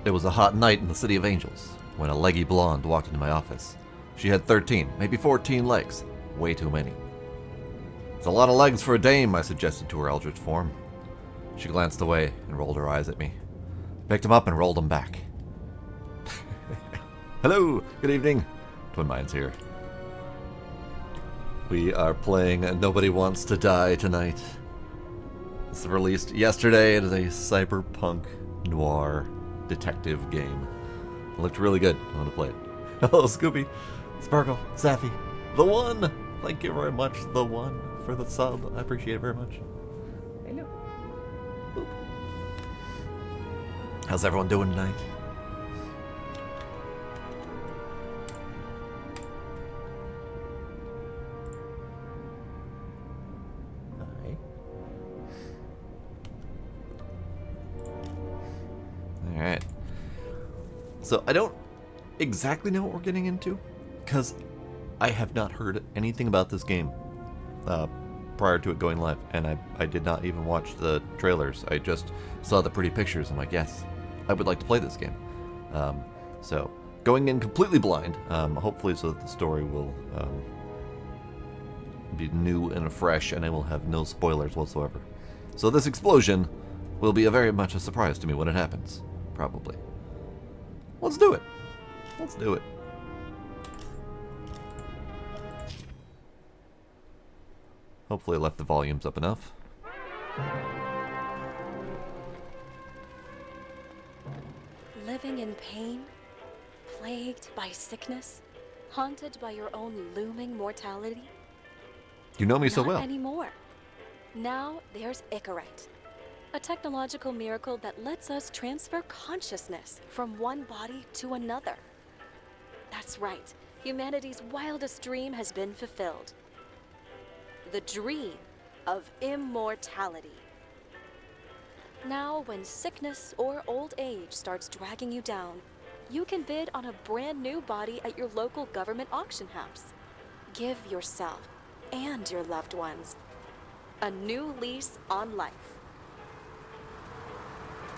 It was a hot night in the City of Angels when a leggy blonde walked into my office. She had 13, maybe 14 legs. Way too many. It's a lot of legs for a dame, I suggested to her eldritch form. She glanced away and rolled her eyes at me. Picked him up and rolled him back. Hello, good evening. Twin Minds here. We are playing Nobody Wants to Die tonight. It's released yesterday. It is a cyberpunk noir detective game. It looked really good. I want to play it. Hello, Scooby, Sparkle, Safi, the one. Thank you very much, the one, for the sub. I appreciate it very much. Hello. Boop. How's everyone doing tonight? Hi. Alright. So I don't exactly know what we're getting into, because I have not heard anything about this game prior to it going live, and I did not even watch the trailers. I just saw the pretty pictures. I'm like, yes, I would like to play this game. So going in completely blind, hopefully so that the story will be new and fresh, and I will have no spoilers whatsoever. So this explosion will be very much a surprise to me when it happens, probably. Let's do it. Let's do it. Hopefully I left the volumes up enough. Living in pain, plagued by sickness, haunted by your own looming mortality? You know me so well. Not anymore. Now there's Icarite, a technological miracle that lets us transfer consciousness from one body to another. That's right, humanity's wildest dream has been fulfilled. The dream of immortality. Now, when sickness or old age starts dragging you down, you can bid on a brand new body at your local government auction house. Give yourself and your loved ones a new lease on life.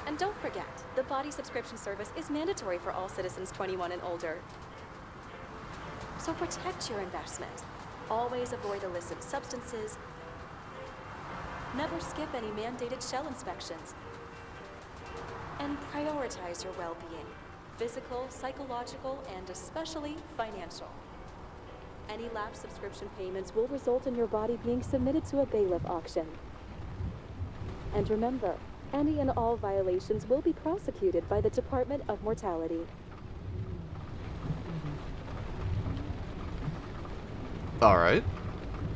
And don't forget, the body subscription service is mandatory for all citizens 21 and older. So protect your investment. Always avoid illicit substances. Never skip any mandated shell inspections. And prioritize your well-being, physical, psychological, and especially financial. Any lapsed subscription payments will result in your body being submitted to a bailiff auction. And remember, any and all violations will be prosecuted by the Department of Mortality. Alright.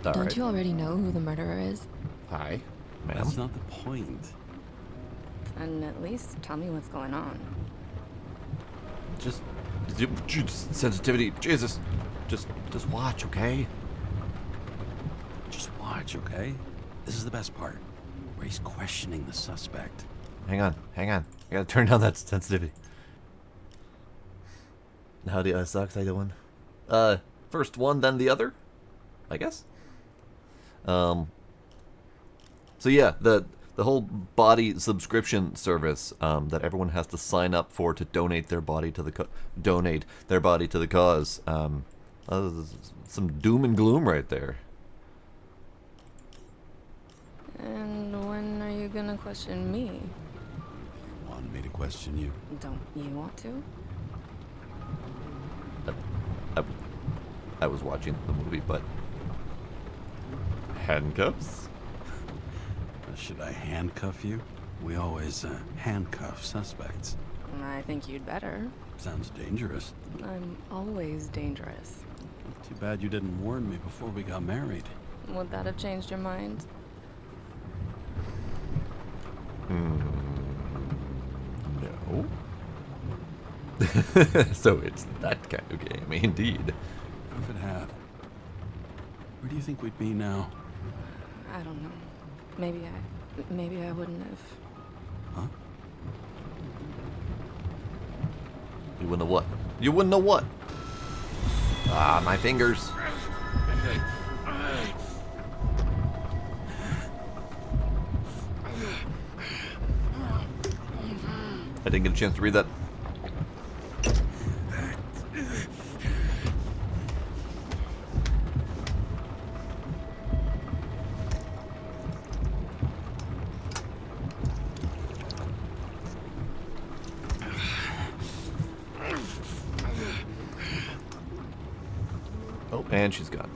Don't you already know who the murderer is? Hi, ma'am. That's not the point. And at least tell me what's going on. Just sensitivity. Jesus. Just watch, okay? Just watch, okay? This is the best part, where he's questioning the suspect. Hang on. I gotta turn down that sensitivity. Howdy, sucks. How you doing? First one, then the other, I guess. So yeah, the whole body subscription service that everyone has to sign up for to donate their body to the cause. Some doom and gloom right there. And when are you gonna question me? You wanted me to question you. Don't you want to? I was watching the movie, but handcuffs? Should I handcuff you? We always handcuff suspects. I think you'd better. Sounds dangerous. I'm always dangerous. Too bad you didn't warn me before we got married. Would that have changed your mind? No. So it's that kind of game, indeed. What if it had? Where do you think we'd be now? I don't know. Maybe I wouldn't have. Huh? You wouldn't know what? You wouldn't know what? Ah, my fingers. I didn't get a chance to read that. And she's gone.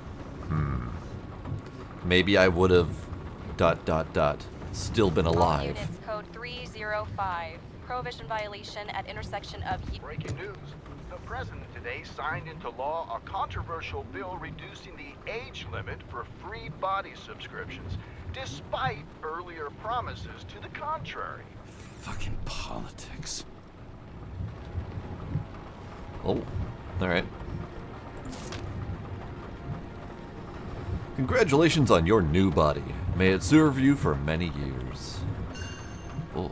Maybe I would have... ... still been All alive. units, code 305. Prohibition violation at intersection of... Breaking news. The president today signed into law a controversial bill reducing the age limit for free body subscriptions, despite earlier promises to the contrary. Fucking politics. Oh, alright. Congratulations on your new body. May it serve you for many years. Oh.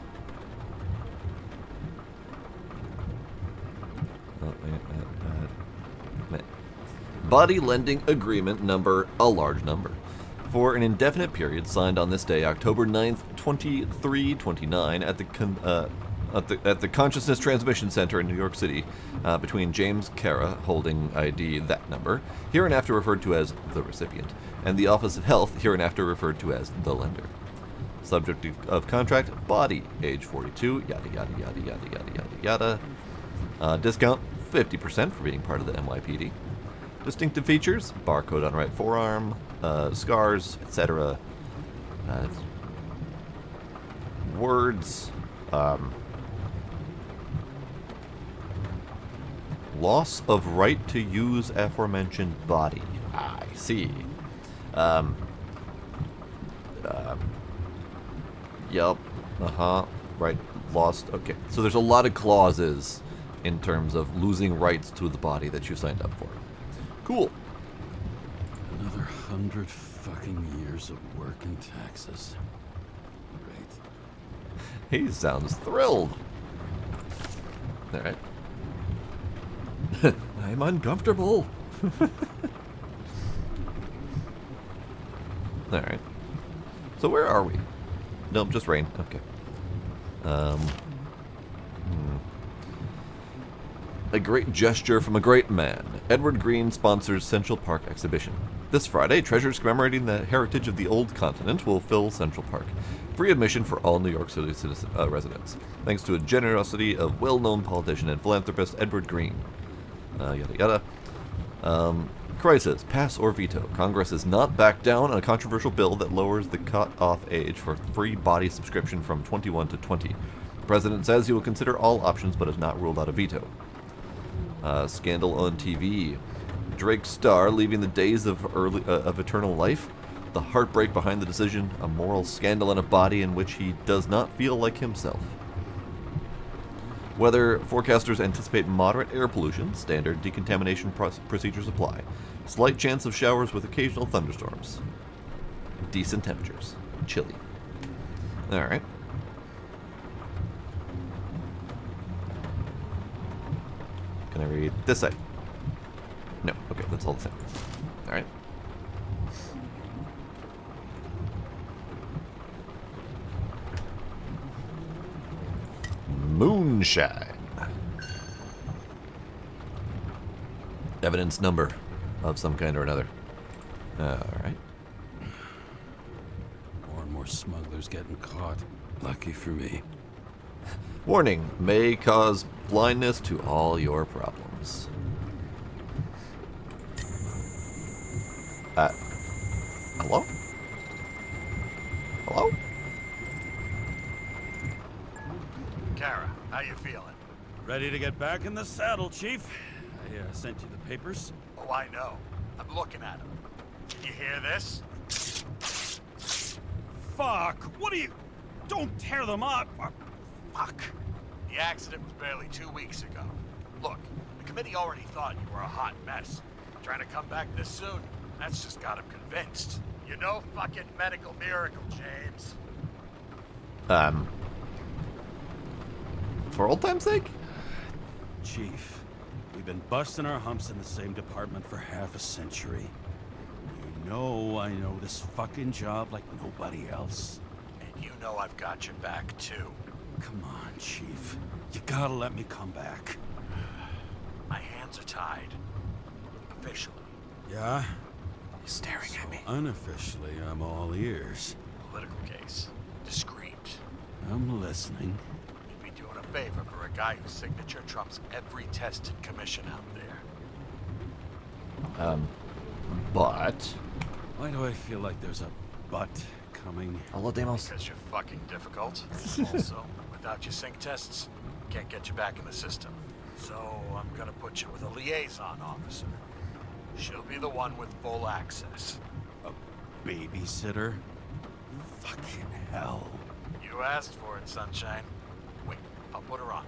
Body lending agreement number, a large number, for an indefinite period signed on this day, October 9th, 2329, at the Consciousness Transmission Center in New York City, between James Cara, holding ID that number, hereinafter referred to as the recipient, and the Office of Health, hereinafter referred to as the lender. Subject of contract, body, age 42, yada yada yada yada yada yada yada. Discount 50% for being part of the NYPD. Distinctive features, barcode on right forearm, scars, etc. Words, loss of right to use aforementioned body. I see. Yep. Right. Lost. Okay. So there's a lot of clauses in terms of losing rights to the body that you signed up for. Cool. Another 100 fucking years of work and taxes. Great. He sounds thrilled. Alright. I'm uncomfortable. Alright. So where are we? Nope, just rain. Okay. A great gesture from a great man. Edward Green sponsors Central Park exhibition. This Friday, treasures commemorating the heritage of the old continent will fill Central Park. Free admission for all New York City residents, thanks to a generosity of well-known politician and philanthropist Edward Green. Yada yada. Crisis, pass or veto. Congress has not backed down on a controversial bill that lowers the cut-off age for free body subscription from 21 to 20. The president says he will consider all options but has not ruled out a veto. Scandal on TV. Drake's star leaving the days of eternal life. The heartbreak behind the decision. A moral scandal in a body in which he does not feel like himself. Weather forecasters anticipate moderate air pollution. Standard decontamination procedures apply. Slight chance of showers with occasional thunderstorms. Decent temperatures. Chilly. Alright. Can I read this side? No. Okay, that's all the same. Alright. Moonshine. Evidence number of some kind or another. Alright. More and more smugglers getting caught. Lucky for me. Warning, may cause blindness to all your problems. Hello? Hello? Kara, how you feeling? Ready to get back in the saddle, Chief. I sent you the papers. Oh, I know. I'm looking at them. Can you hear this? Fuck! What are you... Don't tear them up! Fuck! The accident was barely 2 weeks ago. Look, the committee already thought you were a hot mess. Trying to come back this soon, that's just got them convinced. You know fucking medical miracle, James. For old time's sake? Chief, we've been busting our humps in the same department for half a century. You know I know this fucking job like nobody else. And you know I've got your back, too. Come on, Chief. You gotta let me come back. My hands are tied. Officially. Yeah? He's staring at me. Unofficially, I'm all ears. Political case. Discreet. I'm listening. You'd be doing a favor for a guy whose signature trumps every tested commission out there. But... Why do I feel like there's a but coming? Hello, Deimos. Because you're fucking difficult. Also, without your sync tests, can't get you back in the system. So I'm gonna put you with a liaison officer. She'll be the one with full access. A babysitter? Fucking hell. You asked for it, Sunshine. Wait, I'll put her on.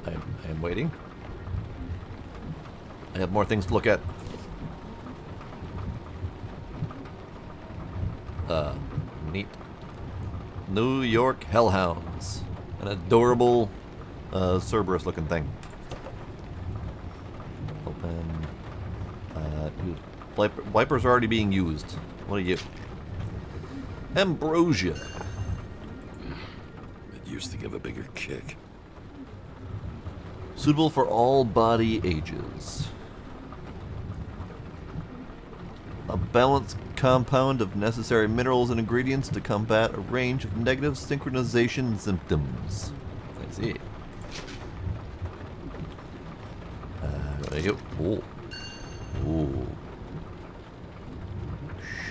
I am waiting. I have more things to look at. Neat. New York Hellhounds. An adorable Cerberus looking thing. Open. Wipers are already being used. What are you? Ambrosia. It used to give a bigger kick. Suitable for all body ages. A balanced compound of necessary minerals and ingredients to combat a range of negative synchronization symptoms. I see. There you go. Ooh. Ooh.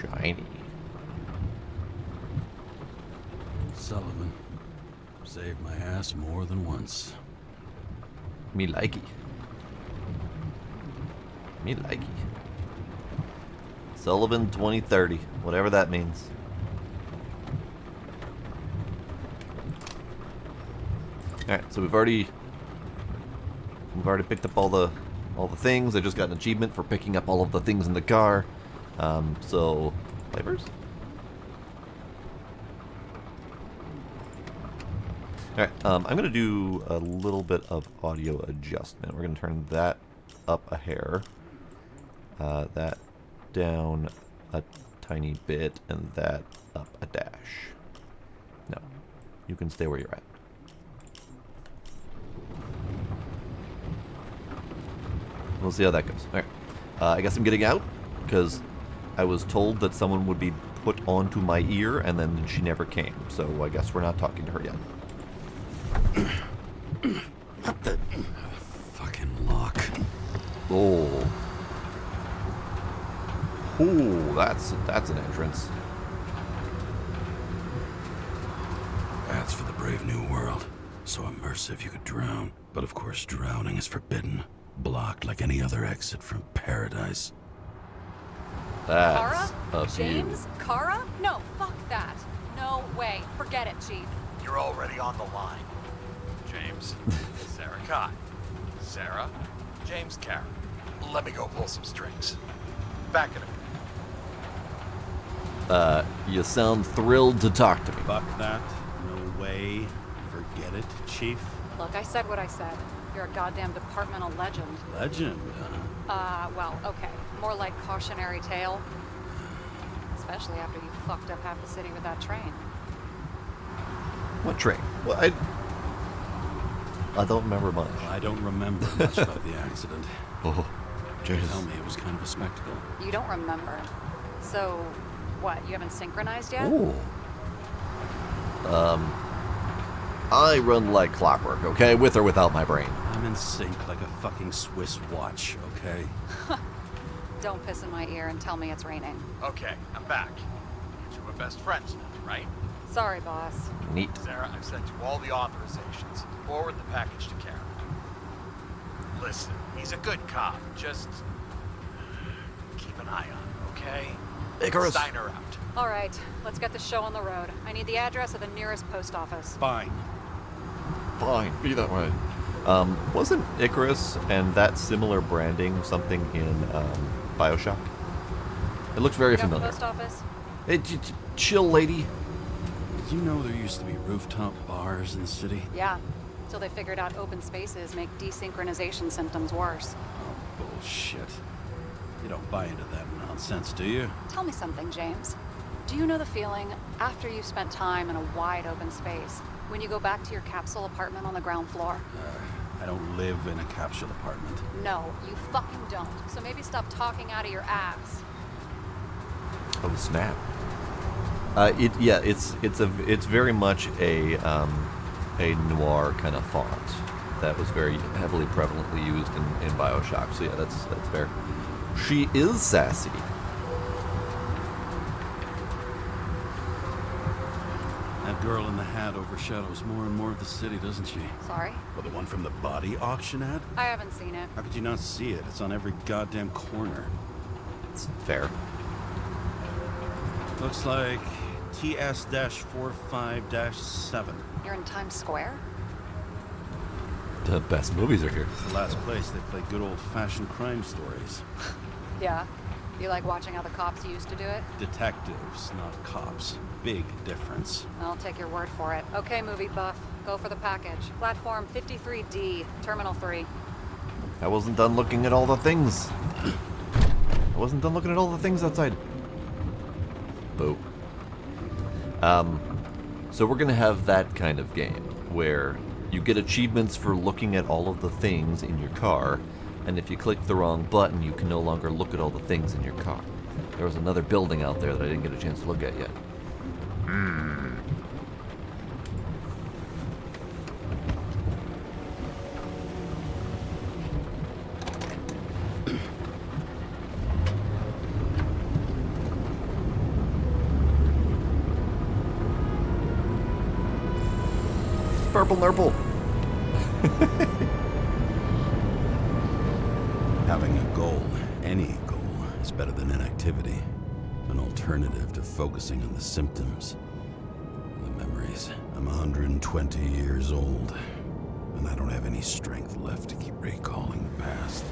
Shiny. Sullivan. Saved my ass more than once. Me likey. Me likey. Sullivan 2030, whatever that means. Alright, so we've already picked up all the things. I just got an achievement for picking up all of the things in the car. So wipers? Alright, I'm gonna do a little bit of audio adjustment. We're gonna turn that up a hair. That down a tiny bit, and that up a dash. No, you can stay where you're at. We'll see how that goes. Alright, I guess I'm getting out, because I was told that someone would be put onto my ear, and then she never came. So I guess we're not talking to her yet. What the... fucking lock. Oh. Ooh, that's an entrance. That's for the brave new world. So immersive you could drown. But of course drowning is forbidden. Blocked like any other exit from paradise. That's Kara? a view. James? Kara? No, fuck that. No way. Forget it, Chief. You're already on the line. James, Sarah Kai. Sarah, James Karen. Let me go pull some strings. Back in a minute. You sound thrilled to talk to me. Fuck that. No way. Forget it, Chief. Look, I said what I said. You're a goddamn departmental legend. Legend, Well, okay. More like cautionary tale. Especially after you fucked up half the city with that train. What train? Well, I don't remember much. I don't remember much about the accident. Oh, Jesus. Tell me it was kind of a spectacle. You don't remember. So, what? You haven't synchronized yet? Ooh. I run like clockwork, okay? With or without my brain. I'm in sync like a fucking Swiss watch, okay? Don't piss in my ear and tell me it's raining. Okay, I'm back. You two are best friends now, right? Sorry, boss. Neat. Sarah, I've sent you all the authorizations. Forward the package to Karen. Listen, he's a good cop. Just keep an eye on him, okay? Icarus. Steiner out. All right, let's get the show on the road. I need the address of the nearest post office. Fine. Fine, be that way. Wasn't Icarus and that similar branding something in Bioshock? It looks very You know the familiar. post office? Hey, chill, lady. Did you know there used to be rooftop bars in the city? Yeah. Till they figured out open spaces make desynchronization symptoms worse. Oh, bullshit. You don't buy into that nonsense, do you? Tell me something, James. Do you know the feeling after you've spent time in a wide open space, when you go back to your capsule apartment on the ground floor? I don't live in a capsule apartment. No, you fucking don't. So maybe stop talking out of your ass. Oh, snap. It's very much a noir kind of font. that was very heavily prevalently used in BioShock. So yeah, that's fair. She is sassy. That girl in the hat overshadows more and more of the city, doesn't she? Sorry? Well, the one from the body auction ad? I haven't seen it. How could you not see it? It's on every goddamn corner. It's fair. Looks like TS-45-7. You're in Times Square? The best movies are here. It's the last place they play good old-fashioned crime stories. Yeah. You like watching how the cops used to do it? Detectives, not cops. Big difference. I'll take your word for it. Okay, movie buff. Go for the package. Platform 53D, Terminal 3. I wasn't done looking at all the things. I wasn't done looking at all the things outside. Boo. So we're gonna have that kind of game where you get achievements for looking at all of the things in your car, and if you click the wrong button, you can no longer look at all the things in your car. There was another building out there that I didn't get a chance to look at yet. Purple Nurple. Having a goal, any goal, is better than inactivity. An alternative to focusing on the symptoms. The memories. I'm 120 years old, and I don't have any strength left to keep recalling the past.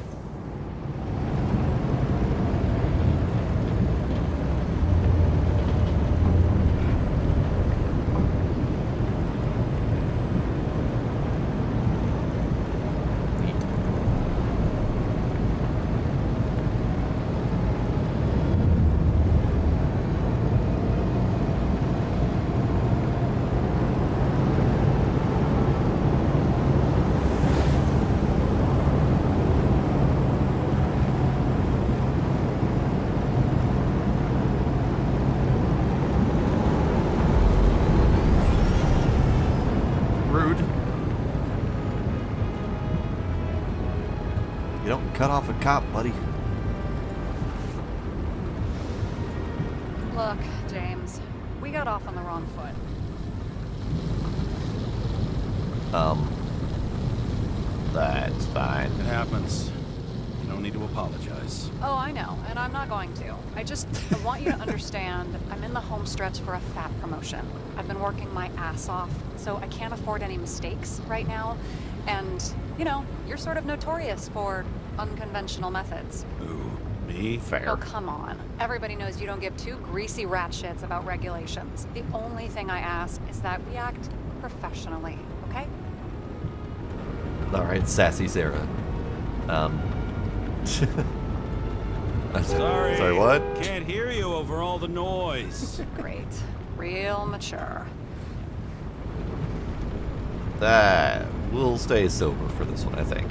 Rude. You don't cut off a cop, buddy. Look, James, we got off on the wrong foot. That's fine. It happens. You don't need to apologize. Oh, I know, and I'm not going to. I want you to understand, I'm in the home stretch for a fat promotion. I've been working my ass off, so I can't afford any mistakes right now. And, you know, you're sort of notorious for unconventional methods. Who? Me? Fair. Oh, come on. Everybody knows you don't give two greasy rat shits about regulations. The only thing I ask is that we act professionally, okay? Alright, sassy Sarah. Sorry, what? Can't hear you over all the noise. Great. Real mature. We'll stay sober for this one, I think.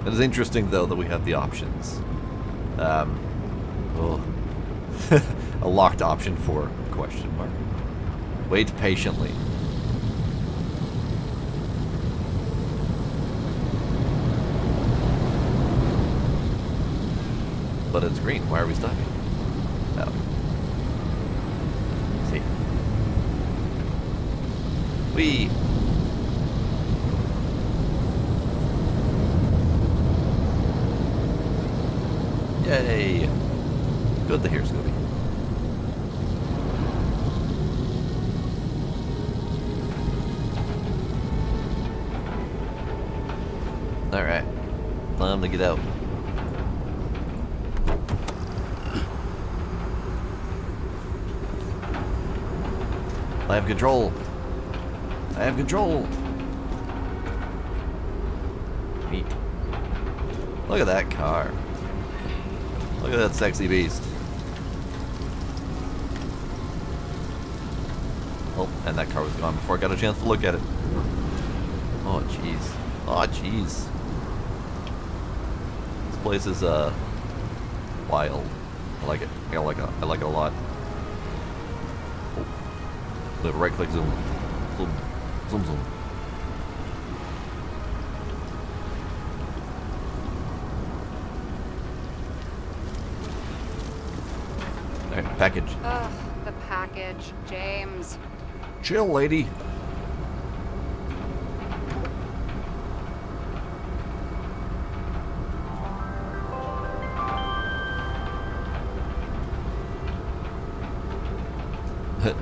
It is interesting, though, that we have the options. A locked option for question mark. Wait patiently. But it's green. Why are we stopping? Oh. See. Whee! Yay! Good to hear, Scooby. Alright. Time to get out. I have control. I have control. Neat. Look at that car. Look at that sexy beast. Oh, and that car was gone before I got a chance to look at it. Oh, jeez. Oh, jeez. This place is, wild. I like it. I like it a lot. Oh. Right click zoom. Zoom. Zoom zoom. Alright, package. Ugh, the package. James. Chill, lady.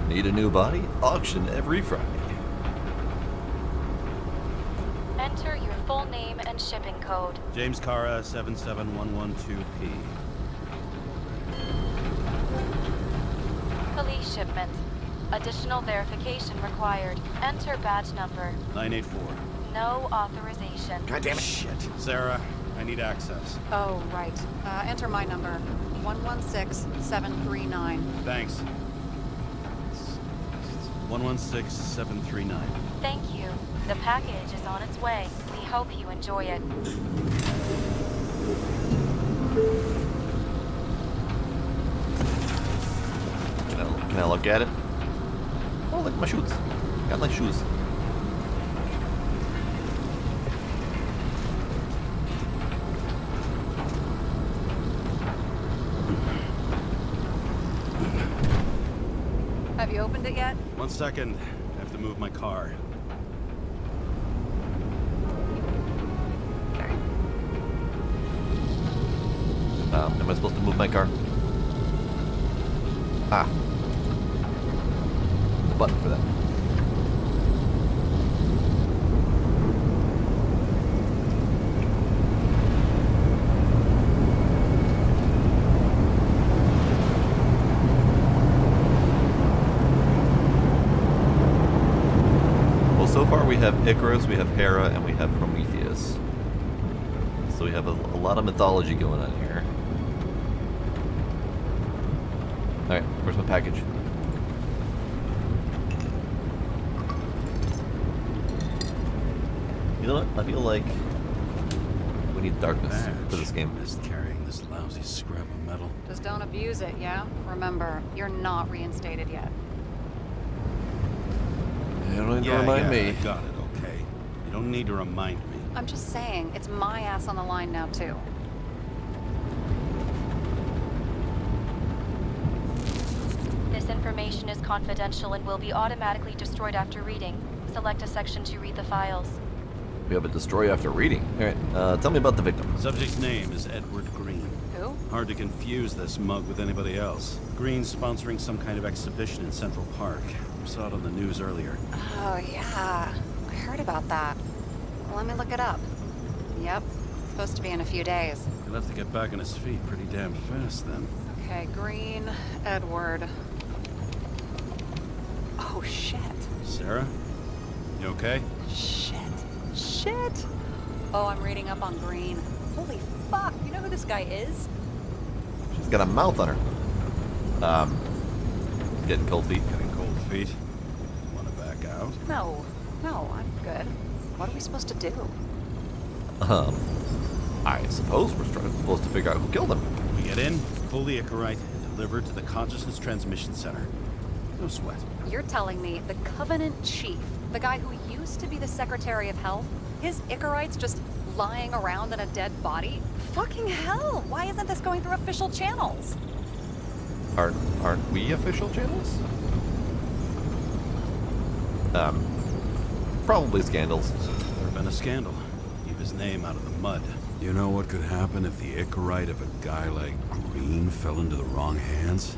Need a new body? Auction every Friday. Enter your full name and shipping code. James Cara, 77112P. Police shipment. Additional verification required. Enter badge number. 984. No authorization. God damn it. Shit. Sarah, I need access. Oh, right. Enter my number. 116739. Thanks. 116739. Thank you. The package is on its way. We hope you enjoy it. Can I look at it? Oh, look at my shoes. Got nice shoes. Have you opened it yet? 1 second. I have to move my car. Am I supposed to move my car? Ah. The button for that. Well, so far we have Icarus, we have Hera, and we have Prometheus. So we have a lot of mythology going on here. Alright, where's my package? You know what? I feel like we need darkness for this game. Just carrying this lousy scrap of metal. Just don't abuse it, yeah? Remember, you're not reinstated yet. You don't need to remind me. I got it, okay? You don't need to remind me. I'm just saying, it's my ass on the line now, too. This information is confidential and will be automatically destroyed after reading. Select a section to read the files. We have a destroy after reading. Alright, tell me about the victim. Subject's name is Edward Green. Who? Hard to confuse this mug with anybody else. Green's sponsoring some kind of exhibition in Central Park. Saw it on the news earlier. Oh, yeah. I heard about that. Let me look it up. Yep. Supposed to be in a few days. He'll have to get back on his feet pretty damn fast then. Okay, Green, Edward. Oh, shit. Sarah? You okay? Shit. Shit. Oh, I'm reading up on Green. Holy fuck. You know who this guy is? She's got a mouth on her. Getting cold feet. Getting cold feet. Want to back out? No. No, I'm good. What are we supposed to do? I suppose we're supposed to figure out who killed him. We get in, pull the Icarite, and deliver it to the Consciousness Transmission Center. No sweat. You're telling me the Covenant Chief, the guy who used to be the Secretary of Health, his Icarite's just lying around in a dead body? Fucking hell! Why isn't this going through official channels? Aren't we official channels? Probably scandals. There's been a scandal. Keep his name out of the mud. You know what could happen if the Icarite of a guy like Green fell into the wrong hands?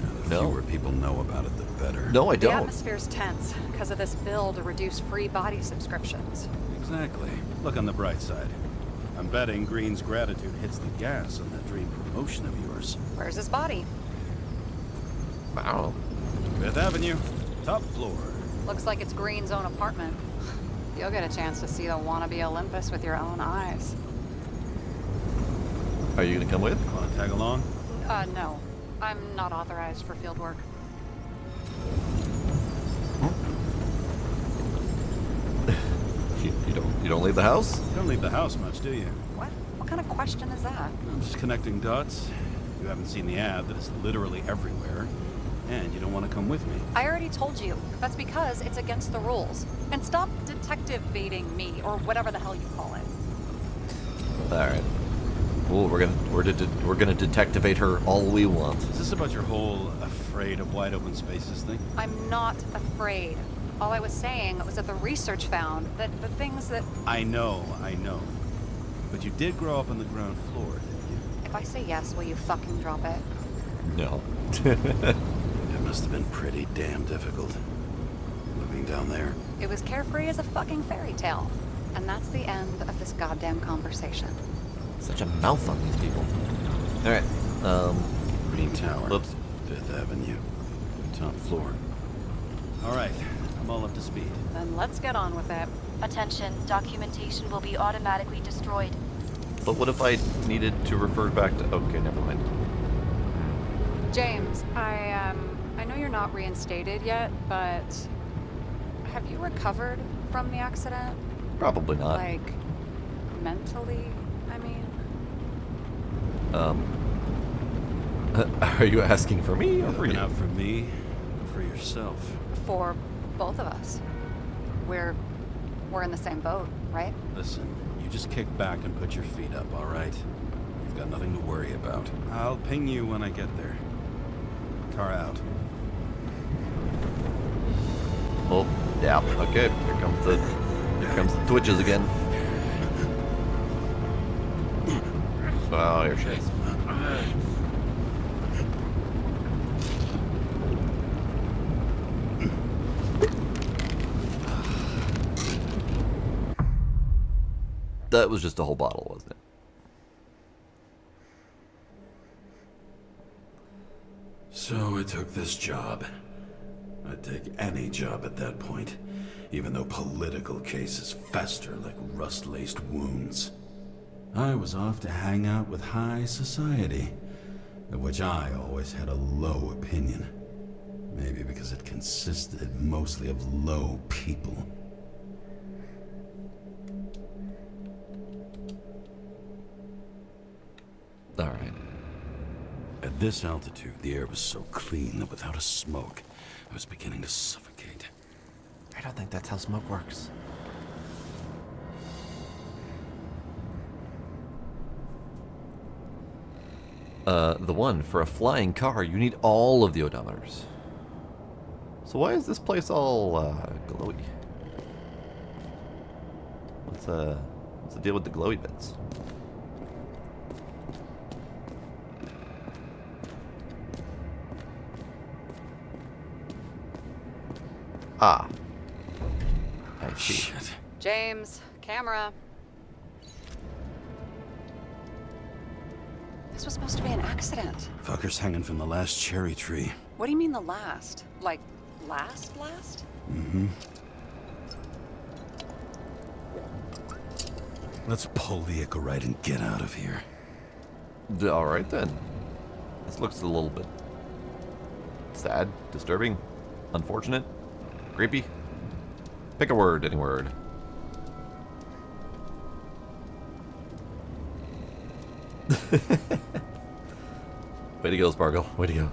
And the No. fewer people know about it, the better. No, I The don't. atmosphere's tense because of this bill to reduce free body subscriptions. Exactly. Look on the bright side. I'm betting Green's gratitude hits the gas on that dream promotion of yours. Where's his body? I don't know. Fifth Avenue, top floor. Looks like it's Green's own apartment. You'll get a chance to see the wannabe Olympus with your own eyes. Are you gonna come with? Want to tag along? No. I'm not authorized for field work. You don't leave the house? You don't leave the house much, do you? What? What kind of question is that? I'm just connecting dots. You haven't seen the ad that is literally everywhere. And you don't want to come with me. I already told you. That's because it's against the rules. And stop detective baiting me, or whatever the hell you call it. All right. Oh, we're gonna detectivate her all we want. Is this about your whole afraid of wide open spaces thing? I'm not afraid. All I was saying was that the research found that the things that... I know. But you did grow up on the ground floor, didn't you? If I say yes, will you fucking drop it? No. It must have been pretty damn difficult. Living down there. It was carefree as a fucking fairy tale. And that's the end of this goddamn conversation. Such a mouth on these people. Alright, Green Tower. Whoops. 5th Avenue. Top floor. All right, I'm all up to speed. Then let's get on with it. Attention, documentation will be automatically destroyed. But what if I needed to refer back to... Okay, never mind. James, I know you're not reinstated yet, but have you recovered from the accident? Probably not. Like, mentally, I mean? Are you asking for me or for Looking you? out for me or for yourself? For both of us. We're in the same boat, right? Listen, you just kick back and put your feet up, all right? You've got nothing to worry about. I'll ping you when I get there. Car out. Oh, yeah. Okay, here comes the twitches again. Oh, here she is. That was just a whole bottle, wasn't it? So I took this job. I'd take any job at that point, even though political cases fester like rust-laced wounds. I was off to hang out with high society, of which I always had a low opinion. Maybe because it consisted mostly of low people. All right. At this altitude, the air was so clean that without a smoke, I was beginning to suffocate. I don't think that's how smoke works. The one, for a flying car, you need all of the odometers. So why is this place all, glowy? What's the deal with the glowy bits? Ah. I see. Shit. James, camera. This was supposed to be an accident. Fucker's hanging from the last cherry tree. What do you mean the last? Like, last? Mm-hmm. Let's pull the Icarite and get out of here. All right then. This looks a little bit sad, disturbing, unfortunate, creepy. Pick a word, any word. Way to go, Sparkle. Way to go.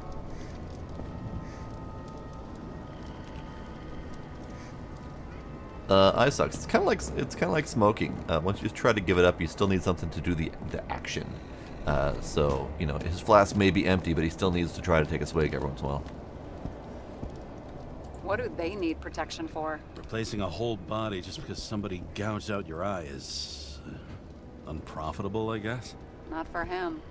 Eye sucks. It's kind of like smoking. Once you try to give it up, you still need something to do the action. So you know his flask may be empty, but he still needs to try to take a swig every once in a while. What do they need protection for? Replacing a whole body just because somebody gouged out your eye is unprofitable, I guess. Not for him.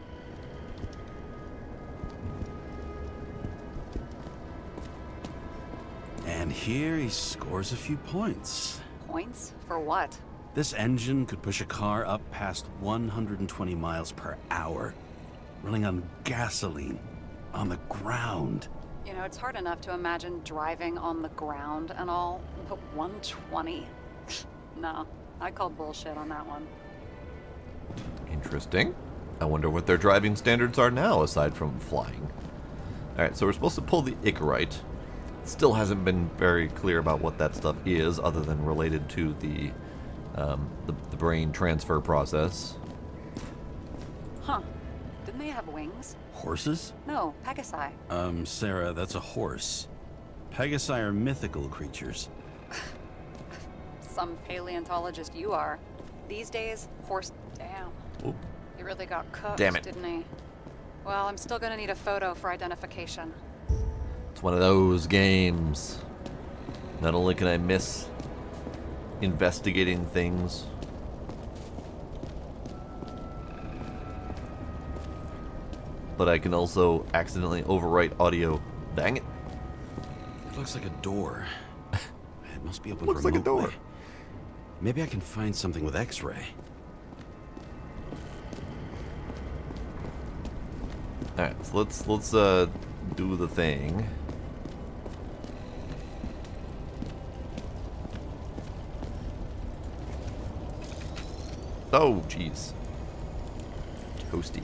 And here he scores a few points. Points? For what? This engine could push a car up past 120 miles per hour, running on gasoline, on the ground. You know, it's hard enough to imagine driving on the ground and all, but 120? No, I call bullshit on that one. Interesting. I wonder what their driving standards are now, aside from flying. Alright, so we're supposed to pull the Icarite. Still hasn't been very clear about what that stuff is, other than related to the brain transfer process. Huh. Didn't they have wings? Horses? No, Pegasi. Sarah, that's a horse. Pegasi are mythical creatures. Some paleontologist you are. These days, horse... Damn. Oop. He really got cooked, Damn it. didn't he? Well, I'm still gonna need a photo for identification. It's one of those games. Not only can I miss investigating things, but I can also accidentally overwrite audio. Dang it. It looks like a door. It must be open Looks like a door. remotely. Maybe I can find something with X-ray. Alright, so let's do the thing. Oh, jeez. Toasty.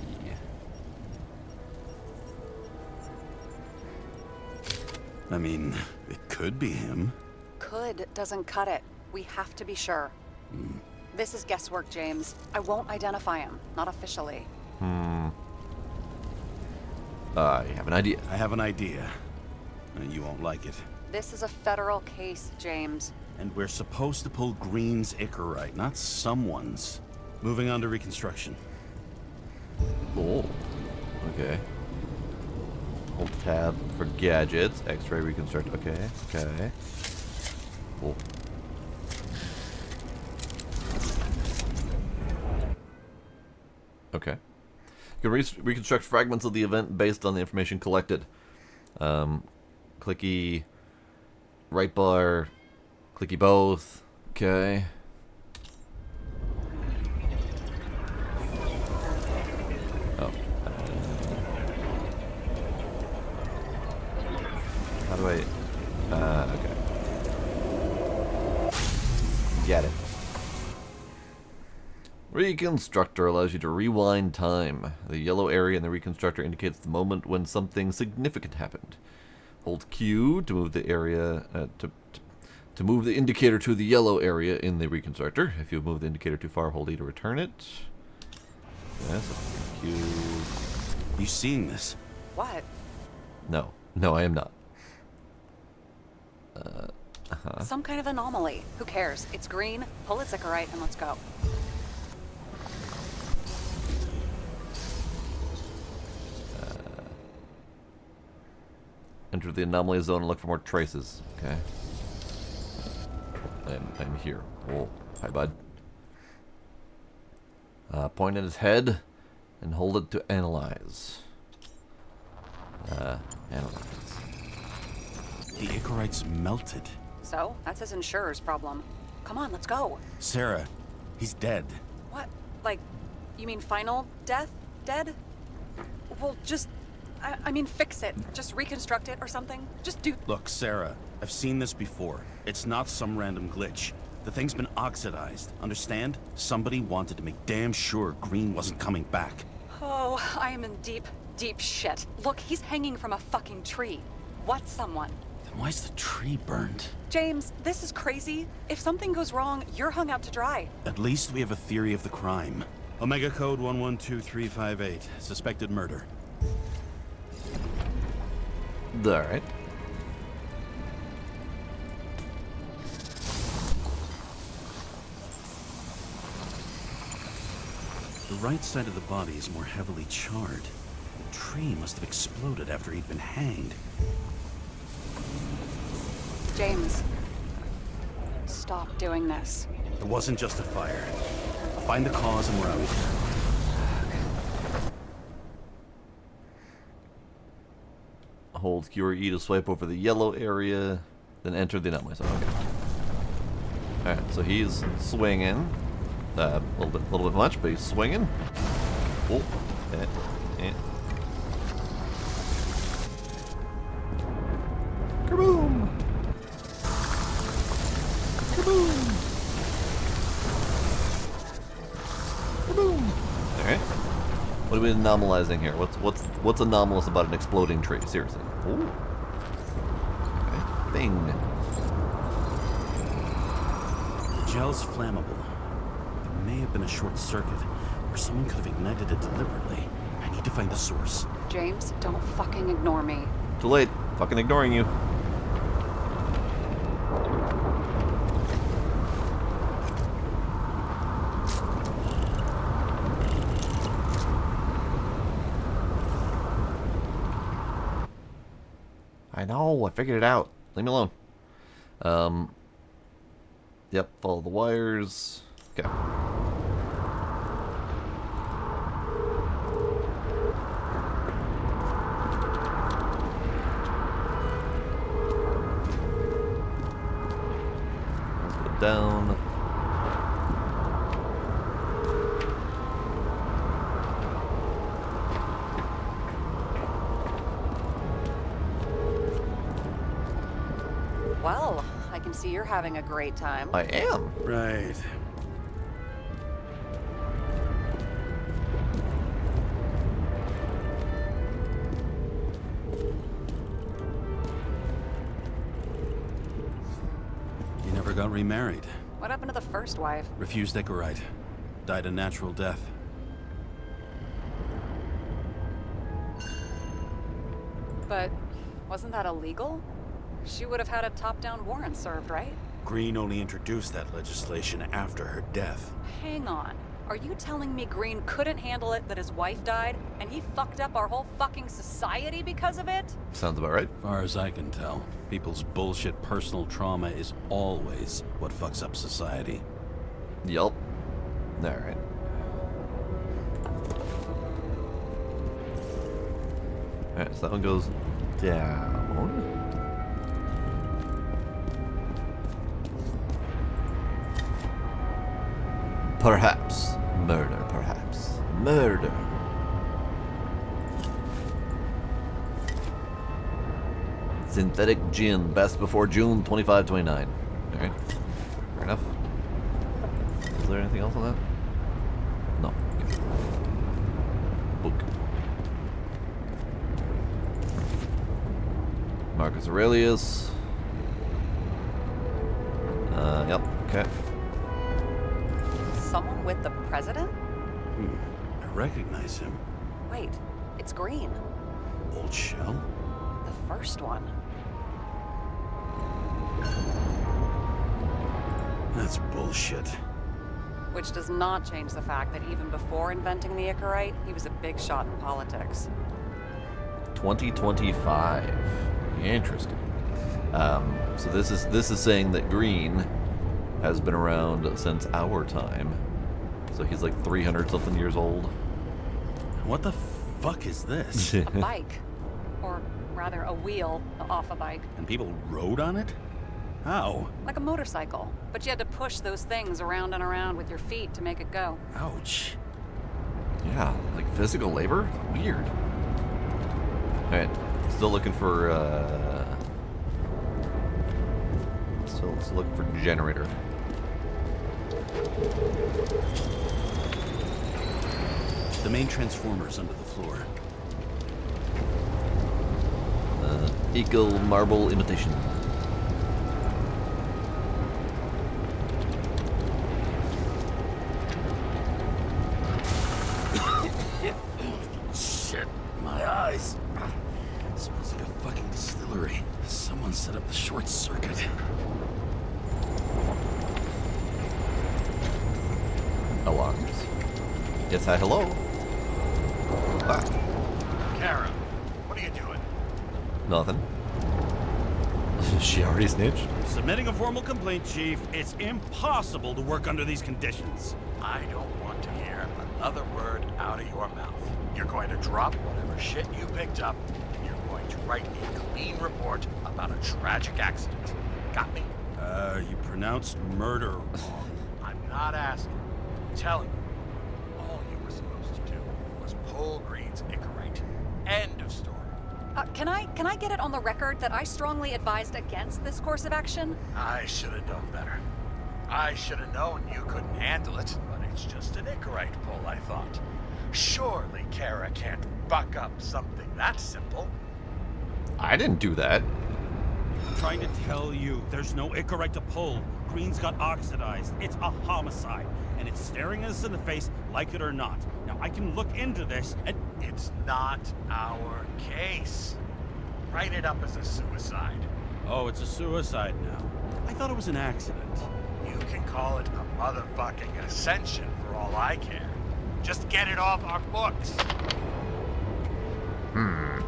I mean, it could be him. Could doesn't cut it. We have to be sure. This is guesswork, James. I won't identify him. Not officially. I have an idea. I have an idea. And you won't like it. This is a federal case, James. And we're supposed to pull Green's Icarite, not someone's. Moving on to reconstruction. Oh, okay. Hold tab for gadgets. X-ray reconstruct. Okay, okay. Cool. Okay. You can reconstruct fragments of the event based on the information collected. Clicky right bar, clicky both. Okay. Oh. How do I? Okay. Get it. Reconstructor allows you to rewind time. The yellow area in the reconstructor indicates the moment when something significant happened. Hold Q to move the area to move the indicator to the yellow area in the reconstructor. If you move the indicator too far, hold E to return it. Yes, Q. You seeing this? What? No, I am not. Some kind of anomaly. Who cares? It's green. Pull its Icarite and let's go. Enter the anomaly zone and look for more traces. Okay. I'm here. Oh, hi, bud. Point at his head and hold it to analyze. Analyze. The Icarite's melted. So, that's his insurer's problem. Come on, let's go. Sarah, he's dead. What? Like, you mean final death? Dead? Well, just... I mean, fix it. Just reconstruct it or something. Just do... Look, Sarah, I've seen this before. It's not some random glitch. The thing's been oxidized, understand? Somebody wanted to make damn sure Green wasn't coming back. Oh, I am in deep, deep shit. Look, he's hanging from a fucking tree. What someone? Then why's the tree burned? James, this is crazy. If something goes wrong, you're hung out to dry. At least we have a theory of the crime. Omega code 112358. Suspected murder. Alright. The right side of the body is more heavily charred. The tree must have exploded after he'd been hanged. James, stop doing this. It wasn't just a fire. I'll find the cause and we're out. Hold Q or E to swipe over the yellow area, then enter the anomaly zone. Okay. Alright, so he's swinging. A little bit much, but he's swinging. Oh, Kaboom! Kaboom! Kaboom! Alright. What are we anomalizing here? What's anomalous about an exploding tree? Seriously. Ooh. Okay. Thing. The gel's flammable. It may have been a short circuit, or someone could have ignited it deliberately. I need to find the source. James, don't fucking ignore me. Too late. Fucking ignoring you. I know, I figured it out. Leave me alone. Yep, follow the wires. Okay. Let's go down. Well, I can see you're having a great time. I am. Right. You never got remarried. What happened to the first wife? Refused Icarite. Died a natural death. But wasn't that illegal? She would have had a top-down warrant served, right? Green only introduced that legislation after her death. Hang on. Are you telling me Green couldn't handle it that his wife died, and he fucked up our whole fucking society because of it? Sounds about right. Far as I can tell, people's bullshit personal trauma is always what fucks up society. Yup. Alright. Alright, so that one goes down. Perhaps. Murder, perhaps. Murder. Synthetic gin, best before June 25-29. Alright. Fair enough. Is there anything else on that? No. Okay. Book. Marcus Aurelius. Yep. Okay. Someone with the president? I recognize him. Wait, it's Green. Old Shell? The first one. That's bullshit. Which does not change the fact that even before inventing the Icarite, he was a big shot in politics. 2025. Interesting. So this is saying that Green has been around since our time. So he's like 300 something years old. What the fuck is this? A bike. Or rather, a wheel off a bike. And people rode on it? How? Like a motorcycle. But you had to push those things around and around with your feet to make it go. Ouch. Yeah, like physical labor? Weird. Alright, still looking for still looking for generator. The main transformer's under the floor. Eagle marble imitation. Shit, my eyes. Smells like a fucking distillery. Someone set up the short circuit. Alarms. Yes, hi, hello. Ah, Kara, what are you doing? nothing. She already snitched. Submitting a formal complaint, Chief. It's impossible to work under these conditions. I don't want to hear another word out of your mouth. You're going to drop whatever shit you picked up, and you're going to write a clean report about a tragic accident. Got me? You pronounced murder wrong. I'm not asking. I'm telling you. All you were supposed to do was pull Green's Icarite. End of story. Can I get it on the record that I strongly advised against this course of action? I should have known better. I should have known you couldn't handle it, but it's just an Icarite pull, I thought. Surely Kara can't buck up something that simple. I didn't do that. I'm trying to tell you, there's no Icarite to pull. Green's got oxidized. It's a homicide. And it's staring us in the face, like it or not. Now, I can look into this, and It's not our case. Write it up as a suicide. oh, it's a suicide now. I thought it was an accident. You can call it a motherfucking ascension for all I care. Just get it off our books. The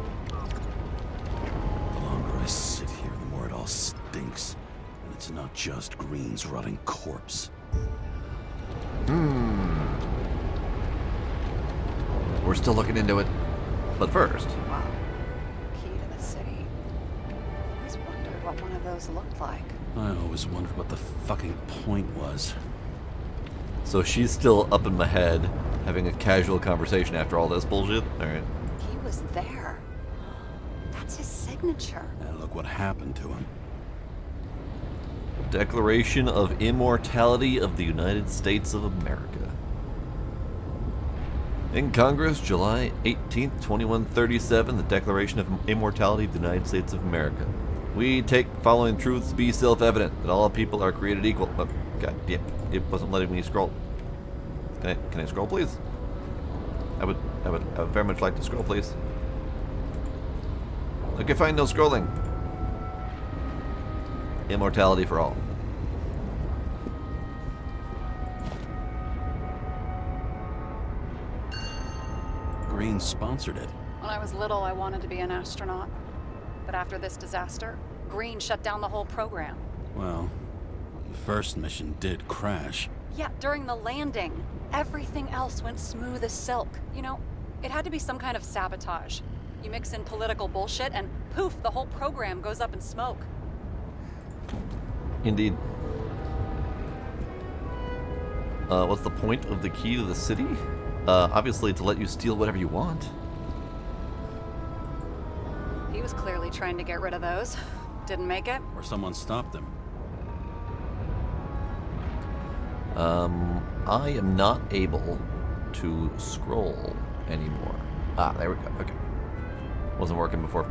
longer I just Green's rotting corpse. We're still looking into it. But first, Wow. Key to the city. I always wondered what one of those looked like. I always wondered what the fucking point was. so she's still up in my head, having a casual conversation after all this bullshit. Alright. He was there. That's his signature. And look what happened to him. Declaration of Immortality of the United States of America. In Congress, July 18th, 2137, the Declaration of Immortality of the United States of America. We take following truths to be self-evident, that all people are created equal. Oh, God damn, it wasn't letting me scroll. Can I scroll, please? I would very much like to scroll, please. Okay, fine, no scrolling. Immortality for all. Green sponsored it. When I was little, I wanted to be an astronaut. But after this disaster, Green shut down the whole program. Well, the first mission did crash. Yeah, during the landing, everything else went smooth as silk. You know, it had to be some kind of sabotage. You mix in political bullshit and poof, the whole program goes up in smoke. Indeed. What's the point of the key to the city? Obviously to let you steal whatever you want. He was clearly trying to get rid of those. Didn't make it. Or someone stopped him. I am not able to scroll anymore. Ah, there we go. Okay. Wasn't working before.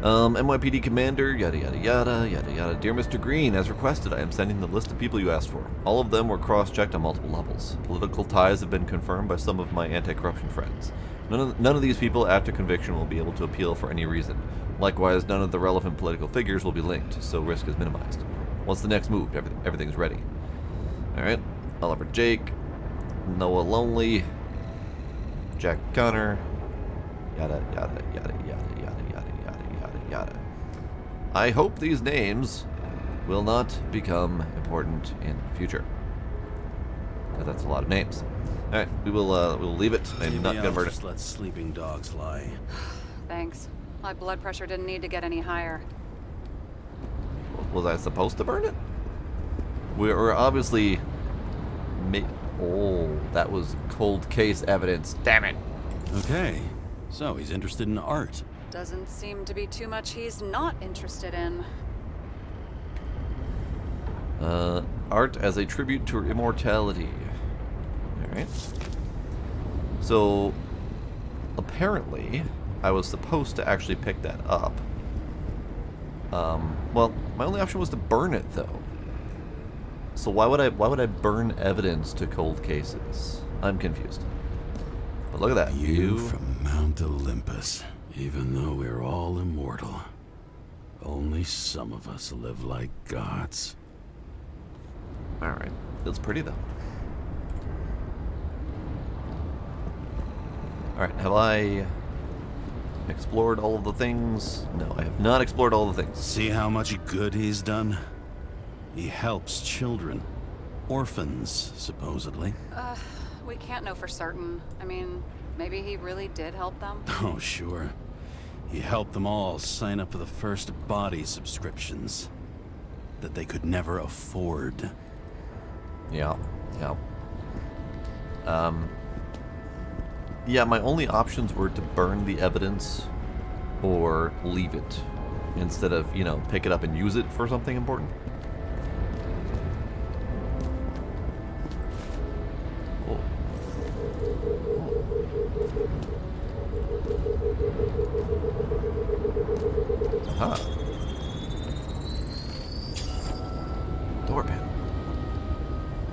NYPD Commander, yada yada yada, yada yada. Dear Mr. Green, as requested, I am sending the list of people you asked for. All of them were cross-checked on multiple levels. Political ties have been confirmed by some of my anti-corruption friends. None of these people, after conviction, will be able to appeal for any reason. Likewise, none of the relevant political figures will be linked, so risk is minimized. What's the next move? Everything's ready. Alright. Oliver Jake, Noah Lonely, Jack Connor, yada yada yada yada yada yada yada yada yada. I hope these names will not become important in the future. Because that's a lot of names. Alright, we'll leave it. I'm not gonna burn it. Just let sleeping dogs lie. Thanks. My blood pressure didn't need to get any higher. Was I supposed to burn it? We're obviously... Oh, that was cold case evidence. Damn it. Okay, so he's interested in art. Doesn't seem to be too much he's not interested in. Art as a tribute to her immortality. Alright. So, apparently, I was supposed to actually pick that up. Well, my only option was to burn it, though. So why would I burn evidence to cold cases? I'm confused. But look at that. You from Mount Olympus. Even though we're all immortal, only some of us live like gods. Alright. It's pretty, though. Alright, have I explored all of the things? No, I have not explored all the things. See how much good he's done? He helps children. Orphans, supposedly. We can't know for certain. I mean, maybe he really did help them. Oh, sure. He helped them all sign up for the first body subscriptions that they could never afford. Yeah, yeah. Yeah, my only options were to burn the evidence or leave it instead of, you know, pick it up and use it for something important. Oh. Aha. Door panel.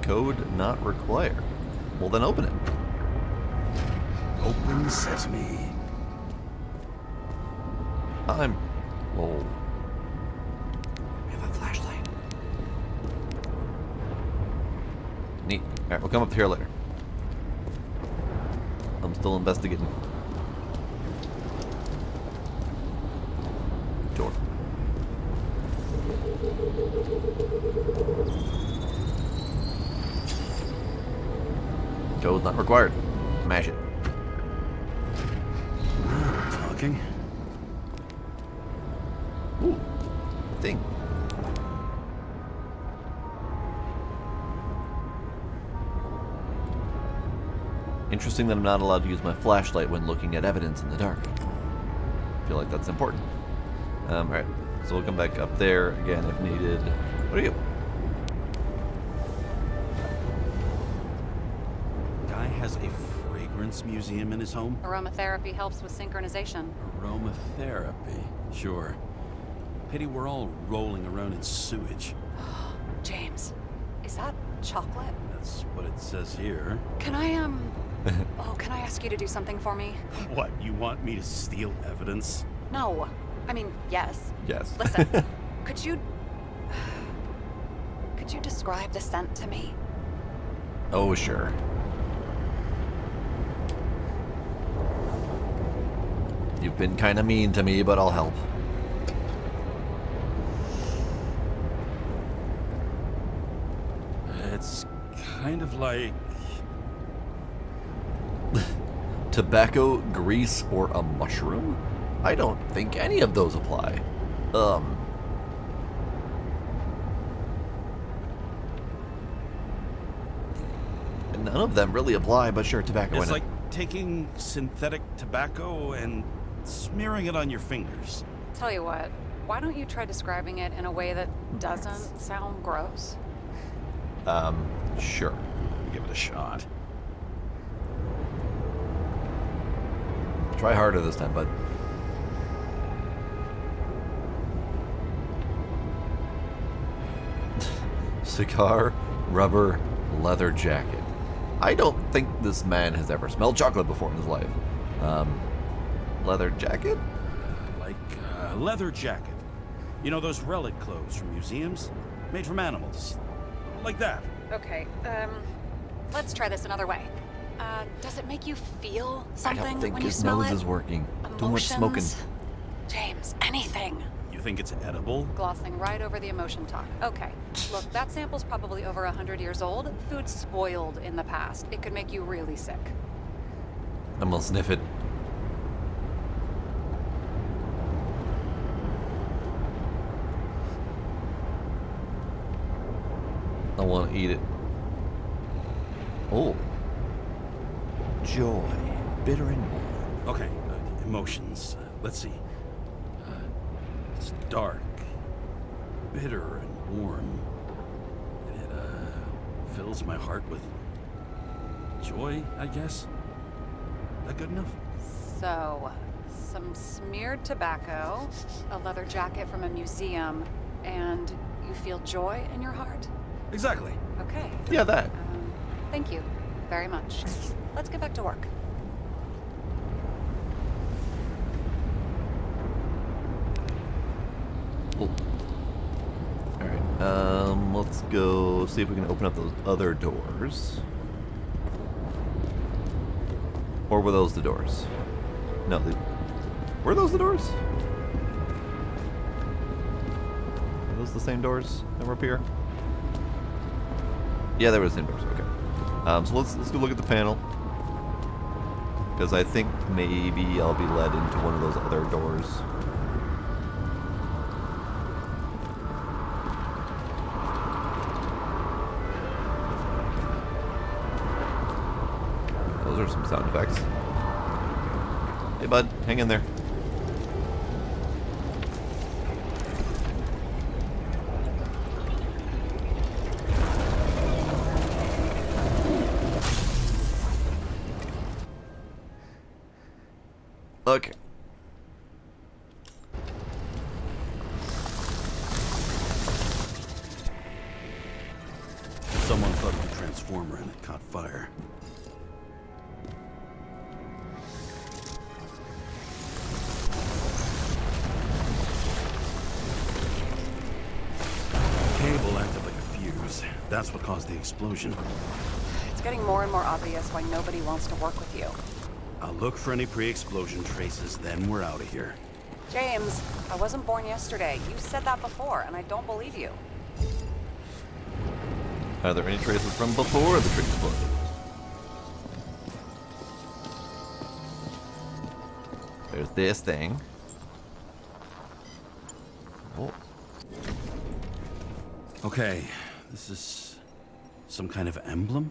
Code not required. Well, then open it. Open sesame. I'm... Oh. We have a flashlight. Neat. Alright, we'll come up here later. I'm still investigating. Door. Code not required. Mash it. Talking. Ooh. Thing. Interesting that I'm not allowed to use my flashlight when looking at evidence in the dark. I feel like that's important. Alright, so we'll come back up there again if needed. What are you? Guy has a fragrance museum in his home? Aromatherapy helps with synchronization. Aromatherapy. Sure. Pity we're all rolling around in sewage. James, is that chocolate? That's what it says here. Can I, oh, can I ask you to do something for me? What, you want me to steal evidence? No. I mean, yes. Yes. Listen, could you describe the scent to me? Oh, sure. You've been kind of mean to me, but I'll help. It's kind of like... Tobacco, grease, or a mushroom? I don't think any of those apply. None of them really apply, but sure, tobacco. It's like taking synthetic tobacco and smearing it on your fingers. Tell you what, why don't you try describing it in a way that doesn't sound gross? Sure. Give it a shot. Try harder this time, bud. Cigar, rubber, leather jacket. I don't think this man has ever smelled chocolate before in his life. Leather jacket? Like a leather jacket. You know those relic clothes from museums? Made from animals. Like that. Okay, let's try this another way. Does it make you feel I something don't think when you his smell nose it? is working. Too much Emotions? smoking. James, anything. You think it's edible? Glossing right over the emotion talk. Okay, look, that sample's probably over 100 years old. Food spoiled in the past. It could make you really sick. I'm gonna sniff it. I want to eat it. Oh. Joy. Bitter and warm. Okay, emotions. Let's see. It's dark, bitter, and warm. It fills my heart with joy, I guess. That good enough? So, some smeared tobacco, a leather jacket from a museum, and you feel joy in your heart? Exactly. Okay. Yeah, that. Thank you very much. Let's get back to work. Oh. Alright, let's go see if we can open up those other doors. Or were those the doors? No, were those the doors? Are those the same doors that were up here? Yeah, they were the same doors, okay. So let's go look at the panel. Because I think maybe I'll be led into one of those other doors. Those are some sound effects. Hey bud, hang in there. Okay. Someone plugged the transformer and it caught fire. Cable acted like a fuse. That's what caused the explosion. It's getting more and more obvious why nobody wants to work with you. I'll look for any pre-explosion traces, then we're out of here. James, I wasn't born yesterday. You said that before, and I don't believe you. Are there any traces from before the tree exploded? There's this thing. Oh. Okay, this is some kind of emblem?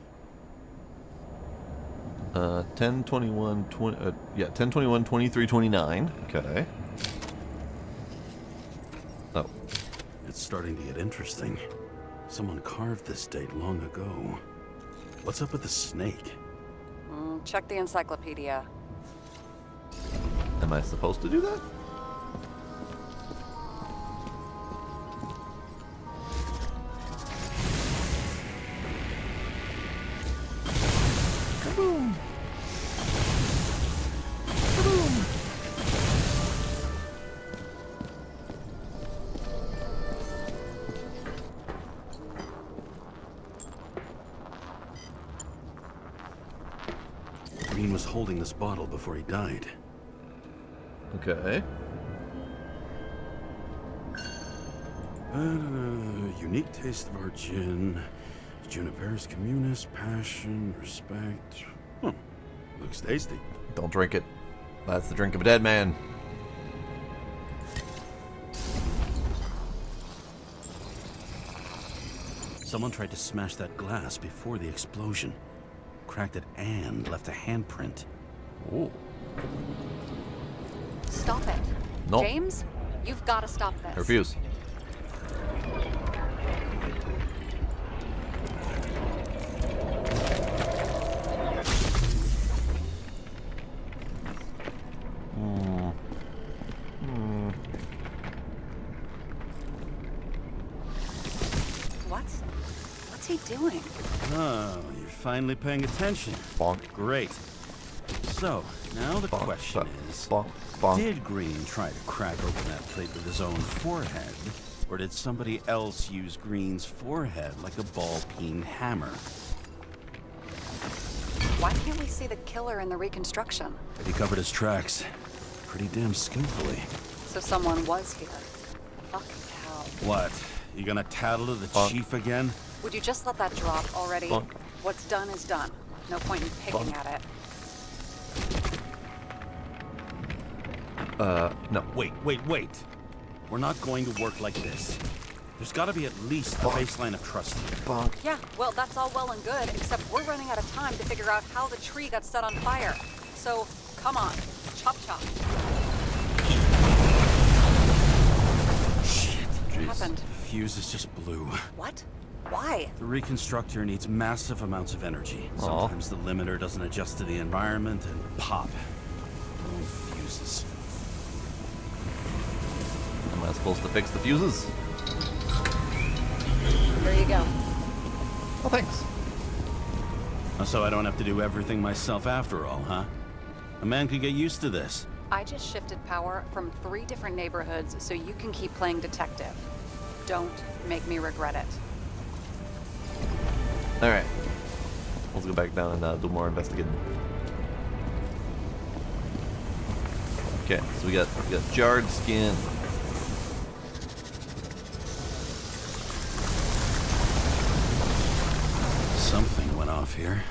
10/21, 10/21, 23/29. Okay. Oh. It's starting to get interesting. Someone carved this date long ago. What's up with the snake? Check the encyclopedia. Am I supposed to do that? Kaboom! Kaboom! Green was holding this bottle before he died. Okay. Unique taste of our gin. Juniper's communis, passion, respect. Huh. Looks tasty. Don't drink it. That's the drink of a dead man. Someone tried to smash that glass before the explosion. Cracked it and left a handprint. Ooh. Stop it. No. James, you've got to stop this. I refuse. What's he doing? Oh, you're finally paying attention. Bonk. Great. So, now the Bonk. question is, Bonk. Bonk. did Green try to crack open that plate with his own forehead, or did somebody else use Green's forehead like a ball-peen hammer? Why can't we see the killer in the reconstruction? He covered his tracks pretty damn skillfully. So someone was here. Fucking hell. What? You gonna tattle to the Bonk. chief again? Would you just let that drop already? Bonk. What's done is done. No point in picking Bonk. at it. No. Wait. We're not going to work like this. There's gotta be at least a baseline of trust here. Bonk. Yeah, well, that's all well and good, except we're running out of time to figure out how the tree got set on fire. So, come on. Chop chop. Shit. What happened? The fuse is just blue. What? Why? The reconstructor needs massive amounts of energy. Aw. Sometimes the limiter doesn't adjust to the environment and pop. Oh, fuses. Am I supposed to fix the fuses? Here you go. Oh, thanks. So I don't have to do everything myself after all, huh? A man could get used to this. I just shifted power from 3 different neighborhoods so you can keep playing detective. Don't make me regret it. Alright. Let's go back down and do more investigating. Okay, so we got jarred skin. Something went off here.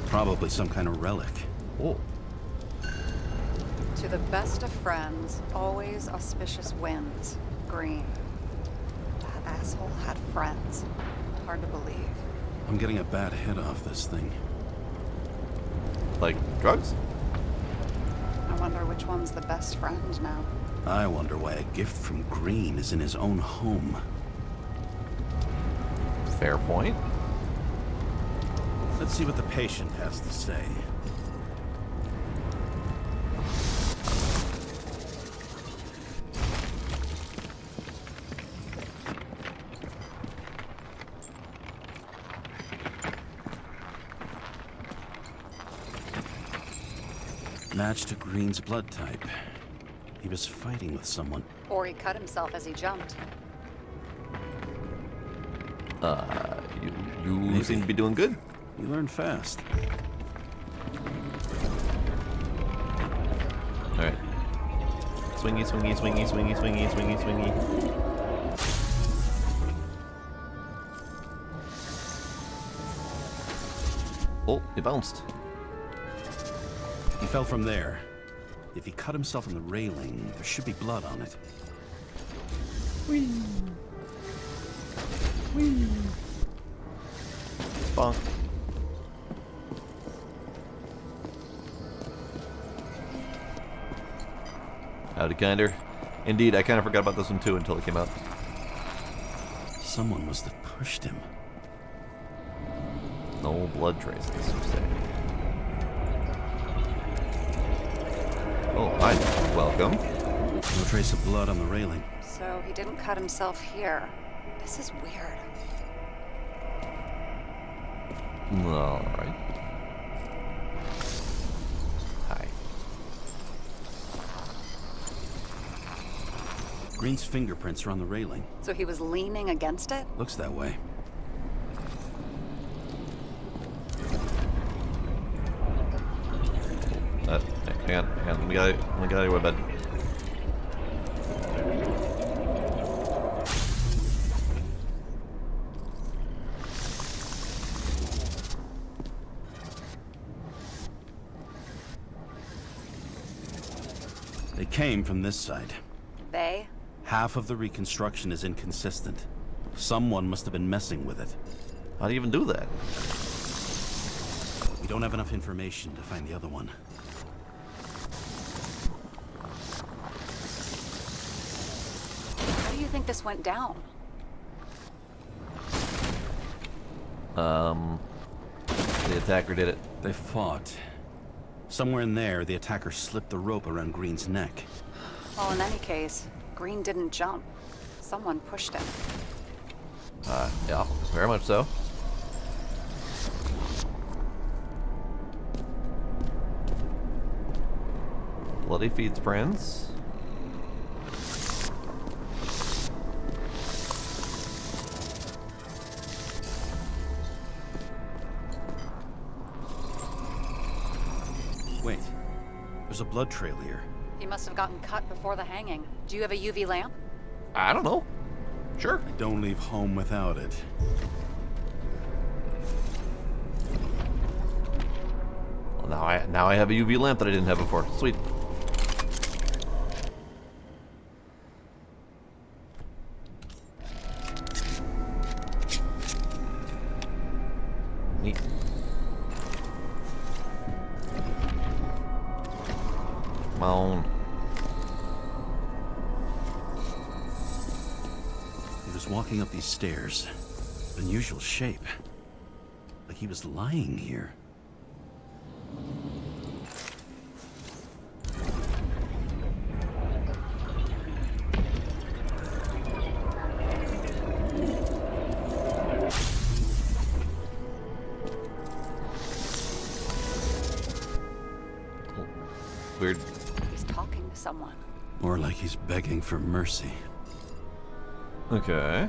Probably some kind of relic. Oh. To the best of friends, always auspicious winds. Green. That asshole had friends. Hard to believe. I'm getting a bad hit off this thing. Like drugs? I wonder which one's the best friend now. I wonder why a gift from Green is in his own home. Fair point. Let's see what the patient has to say. Match to Green's blood type. He was fighting with someone. Or he cut himself as he jumped. You seem to be doing good. You learn fast. Alright. Swingy, swingy, swingy, swingy, swingy, swingy, swingy. Oh, he bounced. He fell from there. If he cut himself on the railing, there should be blood on it. Whee! Whee! Bonk. Howdy, kinder. Indeed, I kind of forgot about this one too until it came out. Someone must have pushed him. No blood traces, you say. Oh, hi. Welcome. No trace of blood on the railing. So he didn't cut himself here. This is weird. Alright. Hi. Green's fingerprints are on the railing. So he was leaning against it? Looks that way. Hang on. Let me get out of your way, bud. They came from this side. They? Half of the reconstruction is inconsistent. Someone must have been messing with it. How do you even do that? We don't have enough information to find the other one. How do you think this went down? The attacker did it. They fought. Somewhere in there, the attacker slipped the rope around Green's neck. Well, in any case, Green didn't jump. Someone pushed him. Yeah, very much so. Bloody feet prints. Wait, there's a blood trail here. He must have gotten cut before the hanging. Do you have a UV lamp? I don't know. Sure. I don't leave home without it. Well, now I have a UV lamp that I didn't have before. Sweet. Neat. Come on. He was walking up these stairs. Unusual shape. Like he was lying here. Weird. He's talking to someone. More like he's begging for mercy. Okay.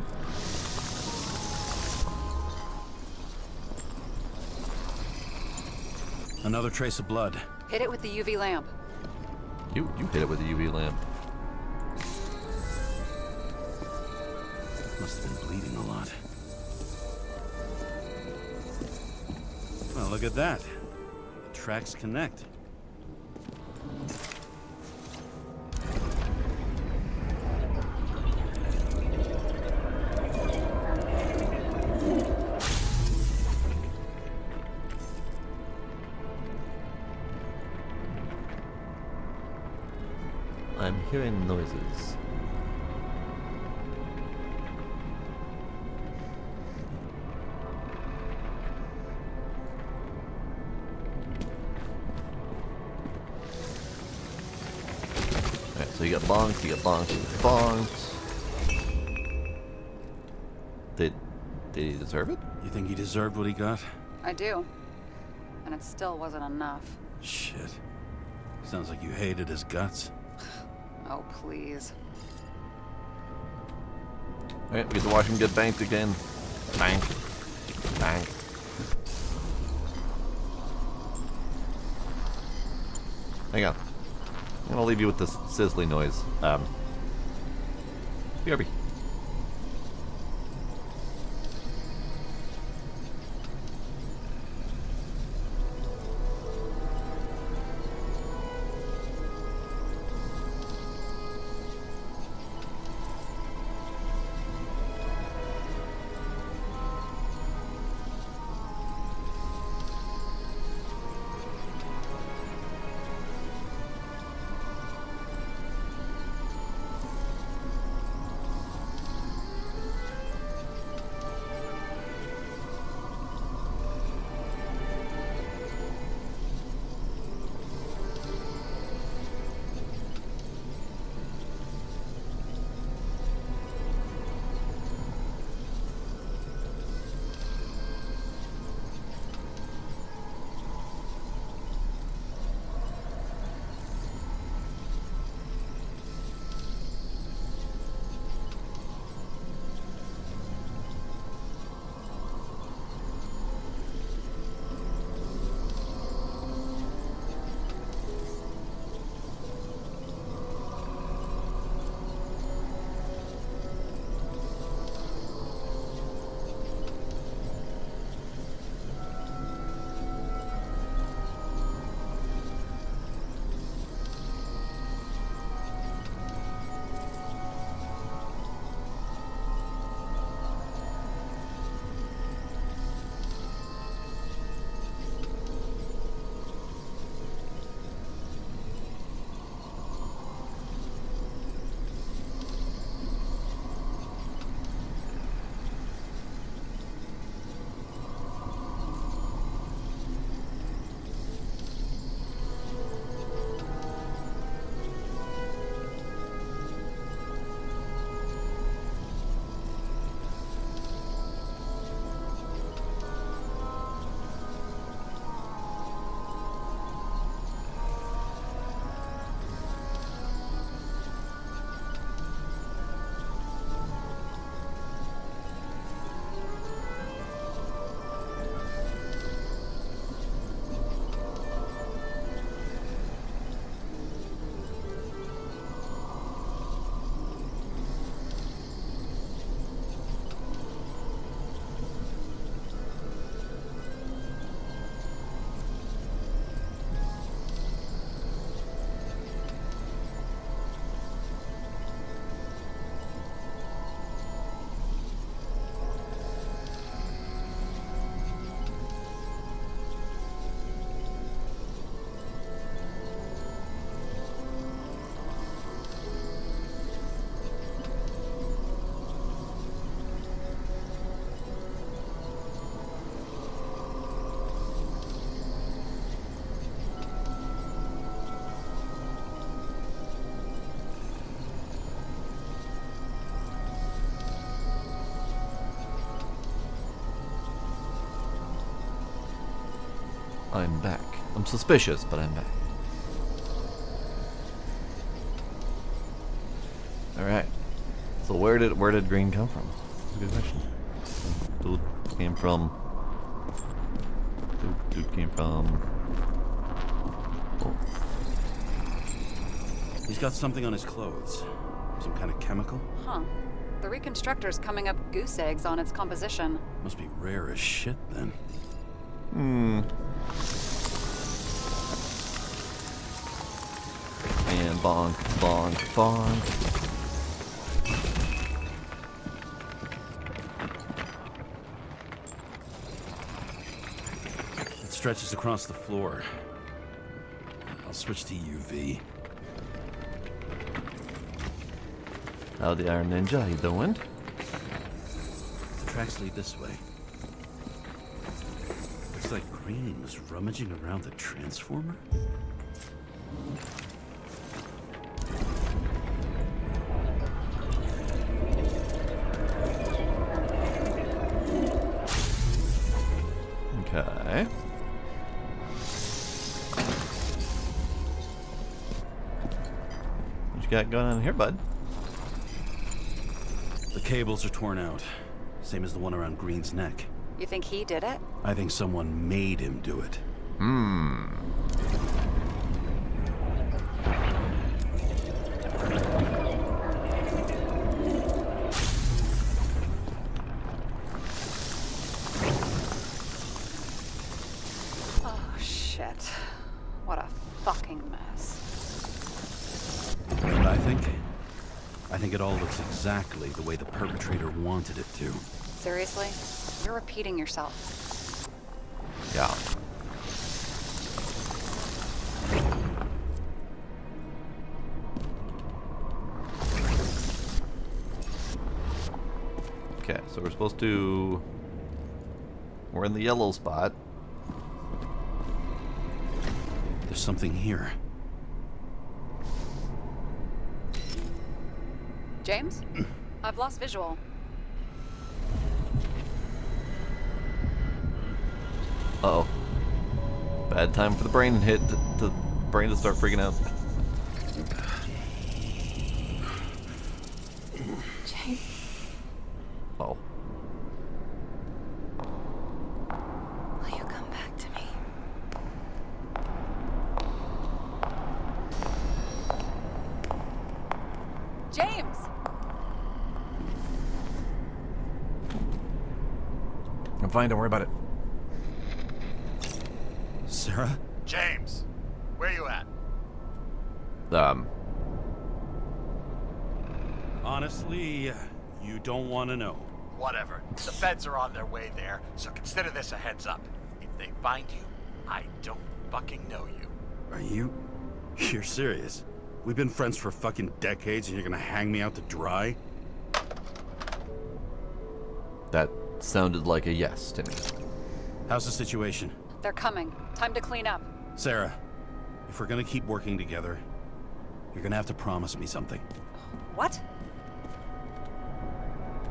Another trace of blood. Hit it with the UV lamp. You hit it with a UV lamp. Must have been bleeding a lot. Well, look at that. The tracks connect. I'm hearing noises. Alright, so you got bonked, you got bonked, you got bonked. Did he deserve it? You think he deserved what he got? I do. And it still wasn't enough. Shit. Sounds like you hated his guts. Oh, please. Alright, we get to watch him get banked again. Bank. Bank. gonna leave you with this sizzling noise. BRB. I'm back. I'm suspicious, but I'm back. Alright. So where did green come from? That's a good question. Dude came from... Dude came from... Oh. He's got something on his clothes. Some kind of chemical? Huh. The reconstructor's coming up goose eggs on its composition. Must be rare as shit, then. And bonk, bonk, bonk. It stretches across the floor. I'll switch to UV. Howdy, Iron Ninja. How you doing? The tracks lead this way. Looks like Green was rummaging around the transformer. Okay. What you got going on here, bud? The cables are torn out. Same as the one around Green's neck. You think he did it? I think someone made him do it. think it all looks exactly the way the perpetrator wanted it to. Seriously? You're repeating yourself. Yeah. Okay, so we're supposed to... We're in the yellow spot. There's something here. James? I've lost visual. Uh-oh. Bad time for the brain hit. The brain to start freaking out. James. Oh. Will you come back to me? James! I'm fine, don't worry about it. Sarah? James, where you at? Honestly, you don't want to know. Whatever. The feds are on their way there, so consider this a heads up. If they find you, I don't fucking know you. Are you? You're serious? We've been friends for fucking decades and you're gonna hang me out to dry? That sounded like a yes to me. How's the situation? They're coming. Time to clean up. Sarah, if we're gonna keep working together, you're gonna have to promise me something. What?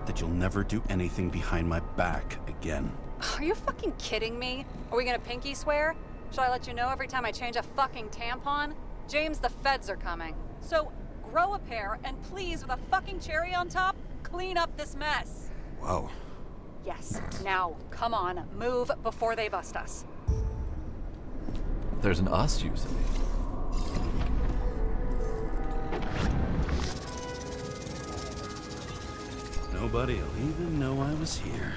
That you'll never do anything behind my back again. Are you fucking kidding me? Are we gonna pinky swear? Should I let you know every time I change a fucking tampon? James, the feds are coming. So, grow a pair, and please, with a fucking cherry on top, clean up this mess. Whoa. Yes, now, come on, move before they bust us. There's an us using it. Nobody'll even know I was here.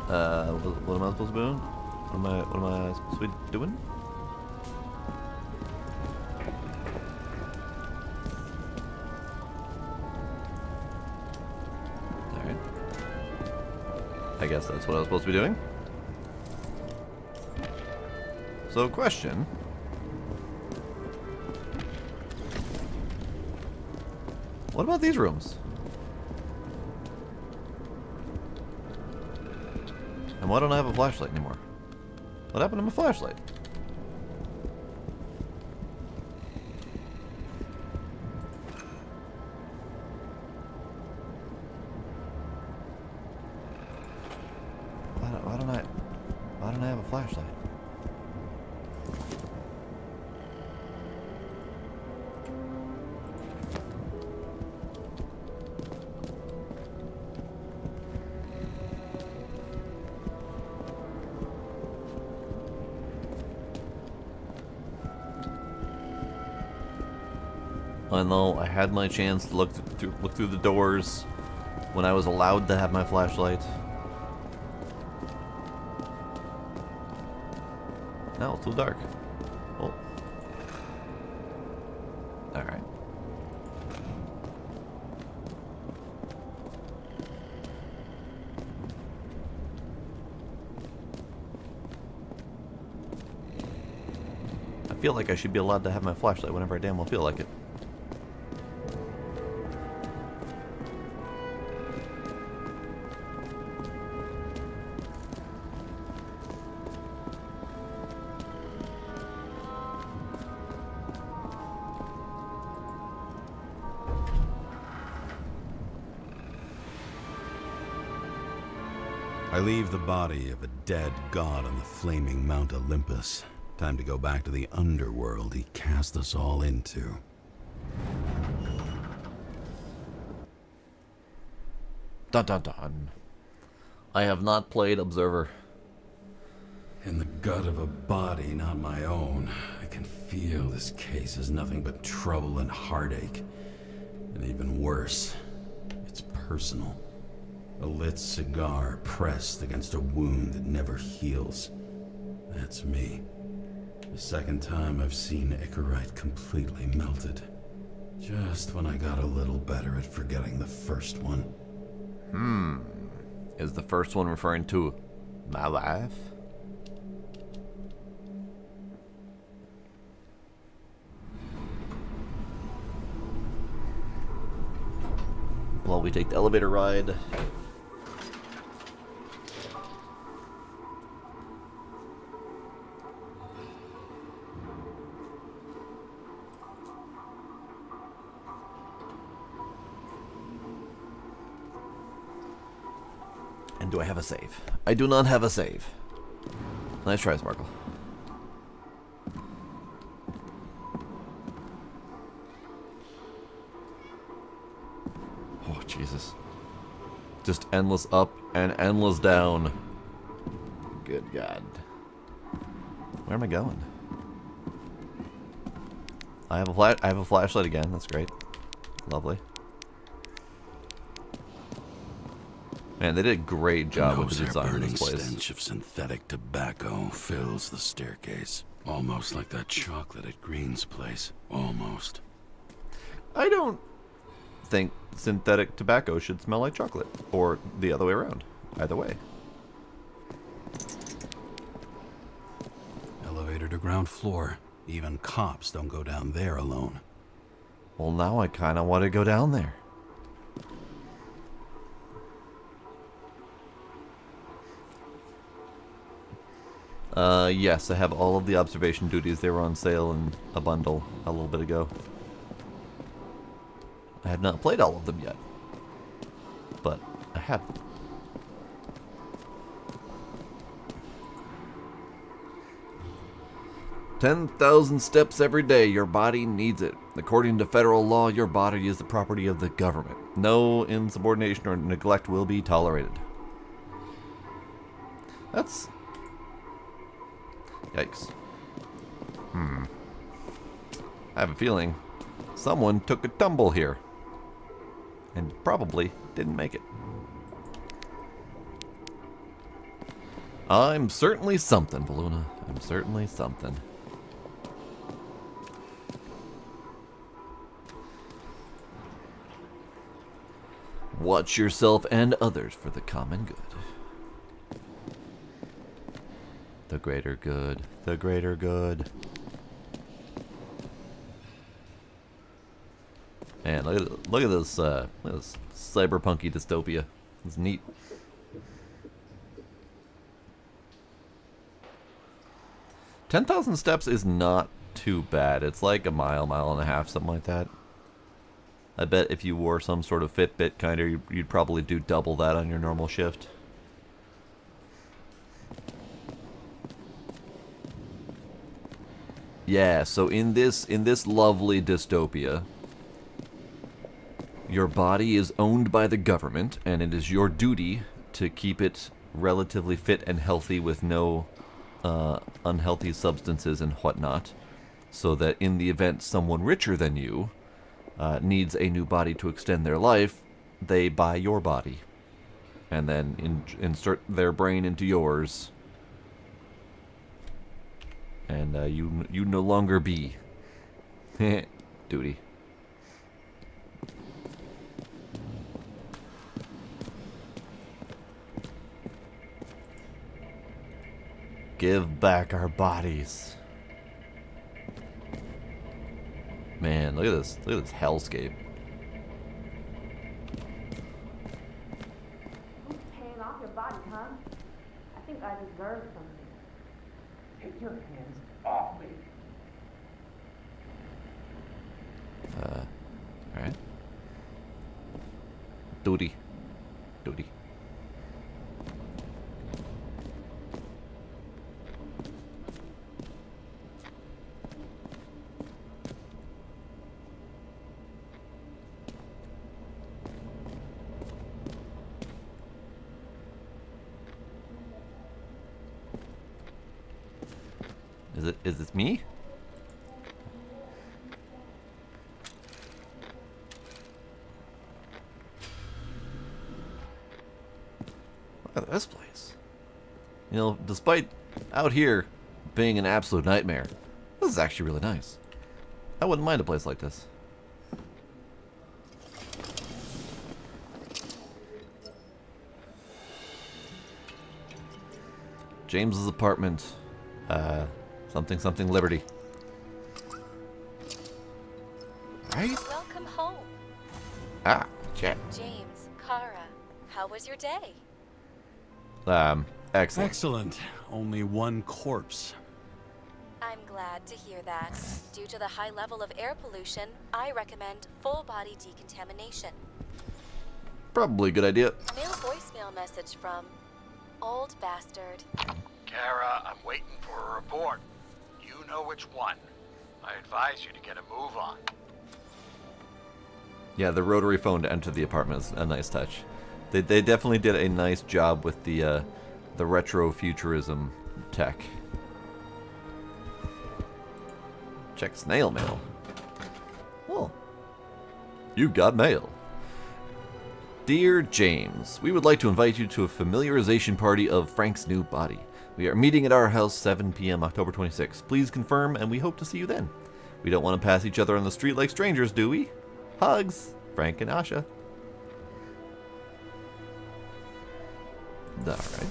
What am I supposed to be doing? What am I supposed to be doing? Alright. I guess that's what I was supposed to be doing. So, question. What about these rooms? And why don't I have a flashlight anymore? What happened to my flashlight? Why don't I have a flashlight? I know I had my chance to look through the doors when I was allowed to have my flashlight. No, it's too dark. Oh. Alright. I feel like I should be allowed to have my flashlight whenever I damn well feel like it. I leave the body of a dead god on the flaming Mount Olympus. Time to go back to the underworld he cast us all into. Dun dun dun. I have not played Observer. In the gut of a body not my own, I can feel this case is nothing but trouble and heartache. And even worse, it's personal. A lit cigar pressed against a wound that never heals. That's me. The second time I've seen Icarite completely melted. Just when I got a little better at forgetting the first one. Is the first one referring to my life? While we take the elevator ride. And do I have a save? I do not have a save. Nice try, Sparkle. Oh, Jesus. Just endless up and endless down. Good God. Where am I going? I have a flashlight again. That's great. Lovely. Man, they did a great job with the design of this place. The stench of synthetic tobacco fills the staircase. Almost like that chocolate at Green's place. Almost. I don't think synthetic tobacco should smell like chocolate. Or the other way around. Either way. Elevator to ground floor. Even cops don't go down there alone. Well, now I kind of want to go down there. Yes, I have all of the observation duties. They were on sale in a bundle a little bit ago. I have not played all of them yet, but I have. 10,000 steps every day. Your body needs it. According to federal law, your body is the property of the government. No insubordination or neglect will be tolerated. That's... Yikes. I have a feeling someone took a tumble here. And probably didn't make it. I'm certainly something, Valuna. I'm certainly something. Watch yourself and others for the common good. The greater good. The greater good. Man, look at this cyberpunky dystopia. It's neat. "10,000 steps is not too bad. It's like a mile, mile and a half, something like that. I bet if you wore some sort of Fitbit kind of, you'd probably do double that on your normal shift. Yeah, so in this lovely dystopia, your body is owned by the government, and it is your duty to keep it relatively fit and healthy with no unhealthy substances and whatnot, so that in the event someone richer than you needs a new body to extend their life, they buy your body and then insert their brain into yours, and you no longer be duty. Give back our bodies. Man, look at this. Look at this hellscape. Who's paying off your body, huh? I think I deserve something. Take your hands off me. Alright. Duty. Duty. Is this me? Look at this place. You know, despite out here being an absolute nightmare, This is actually really nice. I wouldn't mind a place like this. James's apartment. Something Liberty. Right? Welcome home. Ah, check. James, Kara, how was your day? Excellent. Excellent. Only one corpse. I'm glad to hear that. Due to the high level of air pollution, I recommend full body decontamination. Probably a good idea. Mail voicemail message from Old Bastard. Kara, I'm waiting for a report. You know which one. I advise you to get a move on. Yeah, the rotary phone to enter the apartment is a nice touch. They definitely did a nice job with the retro futurism tech. Check snail mail. Oh, you got mail. Dear James, we would like to invite you to a familiarization party of Frank's new body. We are meeting at our house 7 p.m. October 26th. Please confirm, and we hope to see you then. We don't want to pass each other on the street like strangers, do we? Hugs, Frank and Asha. Alright.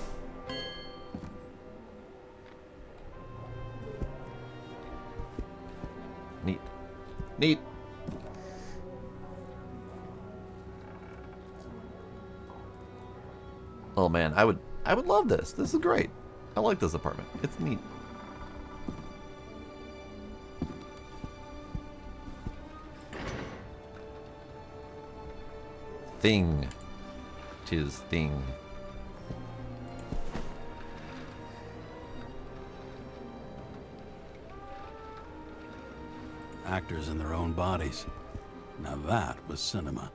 Neat. Neat. Oh man, I would love this. This is great. I like this apartment. It's neat. Thing. 'Tis thing. Actors in their own bodies. Now that was cinema.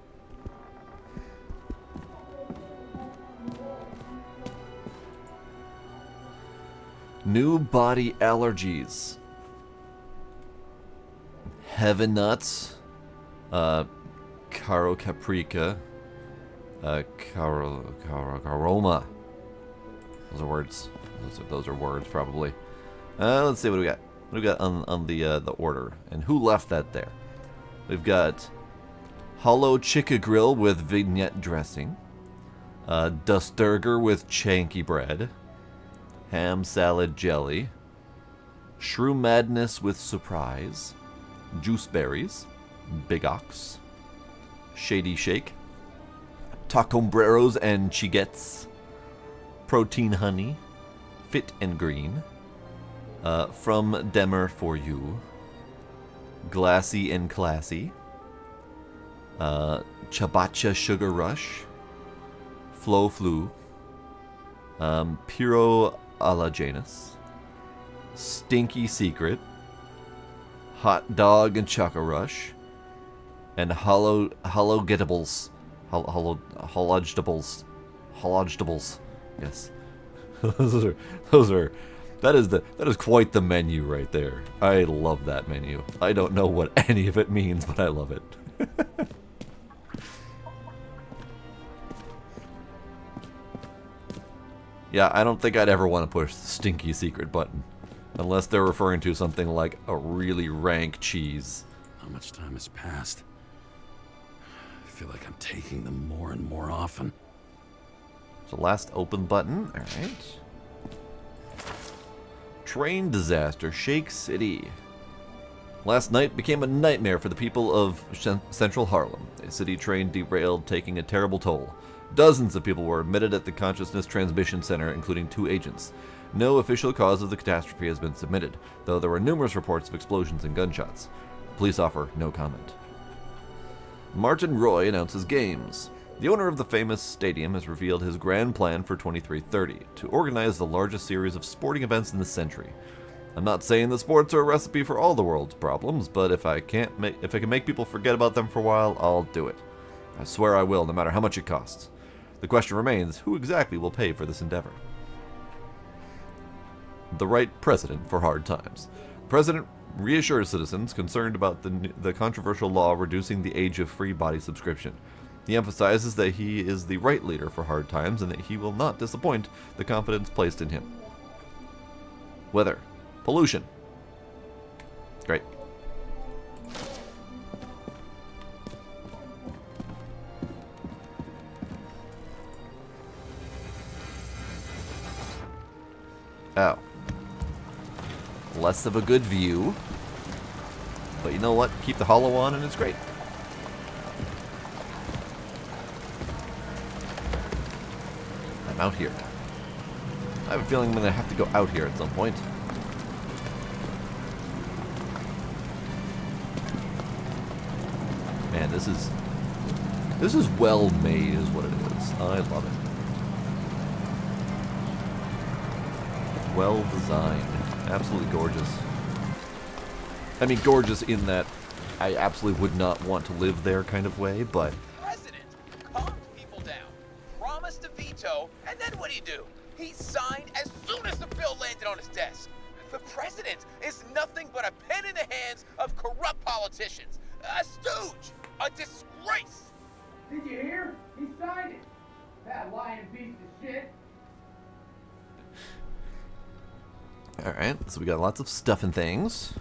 New body allergies. Heaven nuts. Caro caprica. Caroma. Those are words. Those are words probably. Let's see what we got. What do we got on the order? And who left that there? We've got hollow chicka grill with vignette dressing. Dusturger with chanky bread. Ham salad jelly. Shrew madness with surprise. Juice berries. Big ox. Shady shake. Tacombreros and chiguettes. Protein honey. Fit and green. From Demer for you. Glassy and classy. Chabacha sugar rush. Flo flu. Piro a la Janus. Stinky secret. Hot dog and choco rush. And hollow gettables. Hologetables. Yes. That is quite the menu right there. I love that menu. I don't know what any of it means, but I love it. Yeah, I don't think I'd ever want to push the stinky secret button. Unless they're referring to something like a really rank cheese. How much time has passed? I feel like I'm taking them more and more often. So last open button. Alright. Train disaster shakes city. Last night became a nightmare for the people of Central Harlem. A city train derailed, taking a terrible toll. Dozens of people were admitted at the Consciousness Transmission Center, including 2 agents. No official cause of the catastrophe has been submitted, though there were numerous reports of explosions and gunshots. Police offer no comment. Martin Roy announces games. The owner of the famous stadium has revealed his grand plan for 2330, to organize the largest series of sporting events in the century. I'm not saying that sports are a recipe for all the world's problems, but if I can make people forget about them for a while, I'll do it. I swear I will, no matter how much it costs. The question remains, who exactly will pay for this endeavor? The right president for hard times. The president reassures citizens concerned about the controversial law reducing the age of free body subscription. He emphasizes that he is the right leader for hard times and that he will not disappoint the confidence placed in him. Weather. Pollution. Great. Oh. Less of a good view. But you know what? Keep the holo on and it's great. I'm out here. I have a feeling I'm going to have to go out here at some point. Man, this is well made is what it is. I love it. Well designed. Absolutely gorgeous. I mean, gorgeous in that I absolutely would not want to live there kind of way, but... President calmed people down, promised to veto, and then what do? He signed as soon as the bill landed on his desk. The president is nothing but a pen in the hands of corrupt politicians. A stooge! A disgrace! Did you hear? He signed it. That lying piece of shit. Alright, so we got lots of stuff and things.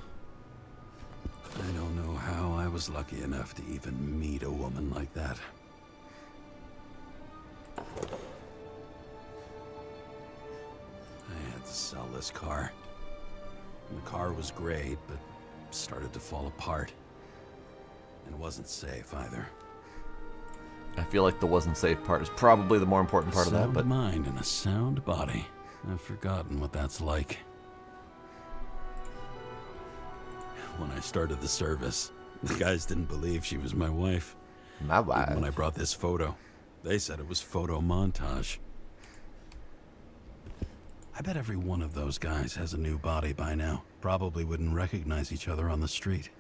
I don't know how I was lucky enough to even meet a woman like that. I had to sell this car. The car was great, but started to fall apart. And wasn't safe either. I feel like the wasn't safe part is probably the more important part of that, but... A sound mind and a sound body. I've forgotten what that's like. When I started the service, the guys didn't believe she was my wife. My wife. Even when I brought this photo, they said it was photo montage. I bet every one of those guys has a new body by now. Probably wouldn't recognize each other on the street.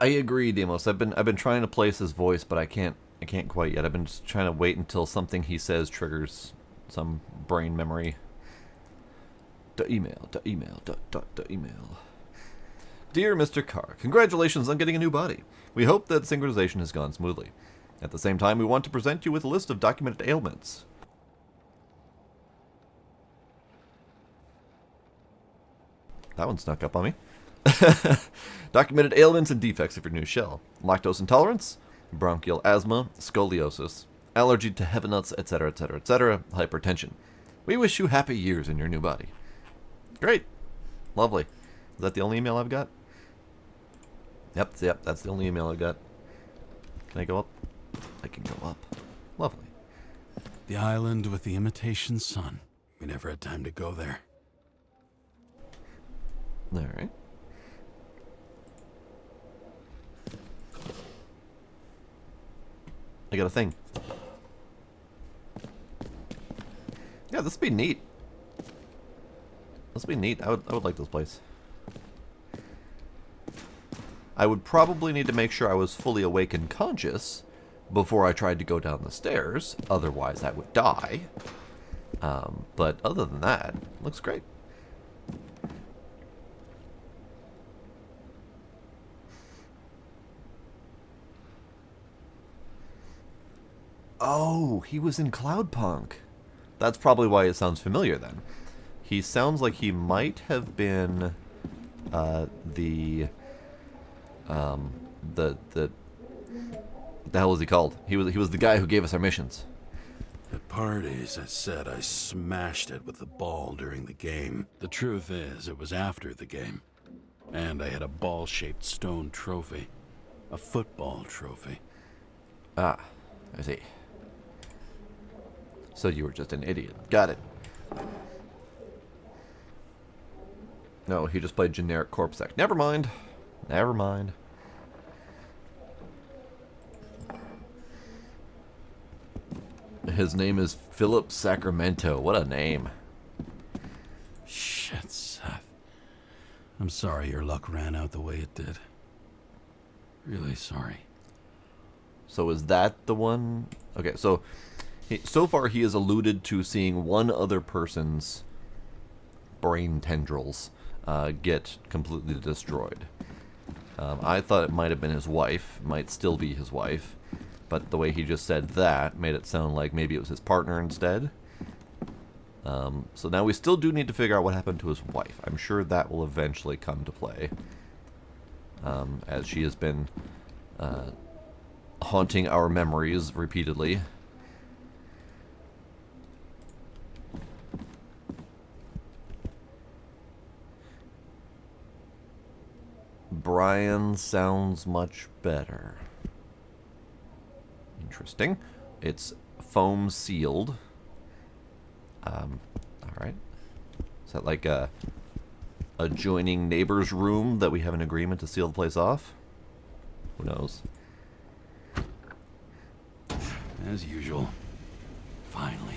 I agree, Demos. I've been trying to place his voice, but I can't quite yet. I've been just trying to wait until something he says triggers some brain memory. Email. Dear Mr. Carr, congratulations on getting a new body. We hope that synchronization has gone smoothly. At the same time, we want to present you with a list of documented ailments. That one snuck up on me. Documented ailments and defects of your new shell. Lactose intolerance, bronchial asthma, scoliosis, allergy to heaven nuts, etc., etc., etc., hypertension. We wish you happy years in your new body. Great. Lovely. Is that the only email I've got? Yep, that's the only email I've got. Can I go up? I can go up. Lovely. The island with the imitation sun. We never had time to go there. Alright. I got a thing. Yeah, this would be neat. This would be neat. I would like this place. I would probably need to make sure I was fully awake and conscious before I tried to go down the stairs. Otherwise, I would die. But other than that, looks great. Oh, he was in Cloudpunk. That's probably why it sounds familiar then. He sounds like he might have been the hell was he called? He was the guy who gave us our missions. At parties, I said I smashed it with the ball during the game. The truth is, it was after the game. And I had a ball-shaped stone trophy. A football trophy. Ah, I see. So you were just an idiot. Got it. No, he just played generic Corpsec. Never mind. Never mind. His name is Philip Sacramento. What a name. Shit, Seth. I'm sorry your luck ran out the way it did. Really sorry. So is that the one? Okay, so so far he has alluded to seeing one other person's brain tendrils get completely destroyed. I thought it might have been his wife, might still be his wife, but the way he just said that made it sound like maybe it was his partner instead. So now we still do need to figure out what happened to his wife. I'm sure that will eventually come to play. As she has been haunting our memories repeatedly. Brian sounds much better. Interesting. It's foam sealed. Alright. Is that like a adjoining neighbor's room that we have an agreement to seal the place off? Who knows? As usual. Finally.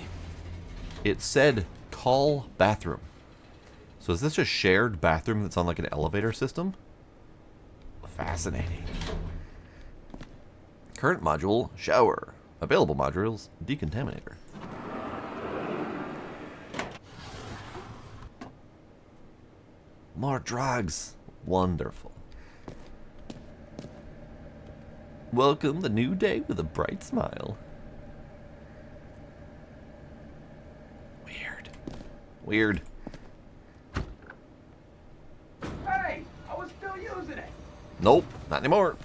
It said call bathroom. So is this a shared bathroom that's on like an elevator system? Fascinating. Current module, shower. Available modules, decontaminator. More drugs. Wonderful. Welcome the new day with a bright smile. Weird. Weird. Hey, I was still using it. Nope, not anymore.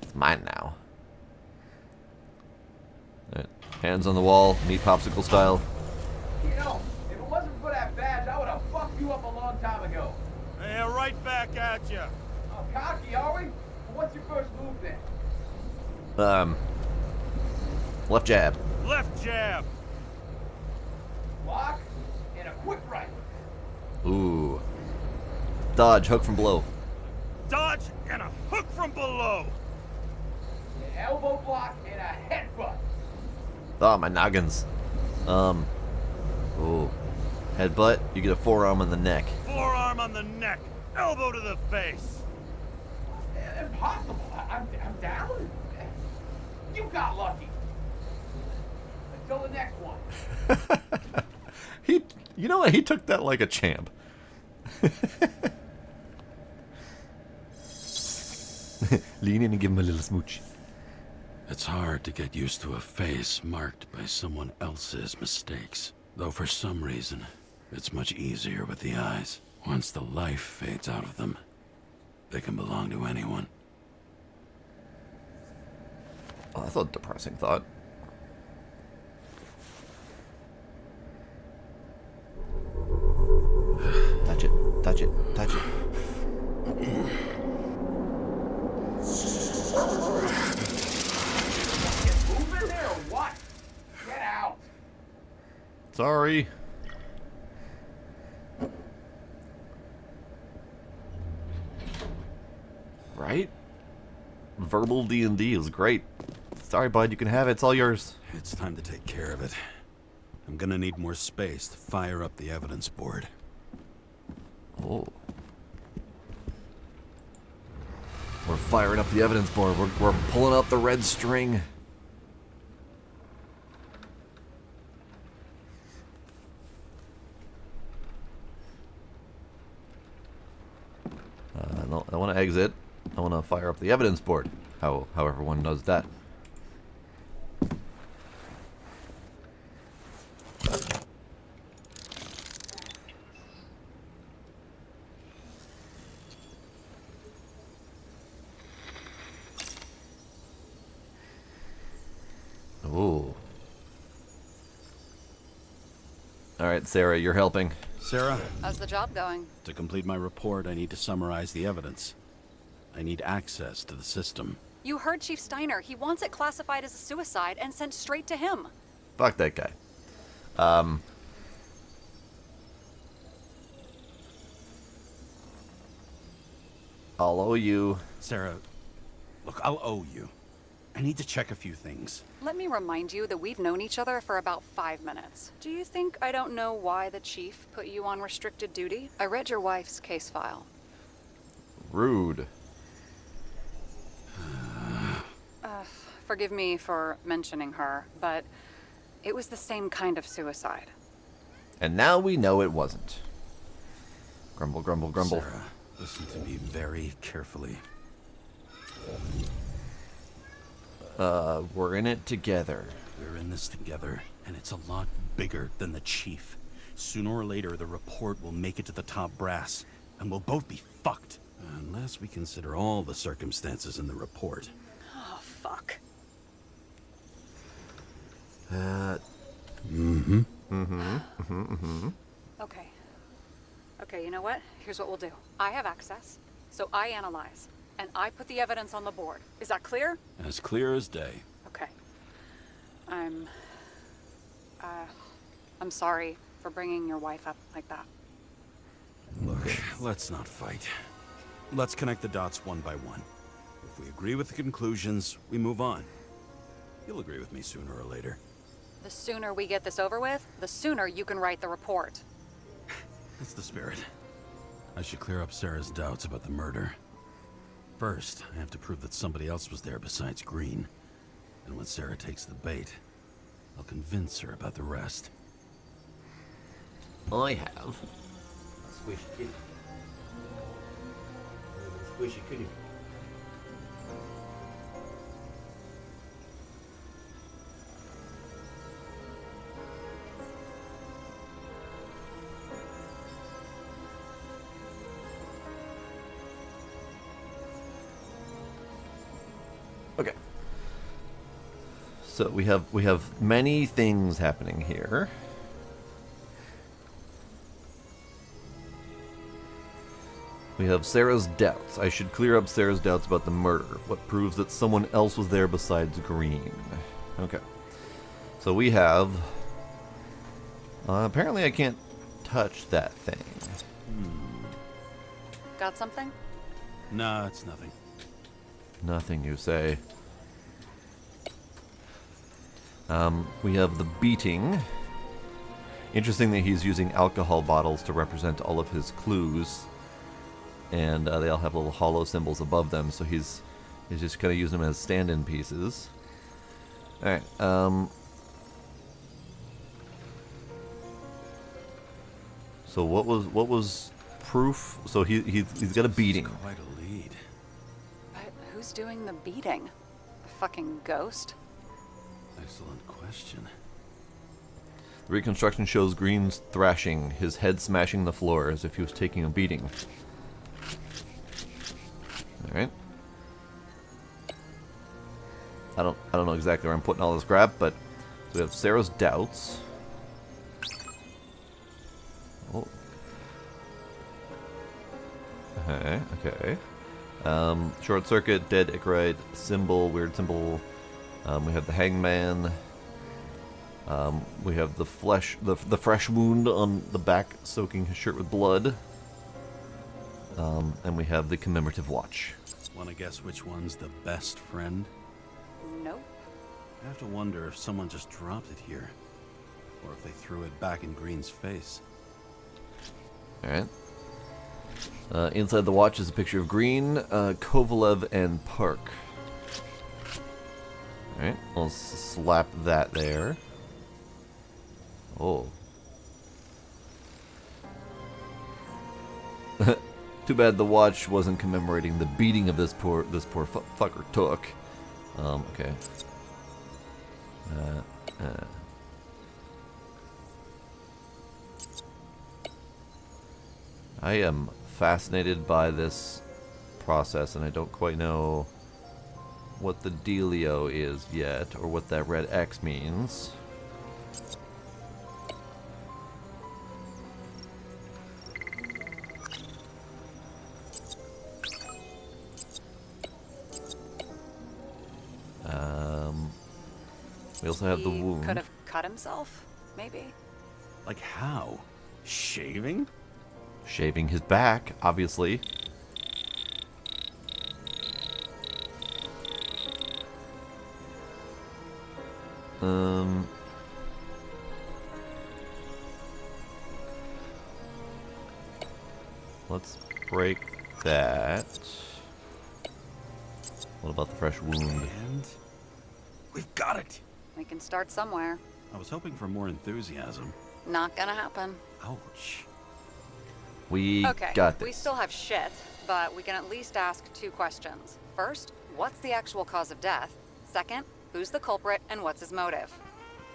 It's mine now. Alright, hands on the wall, meat popsicle style. You know, if it wasn't for that badge, I would have fucked you up a long time ago. Yeah, right back at you. Oh, cocky, are we? Well, what's your first move then? Left jab. Left jab. Block and a quick right. Ooh. Dodge, hook from below. Dodge and a hook from below. An elbow block and a headbutt. Oh, my noggins. Ooh. Headbutt, you get a forearm on the neck. Forearm on the neck. Elbow to the face. Impossible. I'm down. You got lucky. Until the next one. You know what? He took that like a champ. Lean in and give him a little smooch. It's hard to get used to a face marked by someone else's mistakes. Though for some reason, it's much easier with the eyes. Once the life fades out of them, they can belong to anyone. Oh, that's a depressing thought. Touch it, touch it, touch it. Move in there or what? Get out. Sorry. Right? Verbal D&D is great. Sorry, bud, you can have it. It's all yours. It's time to take care of it. I'm gonna need more space to fire up the evidence board. Oh. We're firing up the evidence board. We're pulling out the red string. No, I want to exit. I want to fire up the evidence board. However one does that. Ooh. Alright, Sarah, you're helping. Sarah, How's the job going? to complete my report, I need to summarize the evidence. I need access to the system. You heard Chief Steiner. He wants it classified as a suicide and sent straight to him. Fuck that guy. I'll owe you. Sarah, look, I'll owe you. I need to check a few things. Let me remind you that we've known each other for about 5 minutes. Do you think I don't know why the chief put you on restricted duty? I read your wife's case file. Rude. Forgive me for mentioning her, but it was the same kind of suicide. And now we know it wasn't. Grumble, grumble, grumble. Sarah, listen to me very carefully. We're in it together. We're in this together, and it's a lot bigger than the chief. Sooner or later, the report will make it to the top brass, and we'll both be fucked. Unless we consider all the circumstances in the report. Oh, fuck. Okay. Okay, you know what? Here's what we'll do. I have access, so I analyze, and I put the evidence on the board. Is that clear? As clear as day. Okay. I'm sorry for bringing your wife up like that. Look, let's not fight. Let's connect the dots one by one. If we agree with the conclusions, we move on. You'll agree with me sooner or later. The sooner we get this over with, the sooner you can write the report. That's the spirit. I should clear up Sarah's doubts about the murder. First, I have to prove that somebody else was there besides Green. And when Sarah takes the bait, I'll convince her about the rest. I have a squishy kitty. Squishy kitty. Okay. So we have many things happening here. We have Sarah's doubts. I should clear up Sarah's doubts about the murder. What proves that someone else was there besides Green. Okay. So we have... apparently I can't touch that thing. Got something? Nah, it's nothing. Nothing, you say. We have the beating. Interesting that he's using alcohol bottles to represent all of his clues. And they all have little hollow symbols above them, so he's just kind of using them as stand-in pieces. All right. So what was proof? So he's got a beating. That's quite a lead. But who's doing the beating? A fucking ghost? Excellent question. The reconstruction shows Green's thrashing, his head smashing the floor as if he was taking a beating. Alright. I don't know exactly where I'm putting all this crap, but we have Sarah's doubts. Oh. Okay. Short circuit, dead Icarite, symbol, weird symbol. We have the hangman. We have the the fresh wound on the back, soaking his shirt with blood. And we have the commemorative watch. Want to guess which one's the best friend? Nope. I have to wonder if someone just dropped it here. Or if they threw it back in Green's face. Alright. Inside the watch is a picture of Green, Kovalev, and Park. Alright, I'll slap that there. Oh. Too bad the watch wasn't commemorating the beating of this poor fucker took. Okay. I am fascinated by this process, and I don't quite know what the dealio is yet, or what that red X means. We also have the wound. He could have cut himself, maybe. Like how? Shaving? Shaving his back, obviously. Let's break that. What about the fresh wound? And we've got it. We can start somewhere. I was hoping for more enthusiasm. Not gonna happen. Ouch. We Okay, got this. we still have shit, but we can at least ask 2 questions. First, what's the actual cause of death? Second, who's the culprit and what's his motive?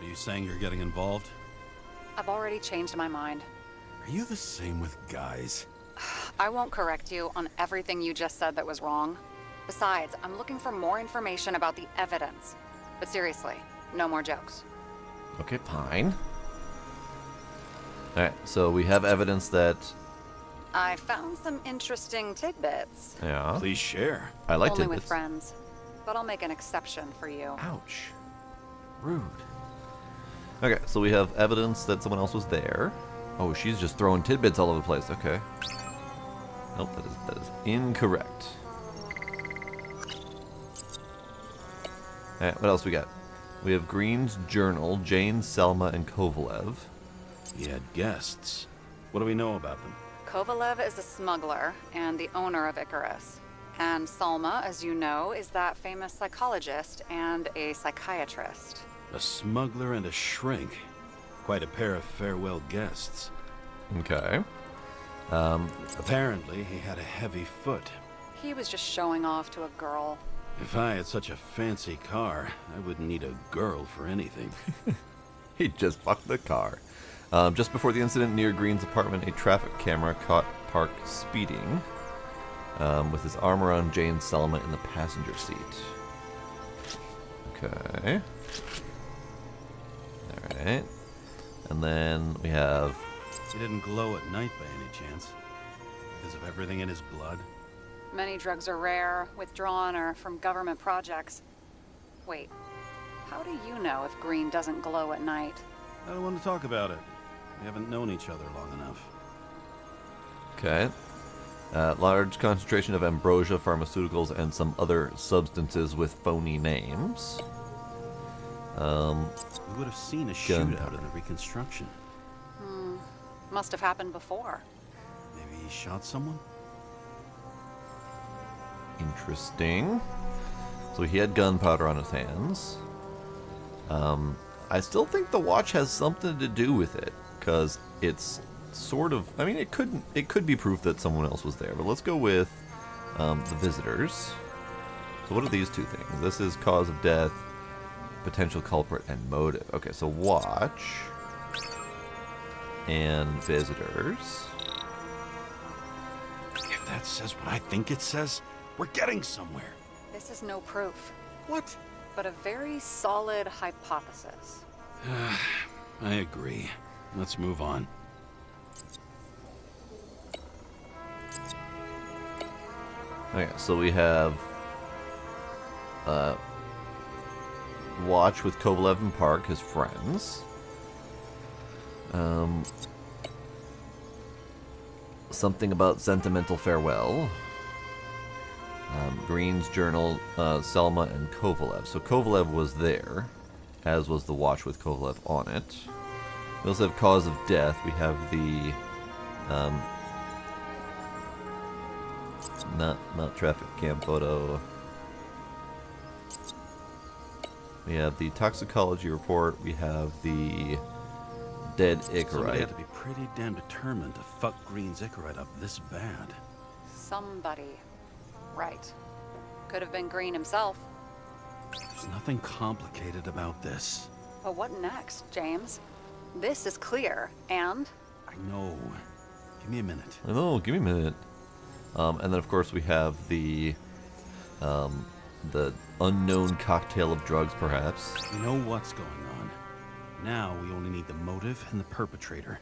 Are you saying you're getting involved? I've already changed my mind. Are you the same with guys? I won't correct you on everything you just said that was wrong. Besides, I'm looking for more information about the evidence. But seriously, no more jokes. Okay, fine. Alright, so we have evidence that... I found some interesting tidbits. Yeah. Please share. I like Only tidbits. with friends. But I'll make an exception for you. Ouch. Rude. Okay, so we have evidence that someone else was there. Oh, she's just throwing tidbits all over the place. Okay. Nope, that is incorrect. Alright, what else we got? We have Green's journal, Jane, Selma, and Kovalev. He had guests. What do we know about them? Kovalev is a smuggler and the owner of Icarus. And Salma, as you know, is that famous psychologist and a psychiatrist. A smuggler and a shrink. Quite a pair of farewell guests. Okay. Apparently, he had a heavy foot. He was just showing off to a girl. If I had such a fancy car, I wouldn't need a girl for anything. He just fucked the car. Just before the incident near Green's apartment, a traffic camera caught Park speeding with his arm around Jane Selma in the passenger seat. Okay. Alright. And then we have... He didn't glow at night by any chance? Because of everything in his blood? Many drugs are rare, withdrawn, or from government projects. Wait, how do you know if Green doesn't glow at night? I don't want to talk about it. We haven't known each other long enough. Okay. Large concentration of ambrosia, pharmaceuticals, and some other substances with phony names. We would have seen a shootout in the reconstruction. Must have happened before. Maybe he shot someone? Interesting. So he had gunpowder on his hands. I still think the watch has something to do with it, because it's sort of... I mean, it could be proof that someone else was there, but let's go with the visitors. So what are these two things? This is cause of death, potential culprit, and motive. Okay, so watch and visitors. If that says what I think it says, we're getting somewhere. This is no proof, What? but a very solid hypothesis. I agree. Let's move on. Okay, so we have Watch with Kovalev and Park, his friends. Something about sentimental farewell. Green's journal, Selma and Kovalev. So Kovalev was there, as was the watch with Kovalev on it. We also have cause of death. We have the not traffic cam photo. We have the toxicology report. We have the dead Somebody Icarite. had to be pretty damn determined to fuck Green's Icarite up this bad. Somebody. Right. Could have been Green himself. There's nothing complicated about this. But what next, James? This is clear, and... I know. Give me a minute. I know, give me a minute. And then of course we have the unknown cocktail of drugs, perhaps. We know what's going on. Now we only need the motive and the perpetrator.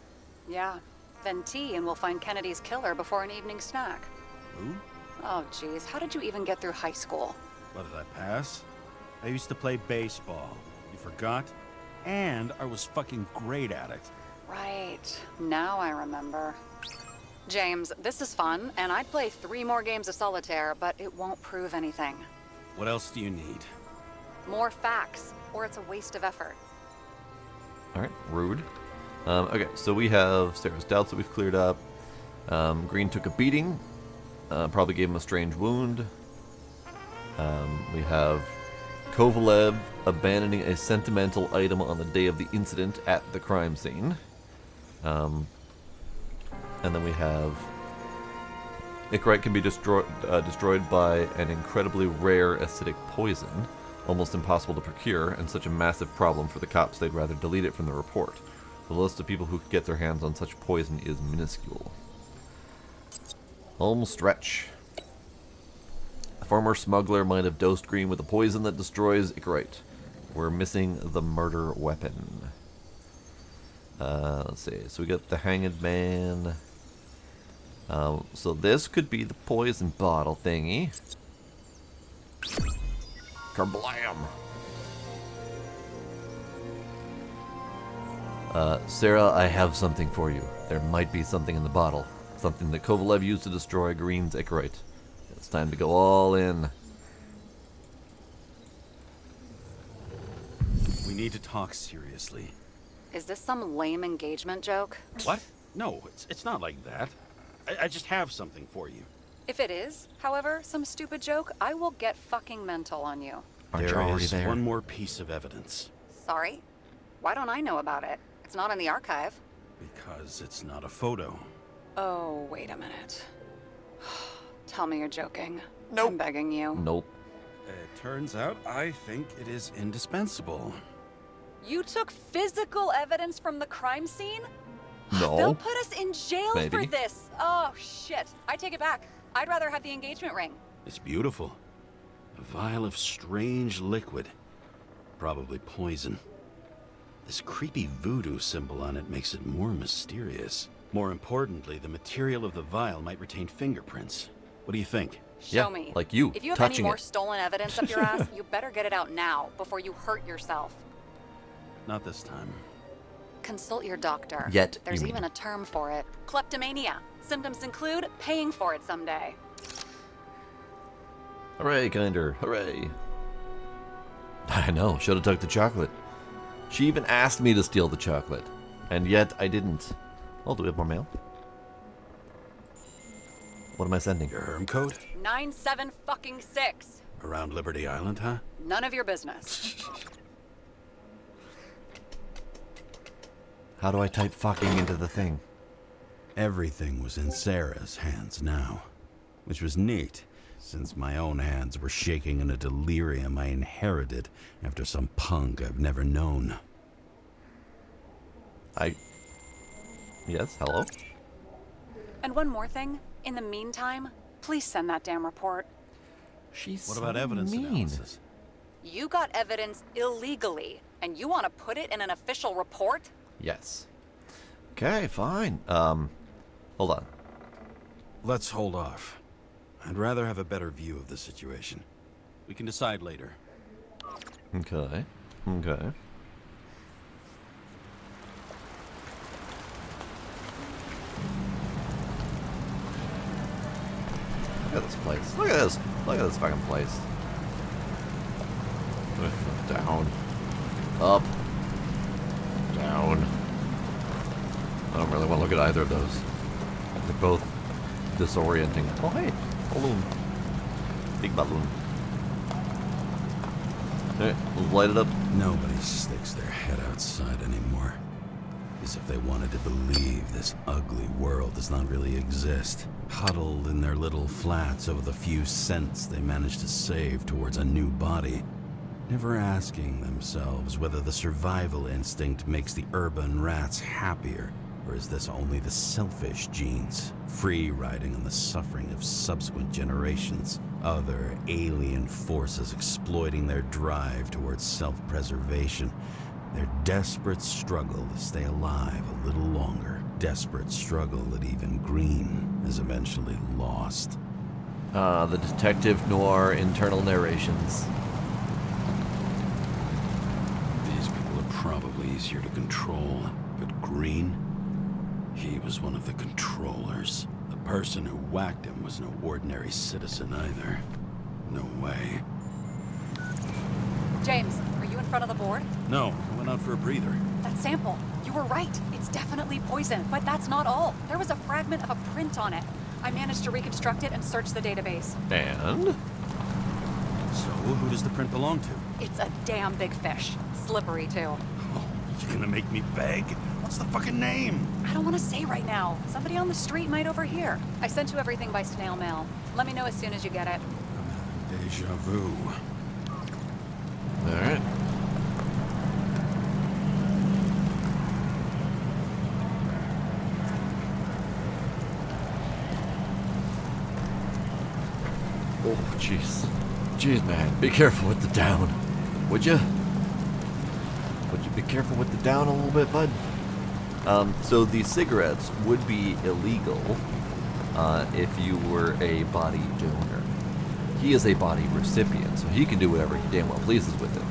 Yeah. Then tea and we'll find Kennedy's killer before an evening snack. Who? Oh, geez. How did you even get through high school? What did I pass? I used to play baseball. You forgot? And I was fucking great at it. Right. Now I remember. James, this is fun, and I'd play 3 more games of solitaire, but it won't prove anything. What else do you need? More facts, or it's a waste of effort. Alright, rude. Okay, so we have Sarah's doubts that we've cleared up. Green took a beating. Probably gave him a strange wound. We have Kovalev abandoning a sentimental item on the day of the incident at the crime scene. And then we have Icarite can be destroyed by an incredibly rare acidic poison. almost impossible to procure, and such a massive problem for the cops they'd rather delete it from the report. The list of people who could get their hands on such poison is minuscule. Home stretch. A former smuggler might have dosed Green with a poison that destroys Icarite. We're missing the murder weapon. Let's see. So we got the Hanged Man. So this could be the poison bottle thingy. Kerblam! Sarah, I have something for you. There might be something in the bottle. Something that Kovalev used to destroy Green's Icarite. It's time to go all in. We need to talk seriously. Is this some lame engagement joke? What? No, it's not like that. I just have something for you. If it is, however, some stupid joke, I will get fucking mental on you. Aren't you There already is there? one more piece of evidence. Sorry? Why don't I know about it? It's not in the archive. Because it's not a photo. Oh, wait a minute. Tell me you're joking. Nope. I'm begging you. Nope. It turns out I think it is indispensable. You took physical evidence from the crime scene? No. They'll put us in jail Maybe. for this. Oh, shit. I take it back. I'd rather have the engagement ring. It's beautiful. A vial of strange liquid. Probably poison. This creepy voodoo symbol on it makes it more mysterious. More importantly, the material of the vial might retain fingerprints. What do you think? Yeah, Show me. like you, If you have touching any more it. stolen evidence up your ass, you better get it out now before you hurt yourself. Not this time. Consult your doctor. Yet, you There's mean. even a term for it. Kleptomania. Symptoms include paying for it someday. Hooray, Kinder. Hooray. I know, should have took the chocolate. She even asked me to steal the chocolate. And yet, I didn't. Oh, do we have more mail? What am I sending? Your Herm code? 9756. Around Liberty Island, huh? None of your business. How do I type fucking into the thing? Everything was in Sarah's hands now, which was neat, since my own hands were shaking in a delirium I inherited after some punk I've never known. Yes, hello? And one more thing. In the meantime, please send that damn report. She's What so about evidence mean. analysis? You got evidence illegally, and you want to put it in an official report? Yes. Okay, fine. Hold on. Let's hold off. I'd rather have a better view of the situation. We can decide later. Okay. Okay. Look at this place. Look at this. Look at this fucking place. Down. Up. Down. I don't really want to look at either of those. They're both disorienting. Oh, hey. Balloon. Big balloon. Alright, we'll light it up. Nobody sticks their head outside anymore. As if they wanted to believe this ugly world does not really exist. Huddled in their little flats over the few cents they managed to save towards a new body. Never asking themselves whether the survival instinct makes the urban rats happier, or is this only the selfish genes, free riding on the suffering of subsequent generations? Other alien forces exploiting their drive towards self-preservation. Their desperate struggle to stay alive a little longer. Desperate struggle that even Green has eventually lost. The detective noir internal narrations. These people are probably easier to control, but Green, he was one of the controllers. The person who whacked him was no ordinary citizen either. No way. James, are you in front of the board? No, I went out for a breather. That sample. You were right. It's definitely poison, but that's not all. There was a fragment of a print on it. I managed to reconstruct it and search the database. And? So, who does the print belong to? It's a damn big fish. Slippery, too. Oh, you gonna make me beg? What's the fucking name? I don't want to say right now. Somebody on the street might overhear. I sent you everything by snail mail. Let me know as soon as you get it. Deja vu. Alright. Oh, jeez. Jeez, man. Be careful with the down. Would you? Would you be careful with the down a little bit, bud? So the cigarettes would be illegal if you were a body donor. He is a body recipient, so he can do whatever he damn well pleases with it.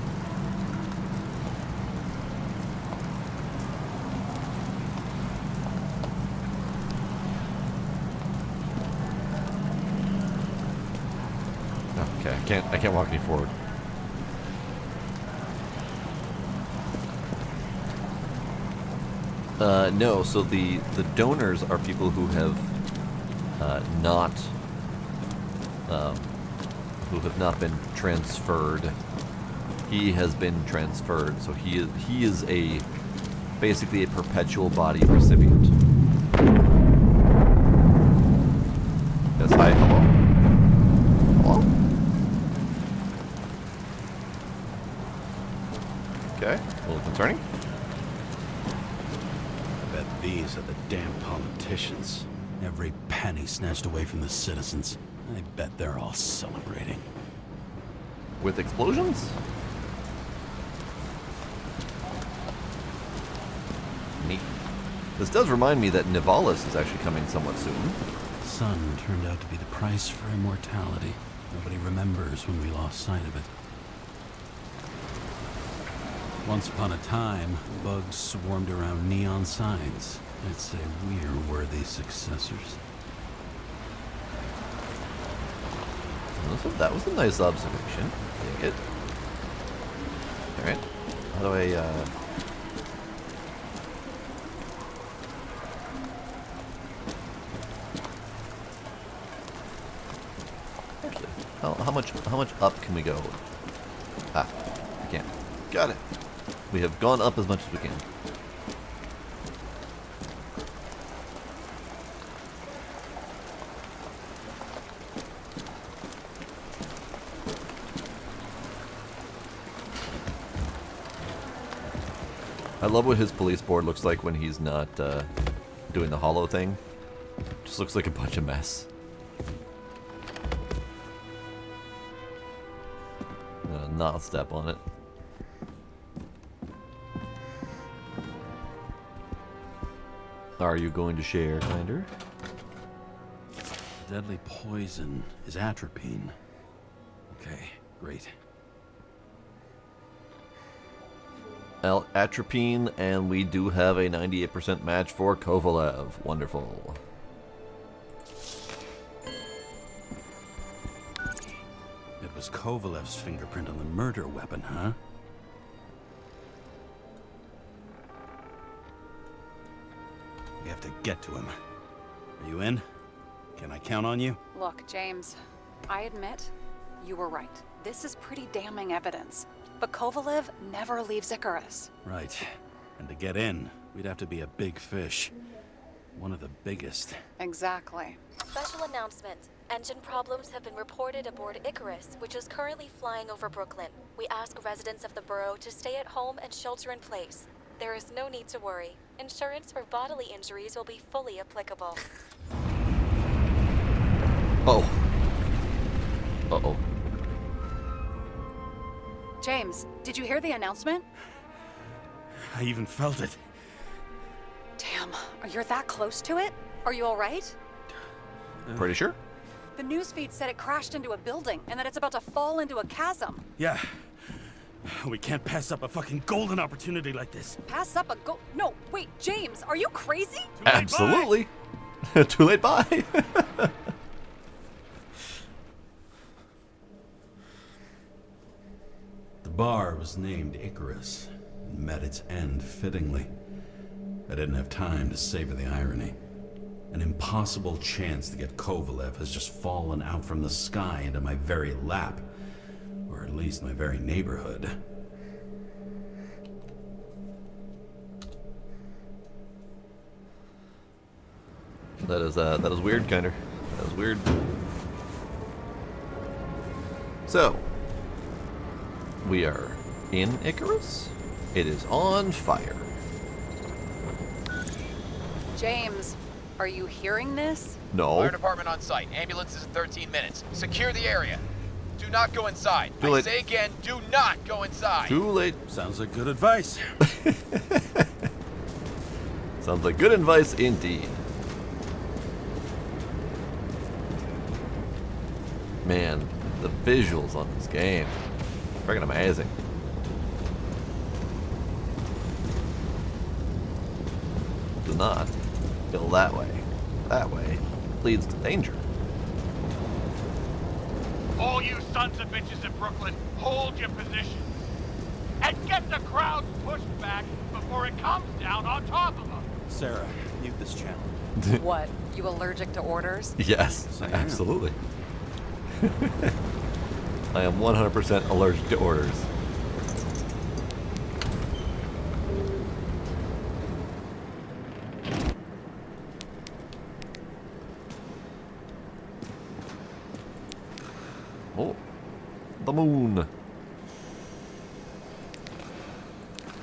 Okay, I can't walk any forward. No, so the donors are people who have not been transferred. He has been transferred, so he is basically a perpetual body recipient. Yes, hi, hello. Hello? Okay, a little concerning. These are the damn politicians. Every penny snatched away from the citizens. I bet they're all celebrating. With explosions? Neat. This does remind me that Nivalis is actually coming somewhat soon. Sun turned out to be the price for immortality. Nobody remembers when we lost sight of it. Once upon a time, bugs swarmed around neon signs. I'd say we're worthy successors. That was a nice observation. Dig it. Alright. How do I, Actually, how much up can we go? Ah, I can't. Got it. We have gone up as much as we can. I love what his police board looks like when he's not doing the hollow thing. Just looks like a bunch of mess. I'm gonna not step on it. Are you going to share, Kinder? Deadly poison is atropine. Okay, great. Atropine, and we do have a 98% match for Kovalev. Wonderful. It was Kovalev's fingerprint on the murder weapon, huh? We have to get to him. Are you in? Can I count on you? Look, James, I admit you were right. This is pretty damning evidence. But Kovalev never leaves Icarus. Right. And to get in, we'd have to be a big fish. One of the biggest. Exactly. Special announcement. Engine problems have been reported aboard Icarus, which is currently flying over Brooklyn. We ask residents of the borough to stay at home and shelter in place. There is no need to worry. Insurance for bodily injuries will be fully applicable. Oh. Uh-oh. James, did you hear the announcement? I even felt it. Damn, you're that close to it? Are you all right? Pretty sure? The newsfeed said it crashed into a building and that it's about to fall into a chasm. Yeah. We can't pass up a fucking golden opportunity like this. Pass up a No, wait, James, are you crazy? Absolutely. Too late, bye. The bar was named Icarus and met its end fittingly. I didn't have time to savor the irony. An impossible chance to get Kovalev has just fallen out from the sky into my very lap. Or at least my very neighborhood. That is weird, Kinder. That was weird. So, we are in Icarus. It is on fire. James, are you hearing this? No. Fire department on site. Ambulances in 13 minutes. Secure the area. Do not go inside. Too late. I say again, do not go inside. Too late. Sounds like good advice. Sounds like good advice indeed. Man, the visuals on this game, freaking amazing. Do not go that way. That way leads to danger. All you sons of bitches in Brooklyn, hold your position. And get the crowd pushed back before it comes down on top of them. Sarah, mute this channel. What? You allergic to orders? Yes, Yes, I am. absolutely. I am 100% allergic to orders. Oh, the moon.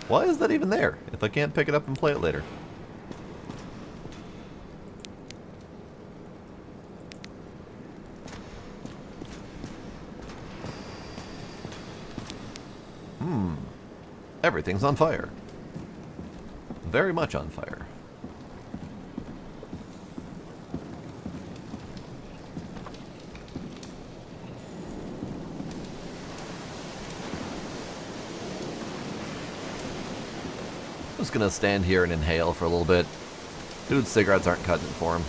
Why is that even there if I can't pick it up and play it later? Everything's on fire. Very much on fire. I'm just gonna stand here and inhale for a little bit. Dude's cigarettes aren't cutting it for him.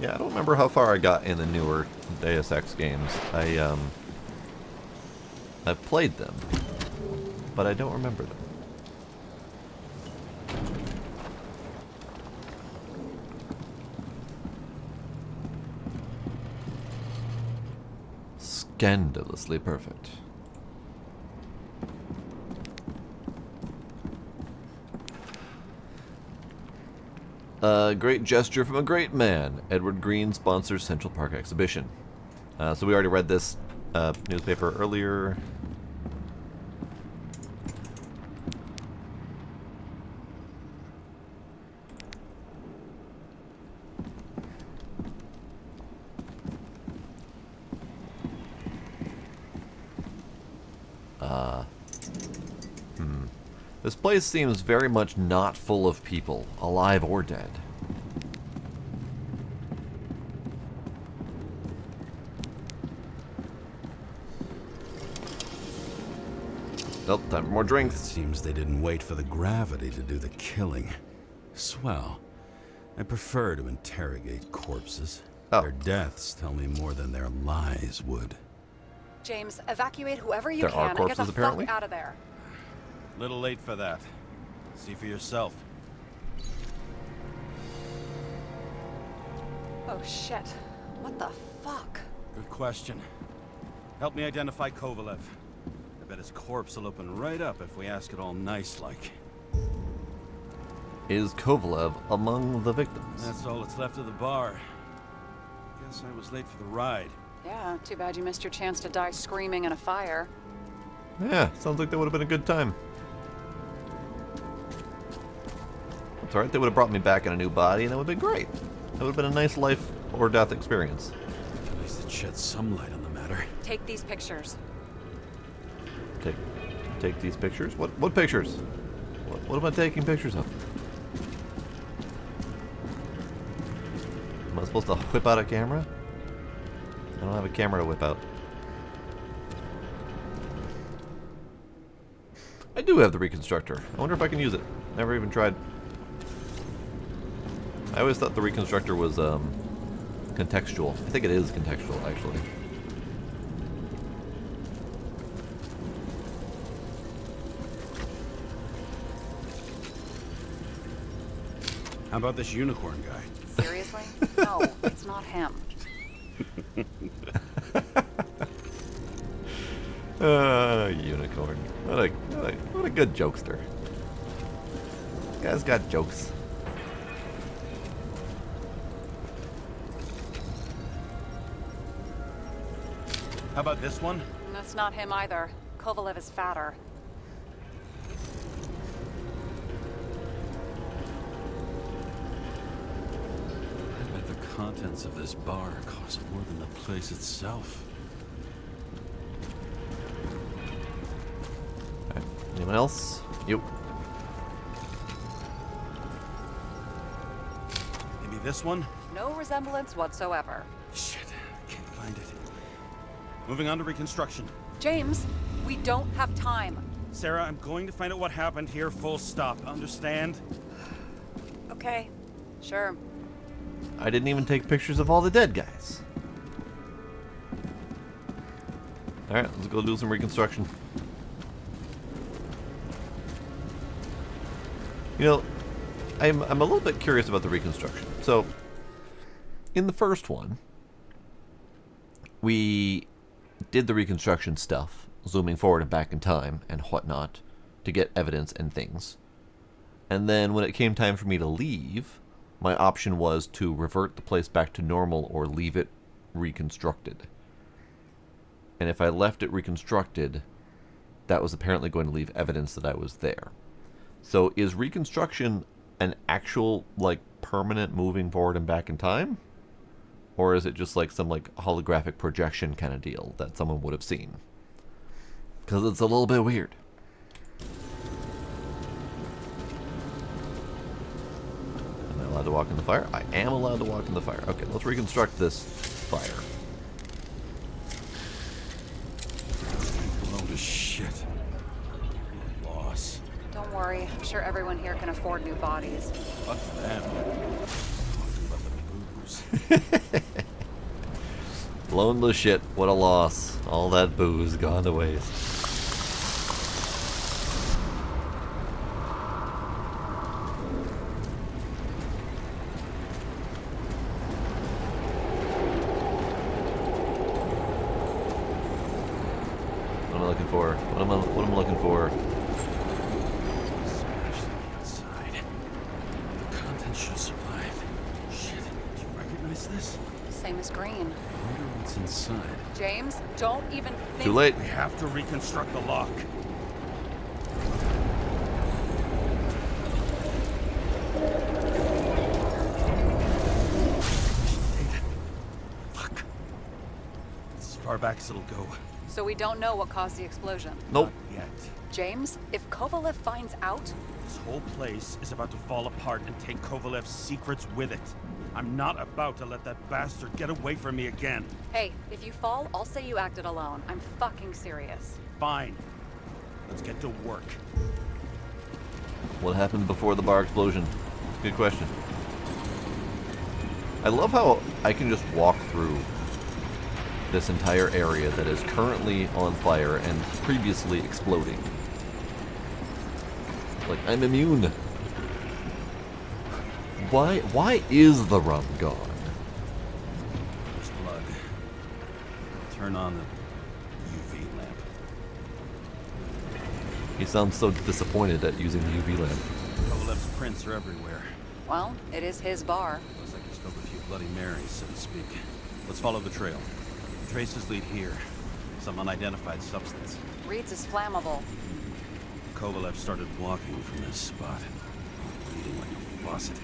Yeah, I don't remember how far I got in the newer Deus Ex games. I've played them, but I don't remember them. Scandalously perfect. A great gesture from a great man. Edward Green sponsors Central Park exhibition. So we already read this newspaper earlier. This place seems very much not full of people, alive or dead. Nope, time for more It drinks. seems they didn't wait for the gravity to do the killing. Swell. I prefer to interrogate corpses. Oh. Their deaths tell me more than their lies would. James, evacuate whoever you There are can and get the corpses, apparently? fuck out of there. Little late for that. See for yourself. Oh shit. What the fuck? Good question. Help me identify Kovalev. I bet his corpse will open right up if we ask it all nice-like. Is Kovalev among the victims? That's all that's left of the bar. Guess I was late for the ride. Yeah, too bad you missed your chance to die screaming in a fire. Yeah, sounds like that would have been a good time. That's alright, they would have brought me back in a new body and that would have been great. That would have been a nice life or death experience. At least it sheds some light on the matter. Take these pictures. Take these pictures? What pictures? What am I taking pictures of? Am I supposed to whip out a camera? I don't have a camera to whip out. I do have the Reconstructor. I wonder if I can use it. Never even tried. I always thought the Reconstructor was contextual. I think it is contextual, actually. How about this unicorn guy? Seriously? No, it's not him. Unicorn. What a good jokester. This guy's got jokes. How about this one? That's not him either. Kovalev is fatter. I bet the contents of this bar cost more than the place itself. Alright, anyone else? Yep. Maybe this one? No resemblance whatsoever. Shit, I can't find it. Moving on to reconstruction. James, we don't have time. Sarah, I'm going to find out what happened here, full stop. Understand? Okay, sure. I didn't even take pictures of all the dead guys. Alright, let's go do some reconstruction. You know, I'm a little bit curious about the reconstruction. So, in the first one, we did the reconstruction stuff, zooming forward and back in time and whatnot, to get evidence and things. And then when it came time for me to leave, my option was to revert the place back to normal or leave it reconstructed. And if I left it reconstructed, that was apparently going to leave evidence that I was there. So is reconstruction an actual, like, permanent moving forward and back in time? Or is it just like some, like, holographic projection kind of deal that someone would have seen? Because it's a little bit weird. Am I allowed to walk in the fire? I am allowed to walk in the fire. Okay, let's reconstruct this fire. Load of shit. Loss. Don't worry, I'm sure everyone here can afford new bodies. Fuck them. Talking about the booze. Blown to shit. What a loss. All that booze gone to waste. What am I looking for? What am I looking for? Smash the inside. The contents should survive. Shit, do you recognize this? Same as Green. I wonder what's inside. James, don't even think. Too late. We have to reconstruct the lock. Fuck. It's as far back as it'll go. So we don't know what caused the explosion. Nope. Not yet. James, if Kovalev finds out, This whole place is about to fall apart and take Kovalev's secrets with it. I'm not about to let that bastard get away from me again. hey, if you fall, I'll say you acted alone. I'm fucking serious. Fine. Let's get to work. What happened before the bar explosion? Good question. I love how I can just walk through this entire area that is currently on fire and previously exploding. Like, I'm immune. Why is the rum gone? There's blood. Turn on the UV lamp. He sounds so disappointed at using the UV lamp. Kovalev's prints are everywhere. Well, it is his bar. Looks like he spilled a few Bloody Marys, so to speak. Let's follow the trail. The traces lead here. Some unidentified substance. Reed's is flammable. Kovalev started walking from this spot. Bleeding like a faucet.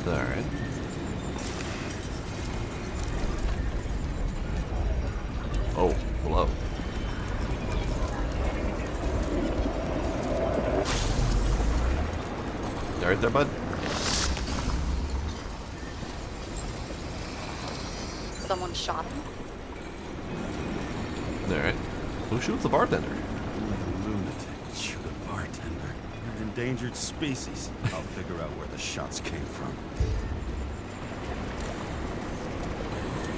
Alright. Oh, hello. You alright there, bud? Someone shot him? Alright. Who shoots the bartender? Like a lunatic would shoot a bartender. An endangered species. I'll figure out where the shots came from.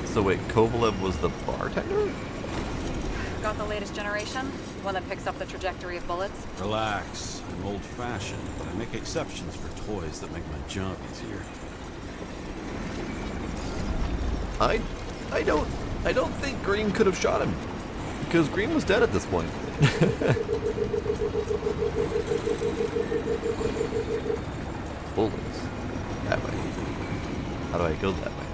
So wait, Kovalev was the bartender? Got the latest generation? One that picks up the trajectory of bullets? Relax. I'm old-fashioned, but I make exceptions for toys that make my job easier. I don't think Green could have shot him. Because Green was dead at this point. Bullets. That way. How do I go that way?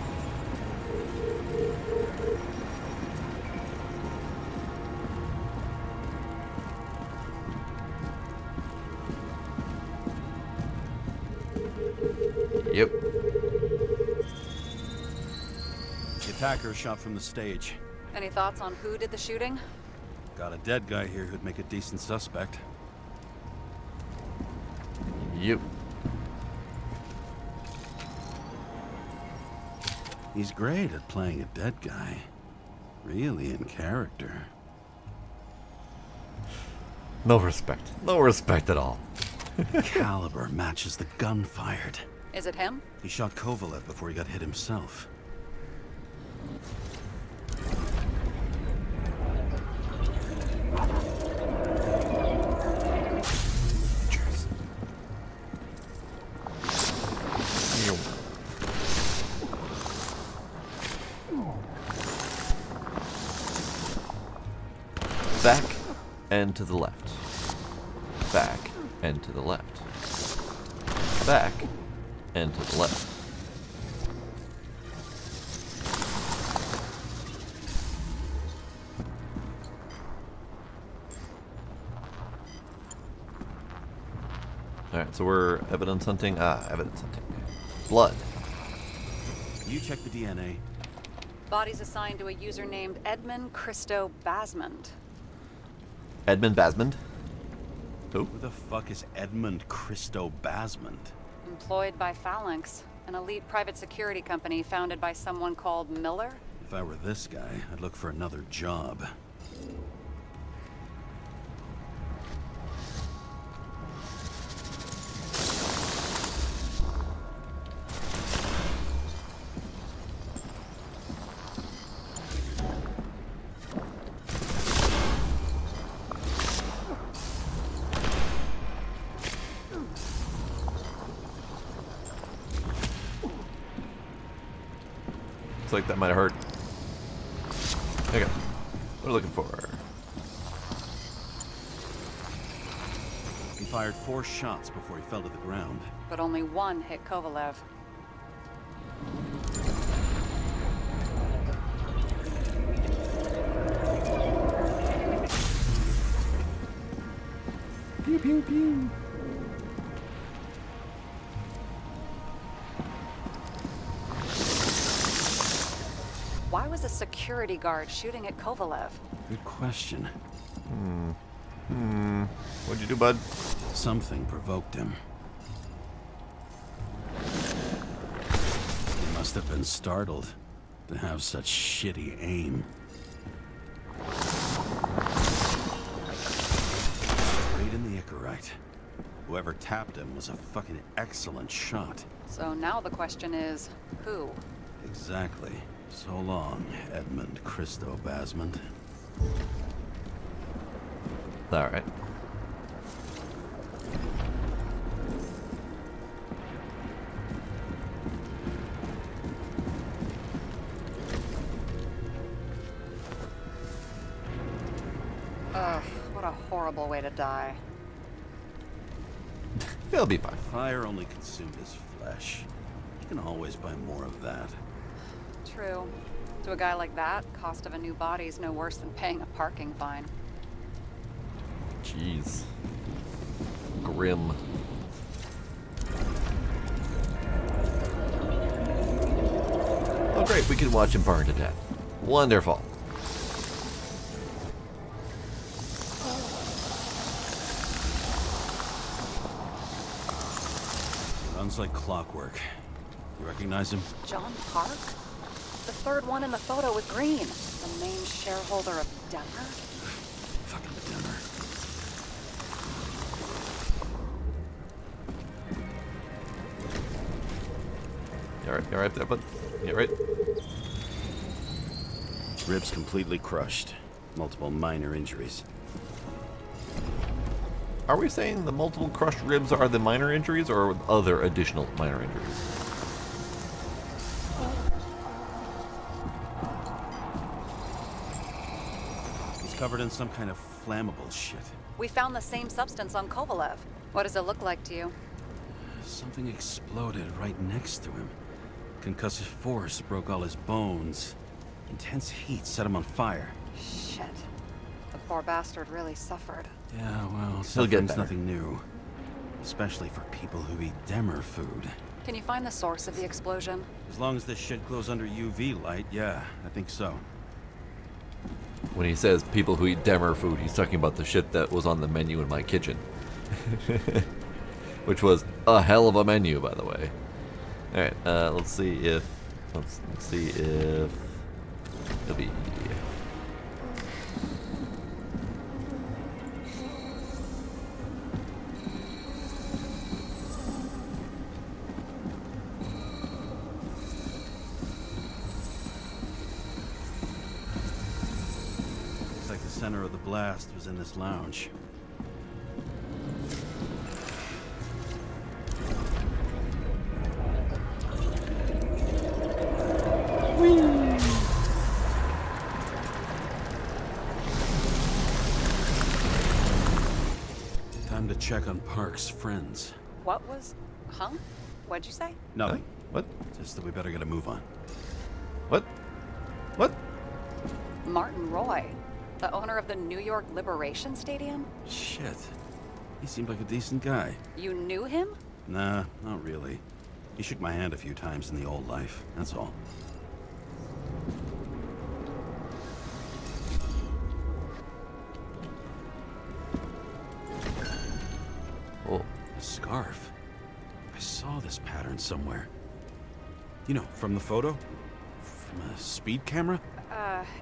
Yep. The attacker shot from the stage. Any thoughts on who did the shooting? Got a dead guy here who'd make a decent suspect. Yep. He's great at playing a dead guy. Really in character. No respect. No respect at all. Caliber matches the gun fired. Is it him? He shot Kovalev before he got hit himself. Cheers. Ew. Back and to the left. Back and to the left. Back and to the left. Alright, so we're evidence hunting. Evidence hunting. Blood. You check the DNA. Body's assigned to a user named Edmund Christo Basmond. Edmund Basmond? Who? Who the fuck is Edmund Christo Basmond? Employed by Phalanx, an elite private security company founded by someone called Miller. If I were this guy, I'd look for another job. Looks like that might have hurt. Okay. What are we looking for? He fired 4 shots before he fell to the ground. But only one hit Kovalev. Pew pew pew. Why was a security guard shooting at Kovalev? Good question. What'd you do, bud? Something provoked him. He must have been startled to have such shitty aim. Right in the Icarite. Whoever tapped him was a fucking excellent shot. So now the question is, who? Exactly. So long, Edmund Christo Basmond. Alright. Ugh, what a horrible way to die. He'll be fine. Fire only consumed his flesh. You can always buy more of that. True. To a guy like that, cost of a new body is no worse than paying a parking fine. Jeez. Grim. Oh great, we can watch him burn to death. Wonderful. Runs like clockwork. You recognize him? John Park? The third one in the photo with Green. The main shareholder of Denver? Fucking Denver. You alright there, bud? You alright? Ribs completely crushed. Multiple minor injuries. Are we saying the multiple crushed ribs are the minor injuries, or other additional minor injuries? He's covered in some kind of flammable shit. We found the same substance on Kovalev. What does it look like to you? Something exploded right next to him. Concussive force broke all his bones. Intense heat set him on fire. Shit. The poor bastard really suffered. Yeah, well, He'll get suffering's better. nothing new. Especially for people who eat Demer food. Can you find the source of the explosion? As long as this shit glows under UV light, yeah, I think so. When he says people who eat Demer food, he's talking about the shit that was on the menu in my kitchen. Which was a hell of a menu, by the way. Alright, let's see if it'll be. Looks like the center of the blast was in this lounge. Time to check on Park's friends. What was... Huh? What'd you say? Nothing. What? Just that we better get a move on. What? What? Martin Roy, the owner of the New York Liberation Stadium? Shit. He seemed like a decent guy. You knew him? Nah, not really. He shook my hand a few times in the old life, that's all. Oh, A scarf. I saw this pattern somewhere. You know, from the photo? From a speed camera?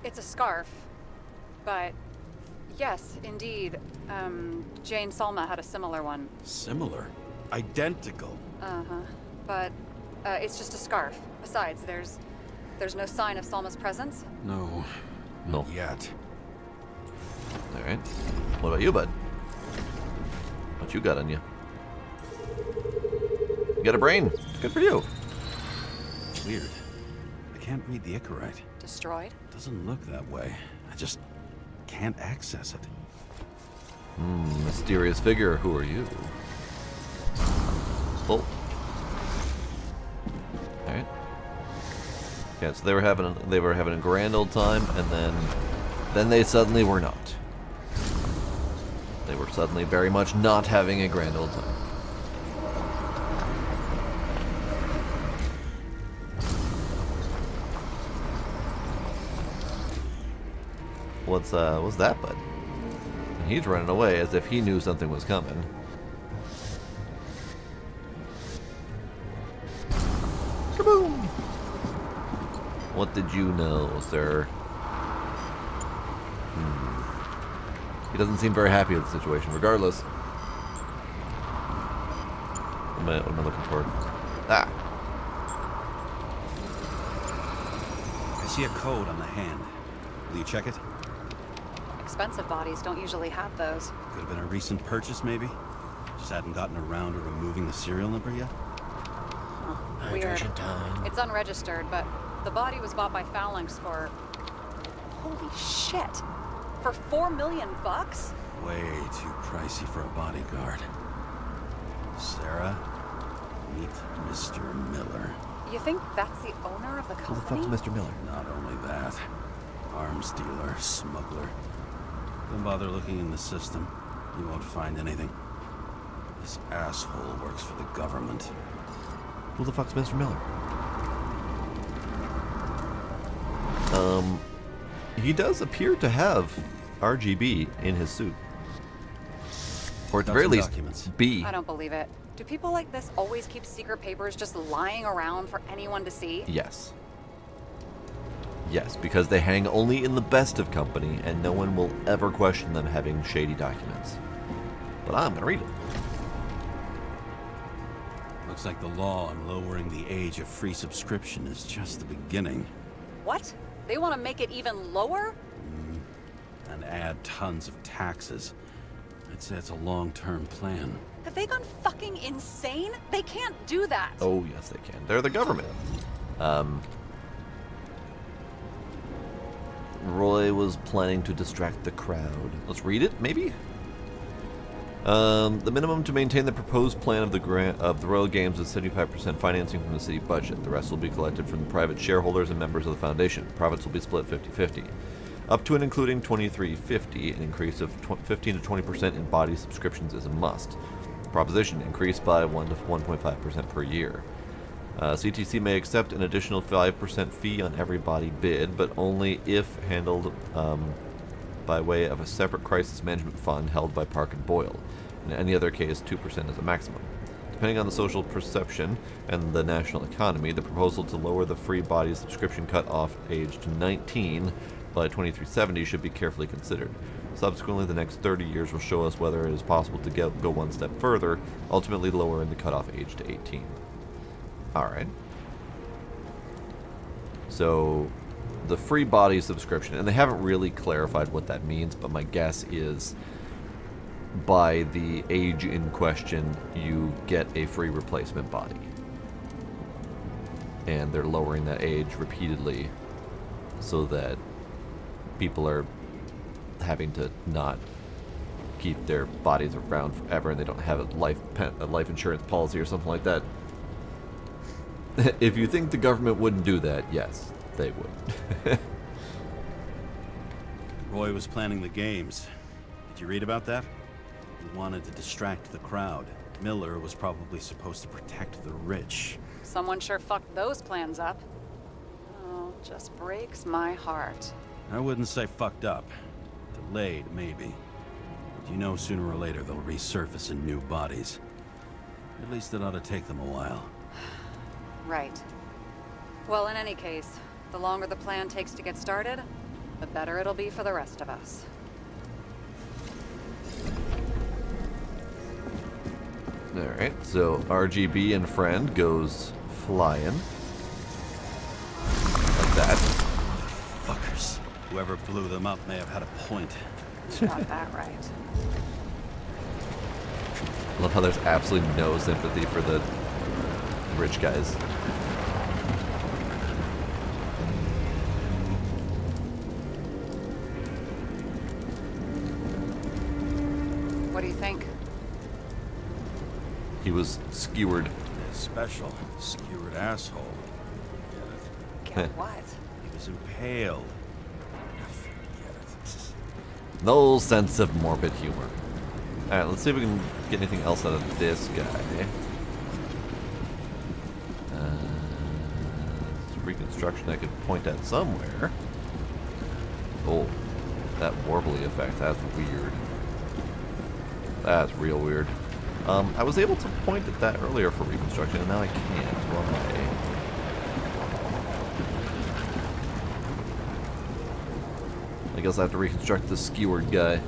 It's a scarf. But, yes, indeed. Jane Salma had a similar one. Similar. Identical. Uh-huh. But, it's just a scarf. Besides, there's no sign of Salma's presence. No. No. Not yet. alright. What about you, bud? What you got on you? You got a brain. Good for you. Weird. I can't read the Icarite. Destroyed? Doesn't look that way. I just can't access it. Mysterious figure. Who are you? Oh. Alright. Yeah, so they were having a grand old time, and then they suddenly were not. They were suddenly very much not having a grand old time. What's that, bud? He's running away as if he knew something was coming. Kaboom! What did you know, sir? He doesn't seem very happy with the situation, regardless. What am I looking for? Ah! I see a code on the hand. Will you check it? Expensive bodies don't usually have those. Could have been a recent purchase, maybe? Just hadn't gotten around to removing the serial number yet? Weird. It's unregistered, but the body was bought by Phalanx for... Holy shit! For $4 million bucks? Way too pricey for a bodyguard. Sarah, meet Mr. Miller. You think that's the owner of the Who the company? fuck's Mr. Miller? Not only that, arms dealer, smuggler. Don't bother looking in the system. You won't find anything. This asshole works for the government. Who the fuck's Mr. Miller? He does appear to have RGB in his suit. Or at the Got very some least, documents. B. I don't believe it. Do people like this always keep secret papers just lying around for anyone to see? Yes. Yes, because they hang only in the best of company, and no one will ever question them having shady documents. But I'm gonna read it. Looks like the law on lowering the age of free subscription is just the beginning. What? They want to make it even lower? And add tons of taxes. I'd say it's a long-term plan. Have they gone fucking insane? They can't do that. Oh, yes, they can. They're the government. Roy was planning to distract the crowd. Let's read it, maybe? The minimum to maintain the proposed plan of the Royal Games is 75% financing from the city budget. The rest will be collected from the private shareholders and members of the foundation. Profits will be split 50-50. Up to and including 2350, an increase of 15 to 20% in body subscriptions is a must. Proposition, increase by 1 to 1.5% per year. CTC may accept an additional 5% fee on every body bid, but only if handled by way of a separate crisis management fund held by Park and Boyle. In any other case, 2% is a maximum. Depending on the social perception and the national economy, the proposal to lower the free body subscription cut-off age to 19 by 2370 should be carefully considered. Subsequently, the next 30 years will show us whether it is possible to go one step further, ultimately lowering the cutoff age to 18. Alright. So, the free body subscription, and they haven't really clarified what that means, but my guess is by the age in question, you get a free replacement body. And they're lowering that age repeatedly so that people are having to not keep their bodies around forever and they don't have a life insurance policy or something like that. If you think the government wouldn't do that, yes, they would. Roy was planning the games. Did you read about that? He wanted to distract the crowd. Miller was probably supposed to protect the rich. Someone sure fucked those plans up. Oh, just breaks my heart. I wouldn't say fucked up. Delayed, maybe. But you know sooner or later they'll resurface in new bodies. At least it ought to take them a while. Right. Well, in any case, the longer the plan takes to get started, the better it'll be for the rest of us. Alright, so RGB and friend goes flying. Like that. Fuckers. Whoever blew them up may have had a point. Got that right. Love how there's absolutely no sympathy for the rich guys. What do you think? He was skewered. Special. Skewered asshole. Get what? He was impaled. No sense of morbid humor. Alright, let's see if we can get anything else out of this guy. Reconstruction I could point at somewhere. Oh, that warbly effect, that's weird. That's real weird. I was able to point at that earlier for reconstruction, and now I can't. Why? I guess I have to reconstruct the skewered guy.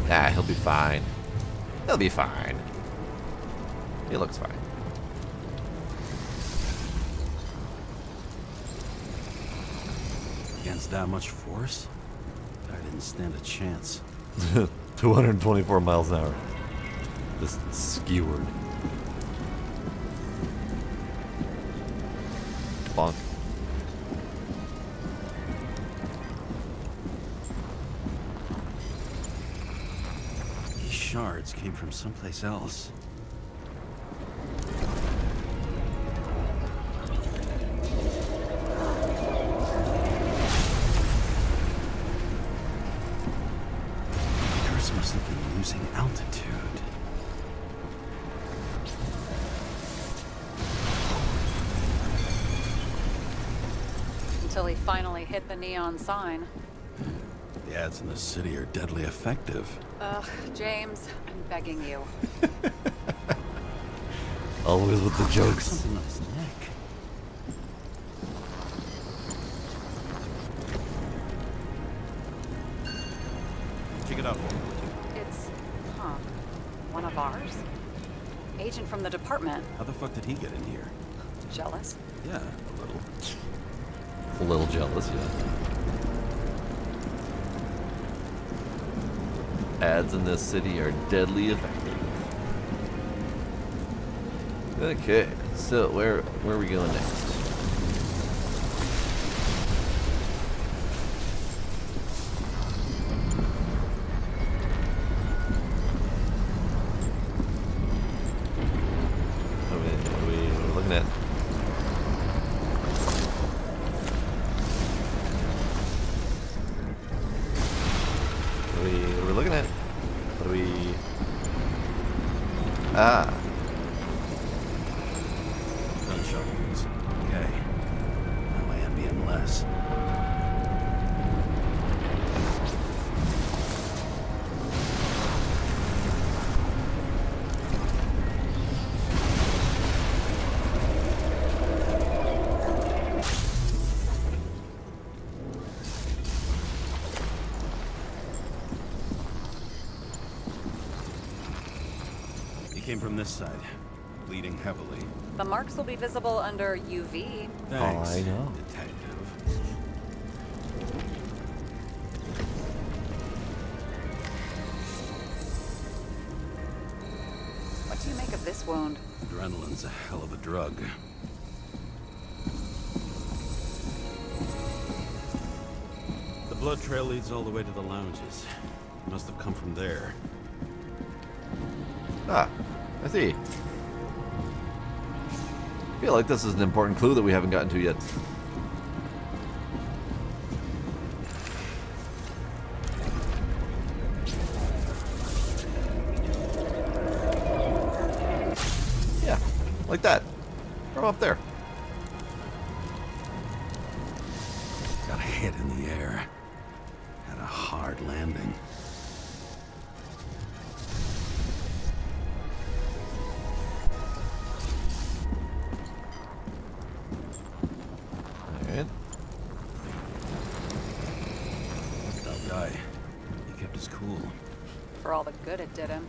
Ah, he'll be fine. He'll be fine. He looks fine. Against that much force? I didn't stand a chance. 224 miles an hour. Just skewered. Bonk. These shards came from someplace else. Must have been losing altitude. Until he finally hit the neon sign. The ads in the city are deadly effective. Ugh, James, I'm begging you. Always with the jokes. Something on his neck. Pick it up. It's, one of ours? Agent from the department. How the fuck did he get in here? Jealous? Yeah, a little. A little jealous, yeah. Ads in this city are deadly effective. Okay, so where are we going next? Ah. Gunshot wounds. Okay. Now I envy him less. Came from this side, bleeding heavily. The marks will be visible under UV. Thanks, I know. detective. What do you make of this wound? Adrenaline's a hell of a drug. The blood trail leads all the way to the lounges. Must have come from there. Ah, I see. I feel like this is an important clue that we haven't gotten to yet. Yeah, like that. From up there. Got a hit in the air. Had a hard landing. Alright. That guy, he kept his cool. For all the good it did him.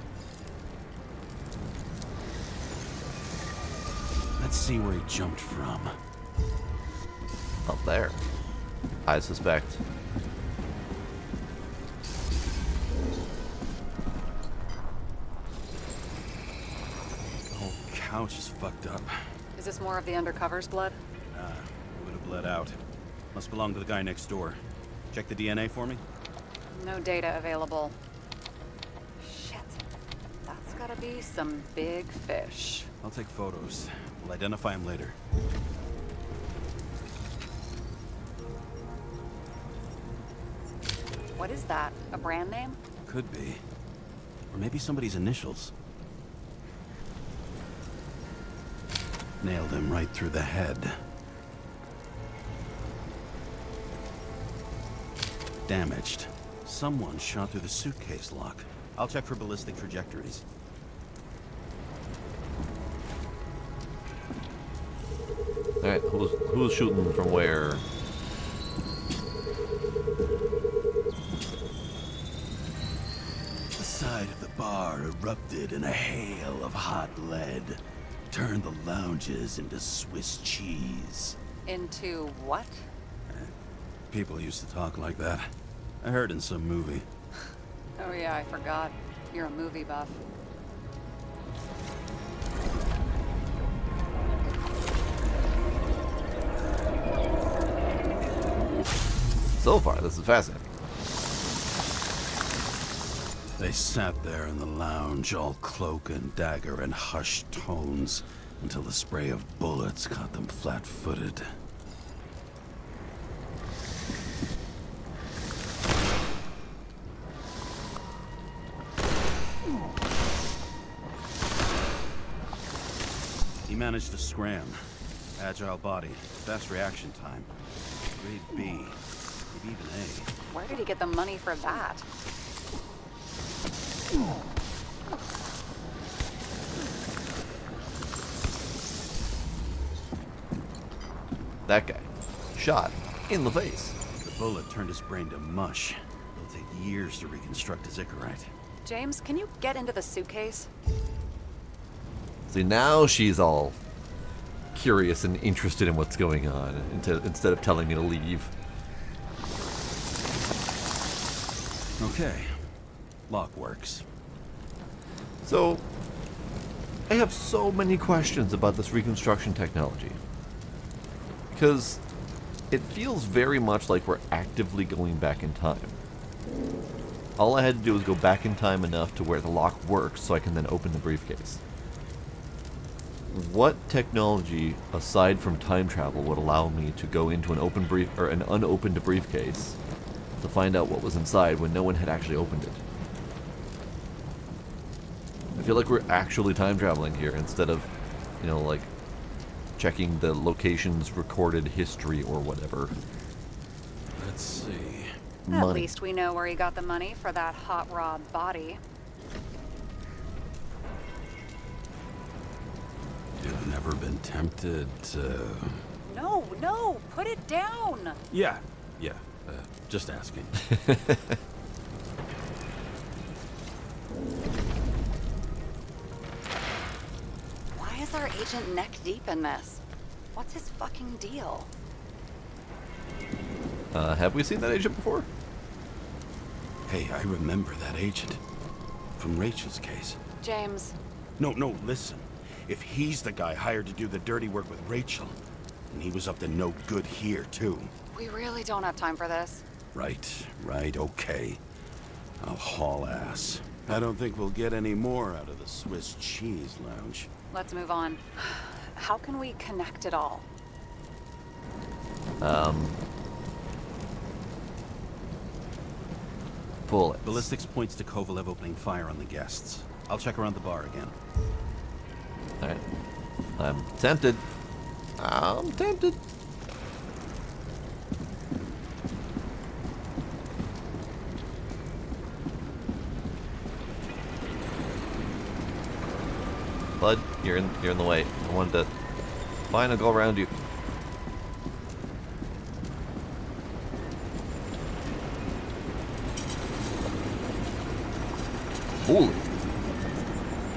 Let's see where he jumped from. Up there. I suspect. The whole couch is fucked up. Is this more of the undercover's blood? Nah, it would have bled out. Must belong to the guy next door. Check the DNA for me. No data available. Shit. That's gotta be some big fish. I'll take photos. We'll identify him later. What is that? A brand name? Could be. Or maybe somebody's initials. Nailed him right through the head. Damaged. Someone shot through the suitcase lock. I'll check for ballistic trajectories. Alright, who's shooting from where? The side of the bar erupted in a hail of hot lead. Turned the lounges into Swiss cheese. Into what? People used to talk like that. I heard in some movie. Oh yeah, I forgot. You're a movie buff. So far, this is fascinating. They sat there in the lounge, all cloak and dagger and hushed tones, until the spray of bullets caught them flat-footed. He managed to scram. Agile body, fast reaction time. Grade B, maybe even A. Where did he get the money for that? That guy. Shot in the face. The bullet turned his brain to mush. It'll take years to reconstruct his Icarite. James, can you get into the suitcase? See, now she's all curious and interested in what's going on instead of telling me to leave. Okay. Lock works. So, I have so many questions about this reconstruction technology. Because it feels very much like we're actively going back in time. All I had to do was go back in time enough to where the lock works so I can then open the briefcase. What technology, aside from time travel, would allow me to go into an unopened briefcase to find out what was inside when no one had actually opened it? I feel like we're actually time traveling here instead of, you know, like checking the location's recorded history or whatever. Let's see. At Money. least we know where he got the money for that hot rod body. You've never been tempted to... No, put it down. Yeah. Just asking. Why is our agent neck deep in this? What's his fucking deal? Have we seen that agent before? Hey, I remember that agent. From Rachel's case. James, No, listen. If he's the guy hired to do the dirty work with Rachel, then he was up to no good here, too. we really don't have time for this. Right, okay. I'll haul ass. I don't think we'll get any more out of the Swiss Cheese Lounge. Let's move on. How can we connect it all? Bullets. Ballistics points to Kovalev opening fire on the guests. I'll check around the bar again. Alright. I'm tempted. Bud, you're in the way. I wanted to... Fine, I'll go around you. Holy.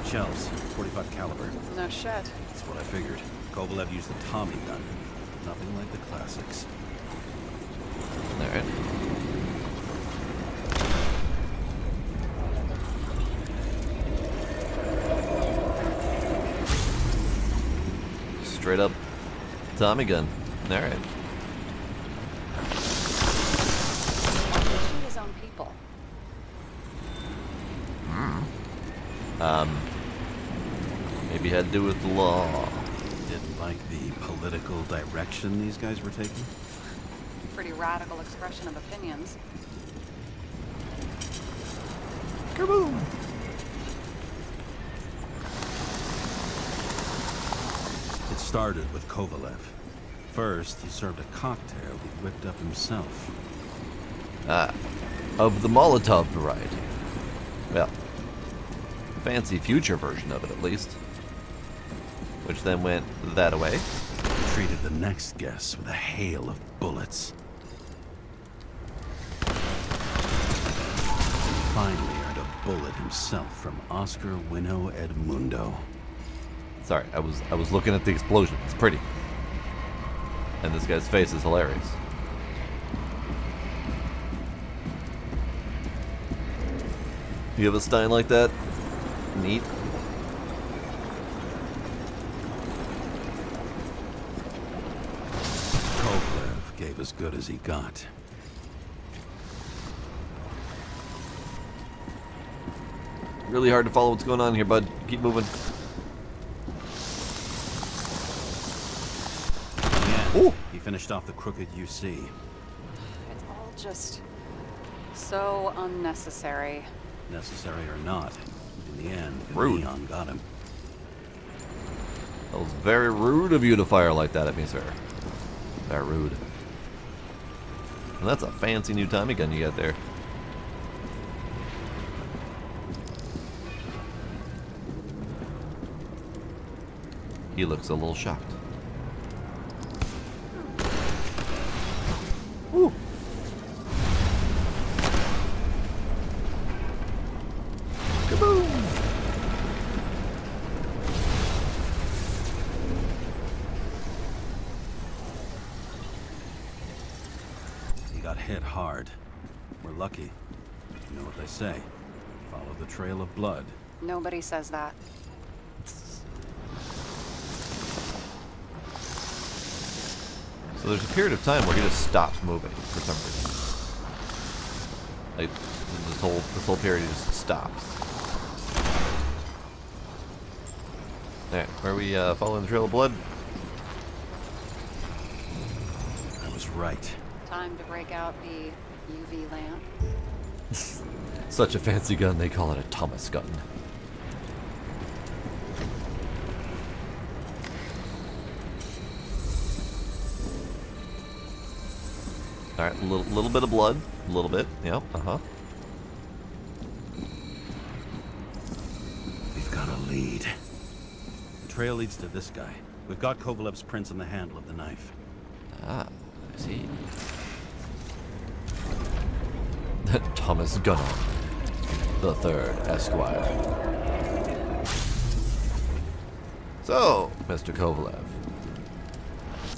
Shells, 45 caliber. No shit. That's what I figured. Kovalev used a Tommy gun. Nothing like the classics. Alright. Straight up Tommy gun. Alright. Shoot his own people. Maybe had to do with the law. Didn't like the political direction these guys were taking. Pretty radical expression of opinions. Kaboom! It started with Kovalev. First, he served a cocktail he whipped up himself. Of the Molotov variety. Well, fancy future version of it at least. Which then went that away. Treated the next guest with a hail of bullets. And finally earned a bullet himself from Oscar Winnow Edmundo. Sorry, I was looking at the explosion. It's pretty. And this guy's face is hilarious. You have a Stein like that? Neat. Kovalev gave as good as he got. Really hard to follow what's going on here, bud. Keep moving. Yeah, he finished off the crooked UC. It's all just so unnecessary. Necessary or not, in the end, Rude. Leon got him. That was very rude of you to fire like that at me, sir. Very rude. And that's a fancy new Tommy gun you got there. He looks a little shocked. Woo! Kaboom! He got hit hard. We're lucky. You know what they say. Follow the trail of blood. Nobody says that. So there's a period of time where he just stops moving for some reason. Like this whole period just stops. Alright, where are we following the trail of blood? I was right. Time to break out the UV lamp. Such a fancy gun, they call it a Thomas gun. Alright, a little bit of blood. A little bit. Yep, We've got a lead. The trail leads to this guy. We've got Kovalev's prints on the handle of the knife. Ah, I see. Thomas Gunnar, the third Esquire. So, Mr. Kovalev.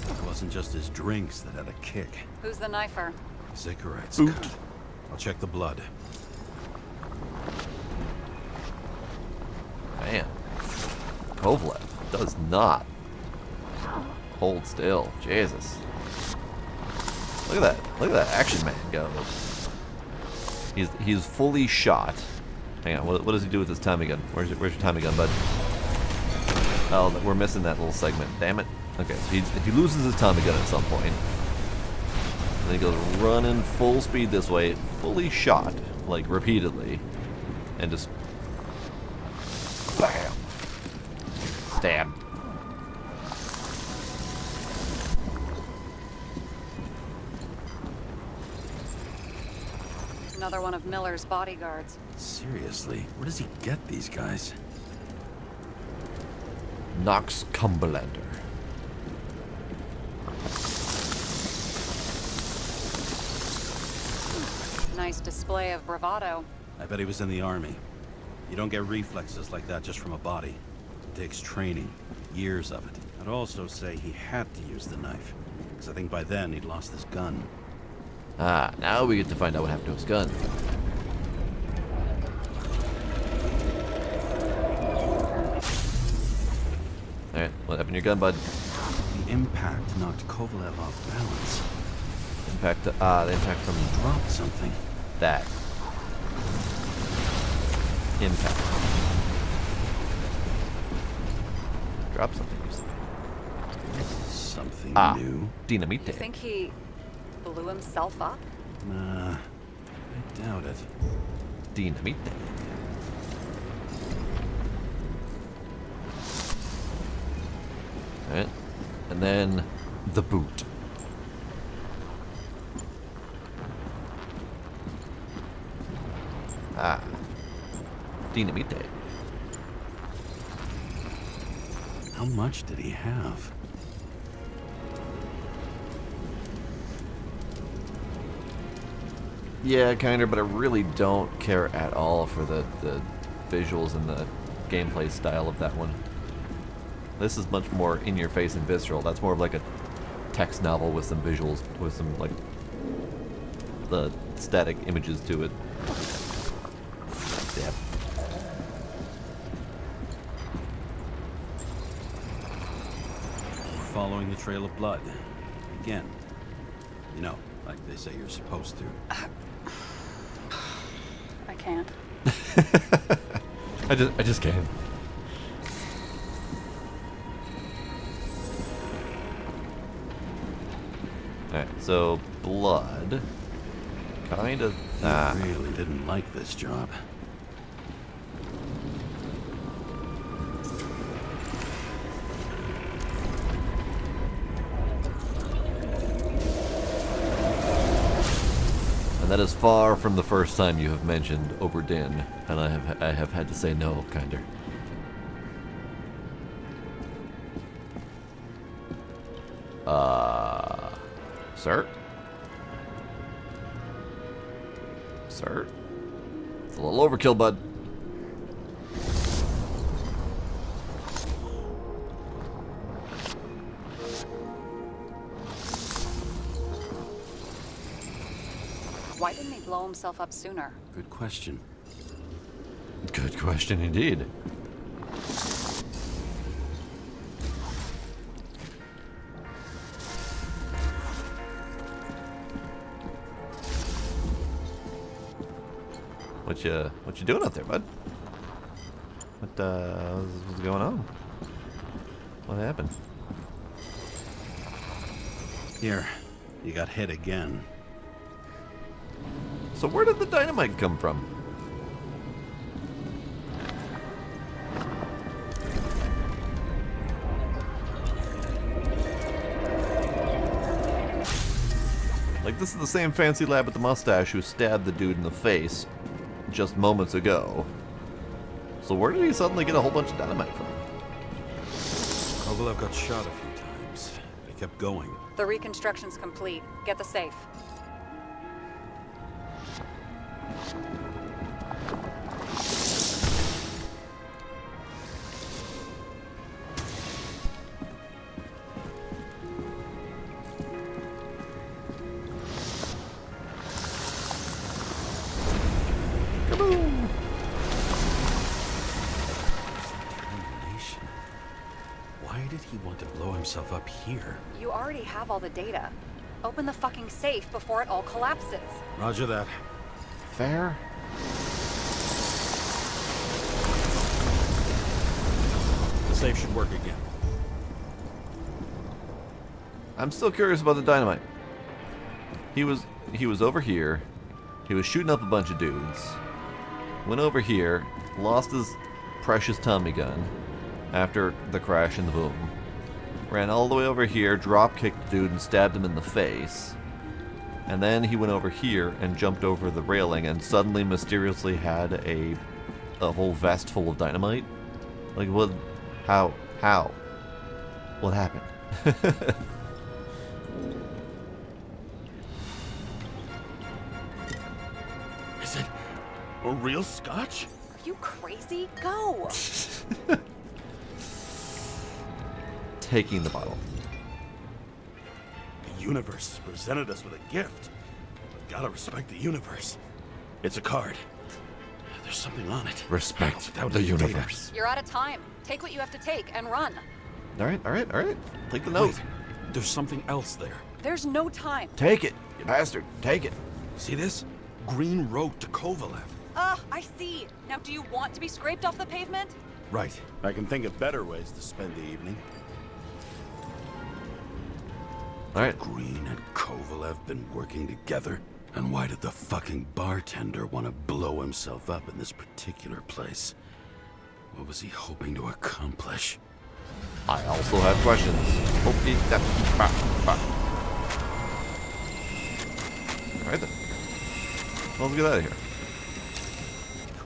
It wasn't just his drinks that had a kick. Who's the knifer? Zikarite's Boot. cut. I'll check the blood. Man, Kovalev does not hold still. Jesus. Look at that. Look at that action man go. He's fully shot. Hang on, what does he do with his Tommy gun? Where's your Tommy gun, bud? Oh, we're missing that little segment. Damn it. Okay, so he loses his Tommy gun at some point. And then he goes running full speed this way, fully shot, like repeatedly, and just bam, stab. Another one of Miller's bodyguards. Seriously, where does he get these guys? Knox Cumberlander. Nice display of bravado. I bet he was in the army. You don't get reflexes like that just from a body. It takes training, years of it. I'd also say he had to use the knife, because I think by then he'd lost his gun. Ah, now we get to find out what happened to his gun. Alright, what happened to your gun, bud? The impact knocked Kovalev off balance. Impact, the impact from Dropped something. that. Impact. Drop something, you say. Something Ah, new. dynamite. You think he blew himself up? Nah, I doubt it. Dynamite. Alright. And then the boot. Ah. Dynamite. How much did he have? Yeah, kinda, but I really don't care at all for the visuals and the gameplay style of that one. This is much more in-your-face and visceral. That's more of like a text novel with some visuals, with some, like, the static images to it. Yeah. We're following the trail of blood. Again. You know, like they say you're supposed to. I can't. I just can't. Alright, so blood. Kind of. I really didn't like this job. And that is far from the first time you have mentioned Oberdin, and I have had to say no, kinder. Sir? Sir? It's a little overkill, bud. Why didn't he blow himself up sooner? Good question. Good question indeed. What you doing out there, bud? What's going on? What happened? Here, you got hit again. So where did the dynamite come from? Like, this is the same fancy lab with the mustache who stabbed the dude in the face just moments ago. So where did he suddenly get a whole bunch of dynamite from? Kovalev got shot a few times. They kept going. The reconstruction's complete. Get the safe. Kaboom! Determination. Why did he want to blow himself up here? You already have all the data. Open the fucking safe before it all collapses. Roger that. Fair. The safe should work again. I'm still curious about the dynamite. He was over here. He was shooting up a bunch of dudes. Went over here, lost his precious Tommy gun after the crash and the boom. Ran all the way over here, drop kicked the dude and stabbed him in the face. And then he went over here and jumped over the railing and suddenly mysteriously had a whole vest full of dynamite. Like, what? How? What happened? Is it a real scotch? Are you crazy? Go! Taking the bottle. The universe has presented us with a gift. We've got to respect the universe. It's a card. There's something on it. Respect That would the be data. universe. You're out of time. Take what you have to take and run. All right. Take the note. Wait, there's something else there. There's no time. Take it, you bastard. Take it. See this? Green wrote to Kovalev. I see. Now do you want to be scraped off the pavement? Right. I can think of better ways to spend the evening. All right. Green and Kovalev been working together? And why did the fucking bartender want to blow himself up in this particular place? What was he hoping to accomplish? I also have questions. Okay, all right then. Well, let's get out of here.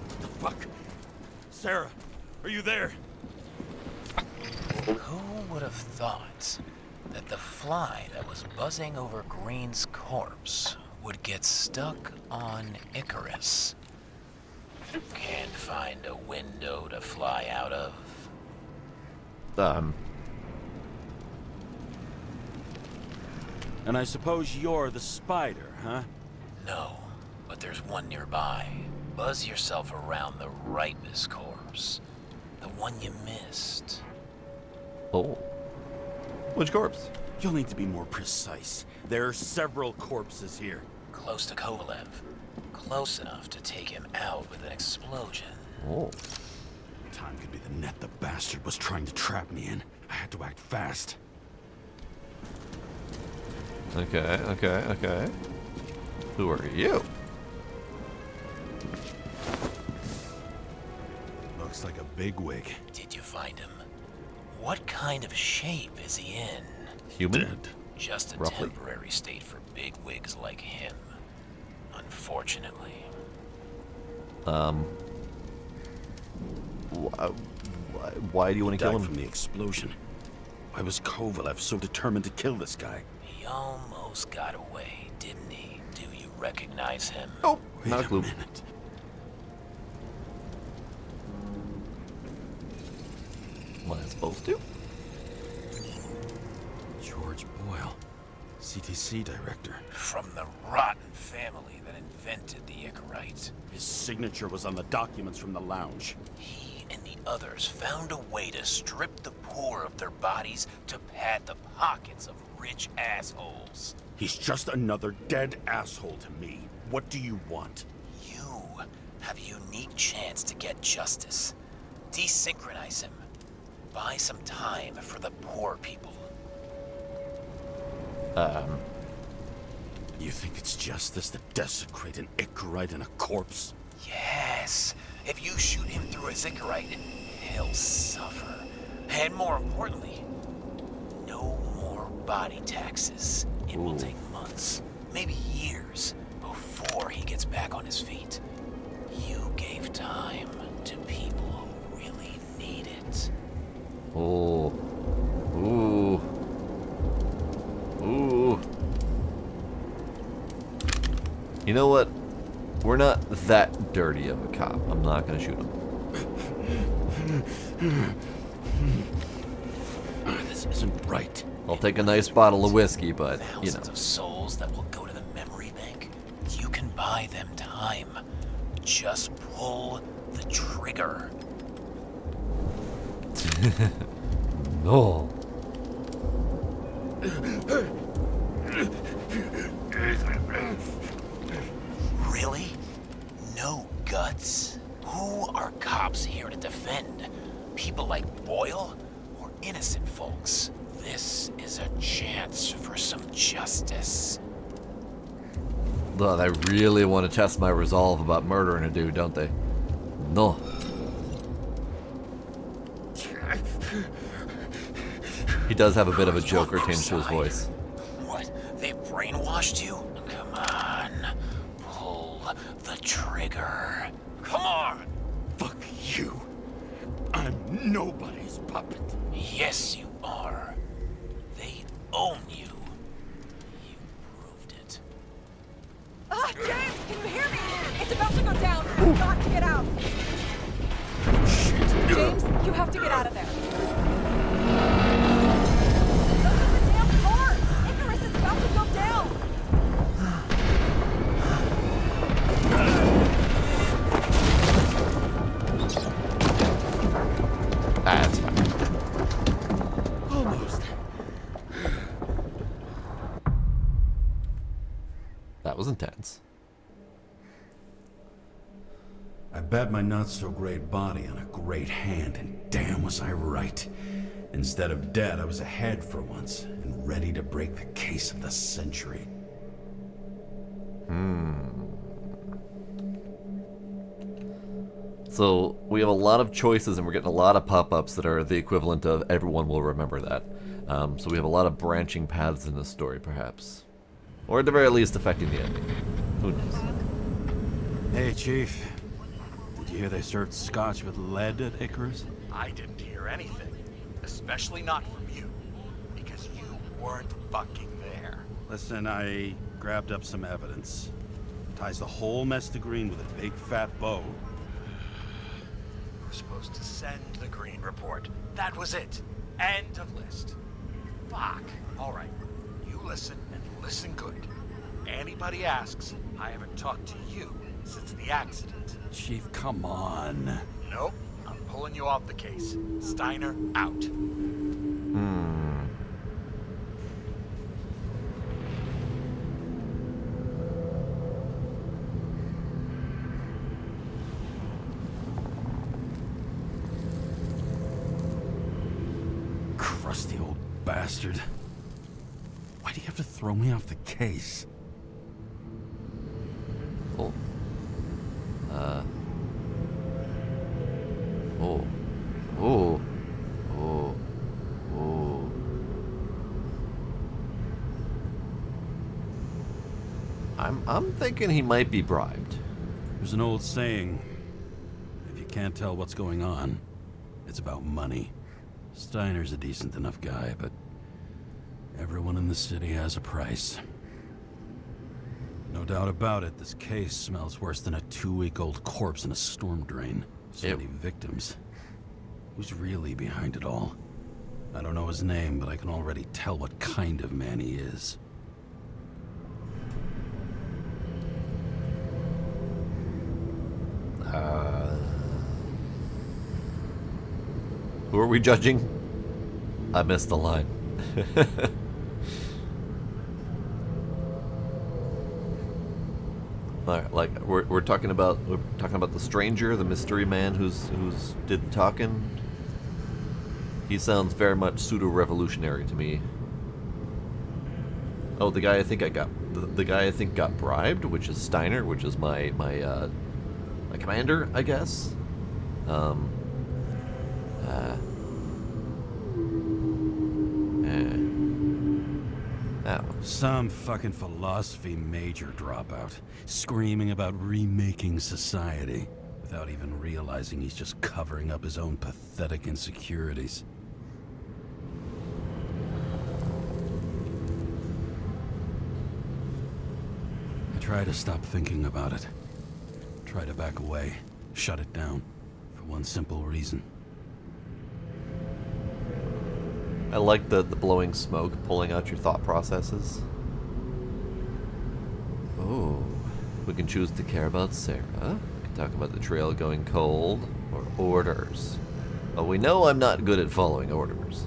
What the fuck? Sarah, are you there? Who would have thought that the fly that was buzzing over Green's corpse would get stuck on Icarus? Can't find a window to fly out of. And I suppose you're the spider, huh? No, but there's one nearby. Buzz yourself around the ripest corpse. The one you missed. Oh. Which corpse? You'll need to be more precise. There are several corpses here. Close to Kovalev. Close enough to take him out with an explosion. Oh. Time could be the net the bastard was trying to trap me in. I had to act fast. Okay. Who are you? Looks like a bigwig. Did you find him? What kind of shape is he in? Human? Dead. Just a Roughly. temporary state for bigwigs like him. Unfortunately. Why do you want to kill Died him? from the explosion. Why was Kovalev so determined to kill this guy? He almost got away, didn't he? Do you recognize him? Oh, Wait not a clue. minute. Am I supposed to? George Boyle, CTC director. From the rotten family that invented the Icarite. His signature was on the documents from the lounge. He and the others found a way to strip the poor of their bodies to pad the pockets of rich assholes. He's just another dead asshole to me. What do you want? You have a unique chance to get justice. Desynchronize him. Buy some time for the poor people. You think it's justice to desecrate an Icarite and a corpse? Yes. If you shoot him through his Icarite, he'll suffer. And more importantly, no more body taxes. It will take months, maybe gets back on his feet. You gave time to people who really need it. Oh. Ooh. Ooh. You know what? We're not that dirty of a cop. I'm not gonna shoot him. This isn't right. I'll take a nice bottle of whiskey, but, you know. Thousands of souls that will go to the memory bank. You can buy them time. Just pull the trigger. No. Really? No guts? Who are cops here to defend? People like Boyle or innocent folks? This is a chance for some justice. Well, they really want to test my resolve about murdering a dude, don't they? No. He does have a bit of a Joker tinge to his voice. What? They brainwashed you? Come on. Pull the trigger. Come on! Fuck you. I'm nobody's puppet. Yes, you are. They own you. You proved it. Ah, James, can you hear me? It's about to go down. You've got to get out. Shit. James, you have to get out of there. Look at the damn car. Icarus is about to go down. That's fine. Almost. That was intense. I bet my not-so-great body on a great hand, and damn was I right. Instead of dead, I was ahead for once, and ready to break the case of the century. So we have a lot of choices, and we're getting a lot of pop-ups that are the equivalent of everyone will remember that. So we have a lot of branching paths in this story, perhaps. Or at the very least, affecting the ending. Who knows? Hey, Chief. Did you hear they served scotch with lead at Icarus? I didn't hear anything. Especially not from you. Because you weren't fucking there. Listen, I grabbed up some evidence. Ties the whole mess to Green with a big fat bow. You were supposed to send the Green report. That was it. End of list. Fuck. Alright. You listen, and listen good. Anybody asks, I haven't talked to you since the accident. Chief, come on. Nope. I'm pulling you off the case. Steiner, out. Crusty old bastard. Why do you have to throw me off the case? Oh. I'm thinking he might be bribed. There's an old saying, if you can't tell what's going on, it's about money. Steiner's a decent enough guy, but everyone in the city has a price. No doubt about it, this case smells worse than a 2-week-old corpse in a storm drain. So many victims. Who's really behind it all? I don't know his name, but I can already tell what kind of man he is. Who are we judging? I missed the line. Like we're talking about the stranger, the mystery man who's did the talking. He sounds very much pseudo-revolutionary to me. Oh, the guy I think the guy I think got bribed, which is Steiner, which is my commander, I guess. That one. Some fucking philosophy major dropout, screaming about remaking society, without even realizing he's just covering up his own pathetic insecurities. I try to stop thinking about it. Try to back away, shut it down, for one simple reason. I like the blowing smoke pulling out your thought processes. Oh, we can choose to care about Sarah. We can talk about the trail going cold or orders. Well, we know I'm not good at following orders.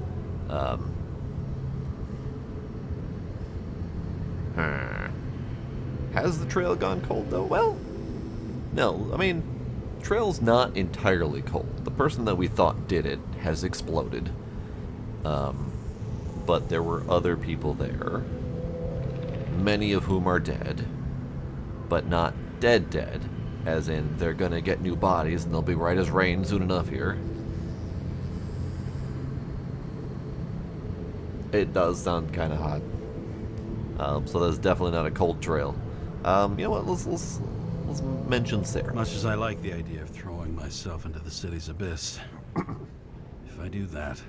Has the trail gone cold though? Well, no. I mean, trail's not entirely cold. The person that we thought did it has exploded. But there were other people there, many of whom are dead, but not dead, as in they're gonna get new bodies and they'll be right as rain soon enough here. It does sound kind of hot. So that's definitely not a cold trail. You know what? Let's mention Sarah. Much as I like the idea of throwing myself into the city's abyss, if I do that,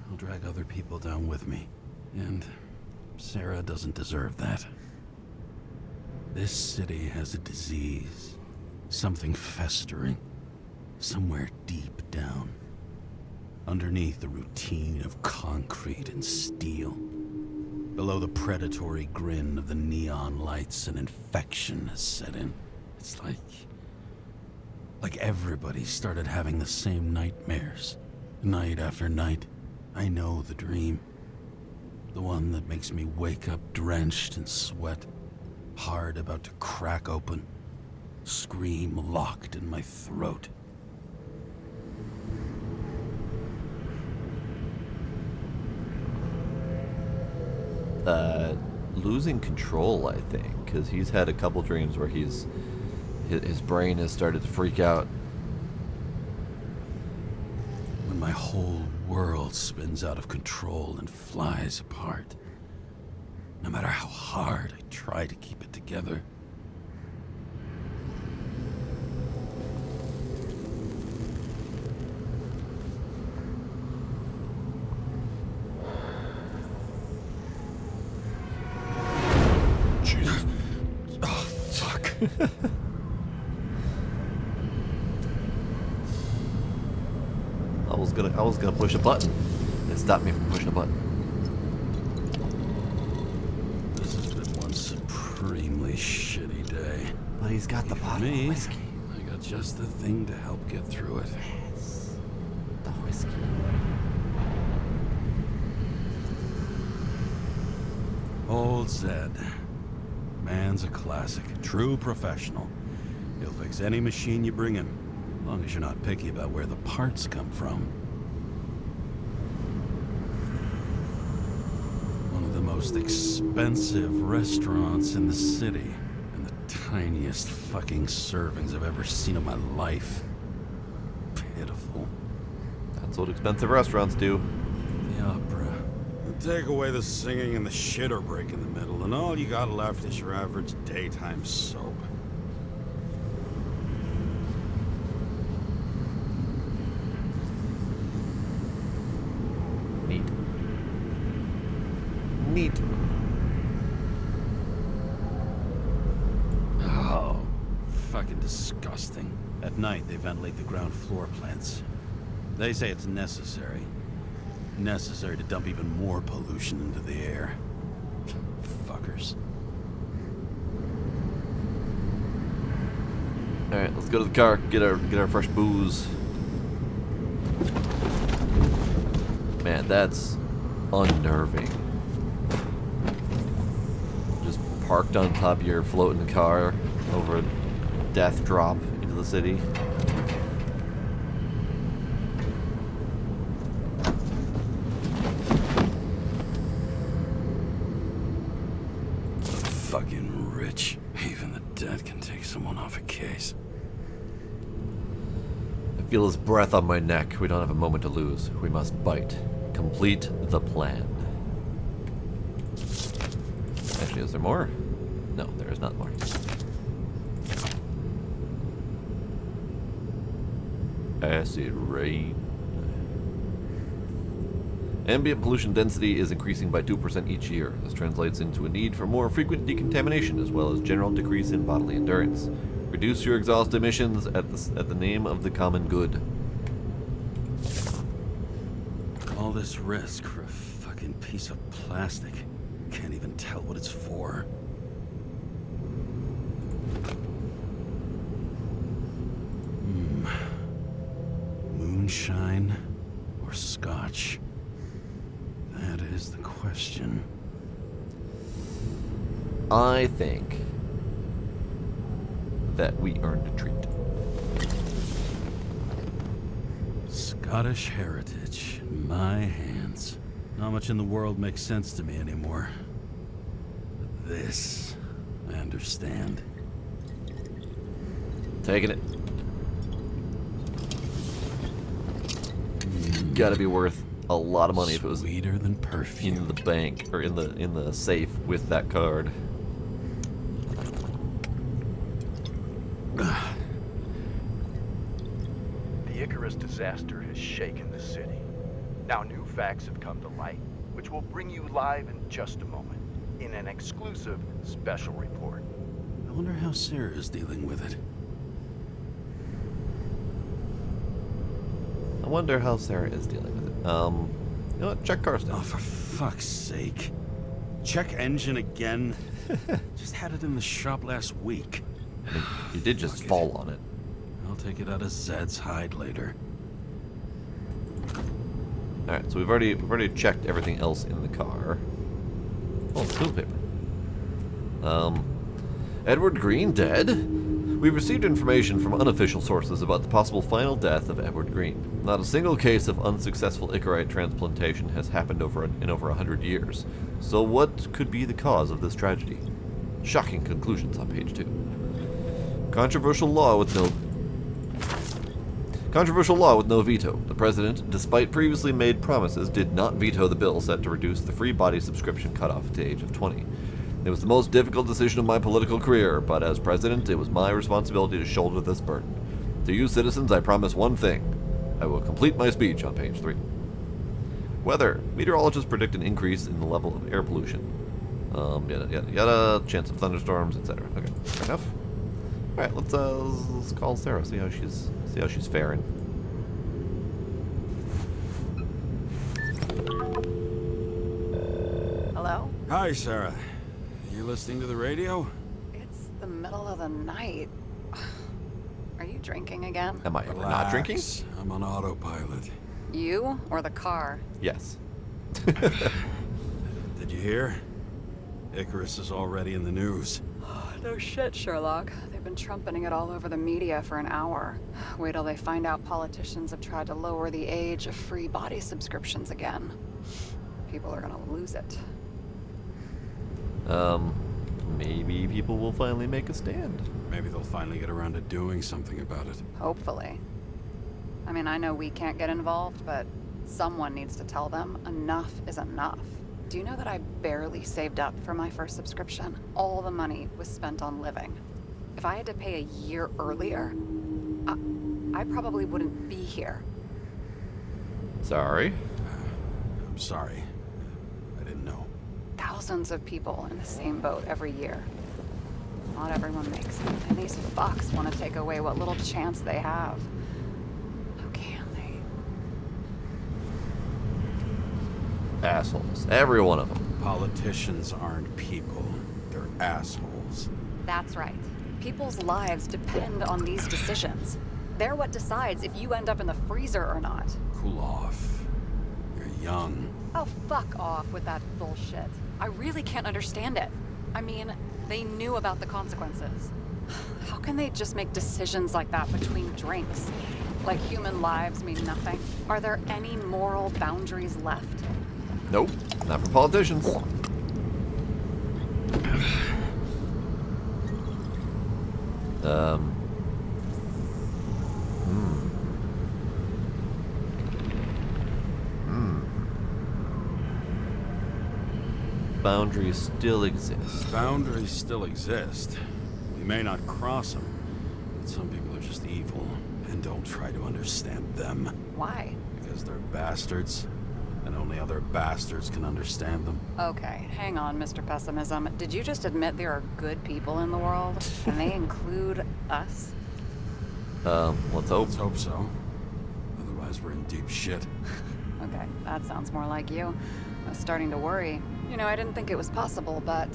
I'll drag other people down with me. And Sarah doesn't deserve that. This city has a disease. Something festering. Somewhere deep down. Underneath the routine of concrete and steel. Below the predatory grin of the neon lights, an infection has set in. It's like everybody started having the same nightmares. Night after night. I know the dream. The one that makes me wake up drenched in sweat, heart about to crack open, scream locked in my throat. Losing control, I think, because he's had a couple dreams where his brain has started to freak out. When my whole world spins out of control and flies apart. No matter how hard I try to keep it together. Jesus. Oh, fuck. I was gonna push a button. It stopped me from pushing a button. This has been one supremely shitty day. But he's got the bottle of whiskey. I got just the thing to help get through it. Yes. The whiskey. Old Zed. Man's a classic. True professional. He'll fix any machine you bring him. As long as you're not picky about where the parts come from. One of the most expensive restaurants in the city. And the tiniest fucking servings I've ever seen in my life. Pitiful. That's what expensive restaurants do. The opera. Take away the singing and the shitter break in the middle, and all you got left is your average daytime soap. Neat. Oh, fucking disgusting. At night, they ventilate the ground floor plants. They say it's necessary. Necessary to dump even more pollution into the air. Fuckers. Alright, let's go to the car, get our fresh booze. Man, that's unnerving. Just parked on top of your floating car over a death drop into the city. Fucking rich. Even the dead can take someone off a case. I feel his breath on my neck. We don't have a moment to lose. We must bite. Complete the plan. Actually, is there more? No, there is not more. Acid rain. Ambient pollution density is increasing by 2% each year. This translates into a need for more frequent decontamination as well as general decrease in bodily endurance. Reduce your exhaust emissions at the name of the common good. All this risk for a fucking piece of plastic. Can't even tell what it's for. Moonshine or scotch? That is the question. I think that we earned a treat. Scottish heritage in my hands. Not much in the world makes sense to me anymore. But this, I understand. Taking it. Gotta be worth a lot of money if it was sweeter than perfume in the bank or in the safe with that card. The Icarus disaster has shaken the city. Now new facts have come to light, which will bring you live in just a moment, in an exclusive special report. I wonder how Sarah is dealing with it. I wonder how Sarah is dealing with it. You know what? Check car stuff. Oh, for fuck's sake. Check engine again? Just had it in the shop last week. I mean, you did just fall on it. I'll take it out of Zed's hide later. Alright, so we've already checked everything else in the car. Oh, toilet paper. Edward Green dead? We've received information from unofficial sources about the possible final death of Edward Green. Not a single case of unsuccessful Icarite transplantation has happened in over 100 years. So what could be the cause of this tragedy? Shocking conclusions on page 2. Controversial law with no veto. The president, despite previously made promises, did not veto the bill set to reduce the free body subscription cutoff at the age of 20. It was the most difficult decision of my political career, but as president, it was my responsibility to shoulder this burden. To you citizens, I promise one thing. I will complete my speech on page 3. Weather. Meteorologists predict an increase in the level of air pollution. Yada, chance of thunderstorms, etc. Okay, fair enough. Alright, let's call Sarah, see how she's faring. Hello? Hi, Sarah. You listening to the radio? It's the middle of the night. Are you drinking again? Am I ever Relax. not drinking? I'm on autopilot. You or the car? Yes. Did you hear? Icarus is already in the news. No shit, Sherlock. They've been trumpeting it all over the media for an hour. Wait till they find out politicians have tried to lower the age of free body subscriptions again. People are gonna lose it. Maybe people will finally make a stand. Maybe they'll finally get around to doing something about it. Hopefully. I mean, I know we can't get involved, but someone needs to tell them enough is enough. Do you know that I barely saved up for my first subscription? All the money was spent on living. If I had to pay a year earlier, I probably wouldn't be here. Sorry. I'm sorry. I didn't know. Thousands of people in the same boat every year. Not everyone makes it, and these fucks want to take away what little chance they have. How can they? Assholes. Every one of them. Politicians aren't people. They're assholes. That's right. People's lives depend on these decisions. They're what decides if you end up in the freezer or not. Cool off. You're young. Oh, fuck off with that bullshit. I really can't understand it. I mean, they knew about the consequences. How can they just make decisions like that between drinks? Like human lives mean nothing? Are there any moral boundaries left? Nope. Not for politicians. boundaries still exist. Boundaries still exist. We may not cross them, but some people are just evil, and don't try to understand them. Why? Because they're bastards, and only other bastards can understand them. Okay, hang on, Mr. Pessimism. Did you just admit there are good people in the world? Can they include us? Let's hope. Let's hope so. Otherwise, we're in deep shit. Okay, that sounds more like you. I was starting to worry. You know, I didn't think it was possible, but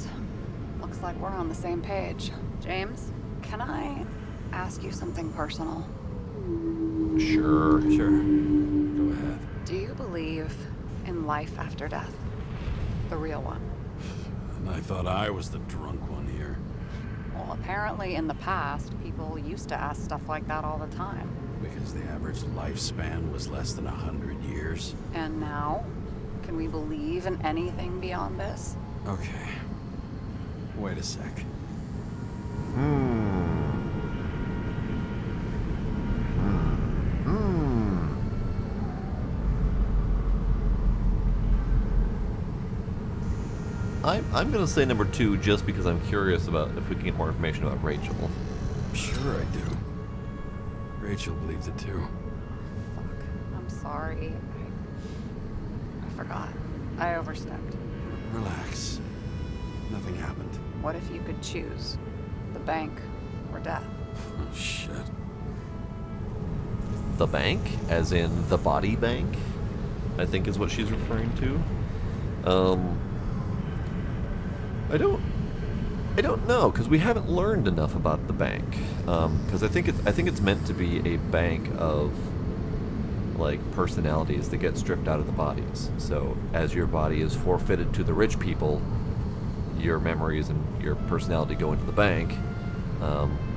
looks like we're on the same page. James, can I ask you something personal? Sure. Sure. Go ahead. Do you believe in life after death? The real one? And I thought I was the drunk one here. Well, apparently in the past, people used to ask stuff like that all the time. Because the average lifespan was less than 100 years. And now? Can we believe in anything beyond this? Okay. Wait a sec. I'm gonna say number 2 just because I'm curious about if we can get more information about Rachel. Sure I do. Rachel believes it too. Fuck. I'm sorry. I forgot. I overstepped. Relax. Nothing happened. What if you could choose? The bank or death? Oh, shit. The bank? As in the body bank? I think is what she's referring to. I don't know, because we haven't learned enough about the bank. Because I think it's meant to be a bank of like personalities that get stripped out of the bodies. So as your body is forfeited to the rich people, your memories and your personality go into the bank.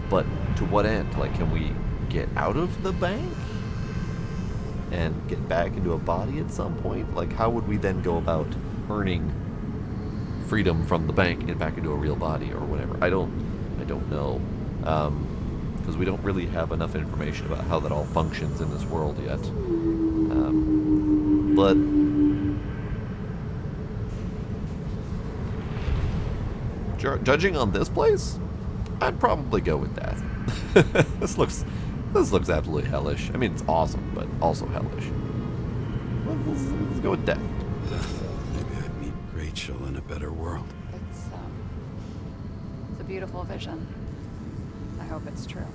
But to what end? Like, can we get out of the bank and get back into a body at some point? Like, how would we then go about earning freedom from the bank and back into a real body or whatever? I don't know, because we don't really have enough information about how that all functions in this world yet. But judging on this place, I'd probably go with death. This looks absolutely hellish. I mean, it's awesome, but also hellish. Let's go with death. Maybe I'd meet Rachel in a better world. It's a beautiful vision. I hope it's true.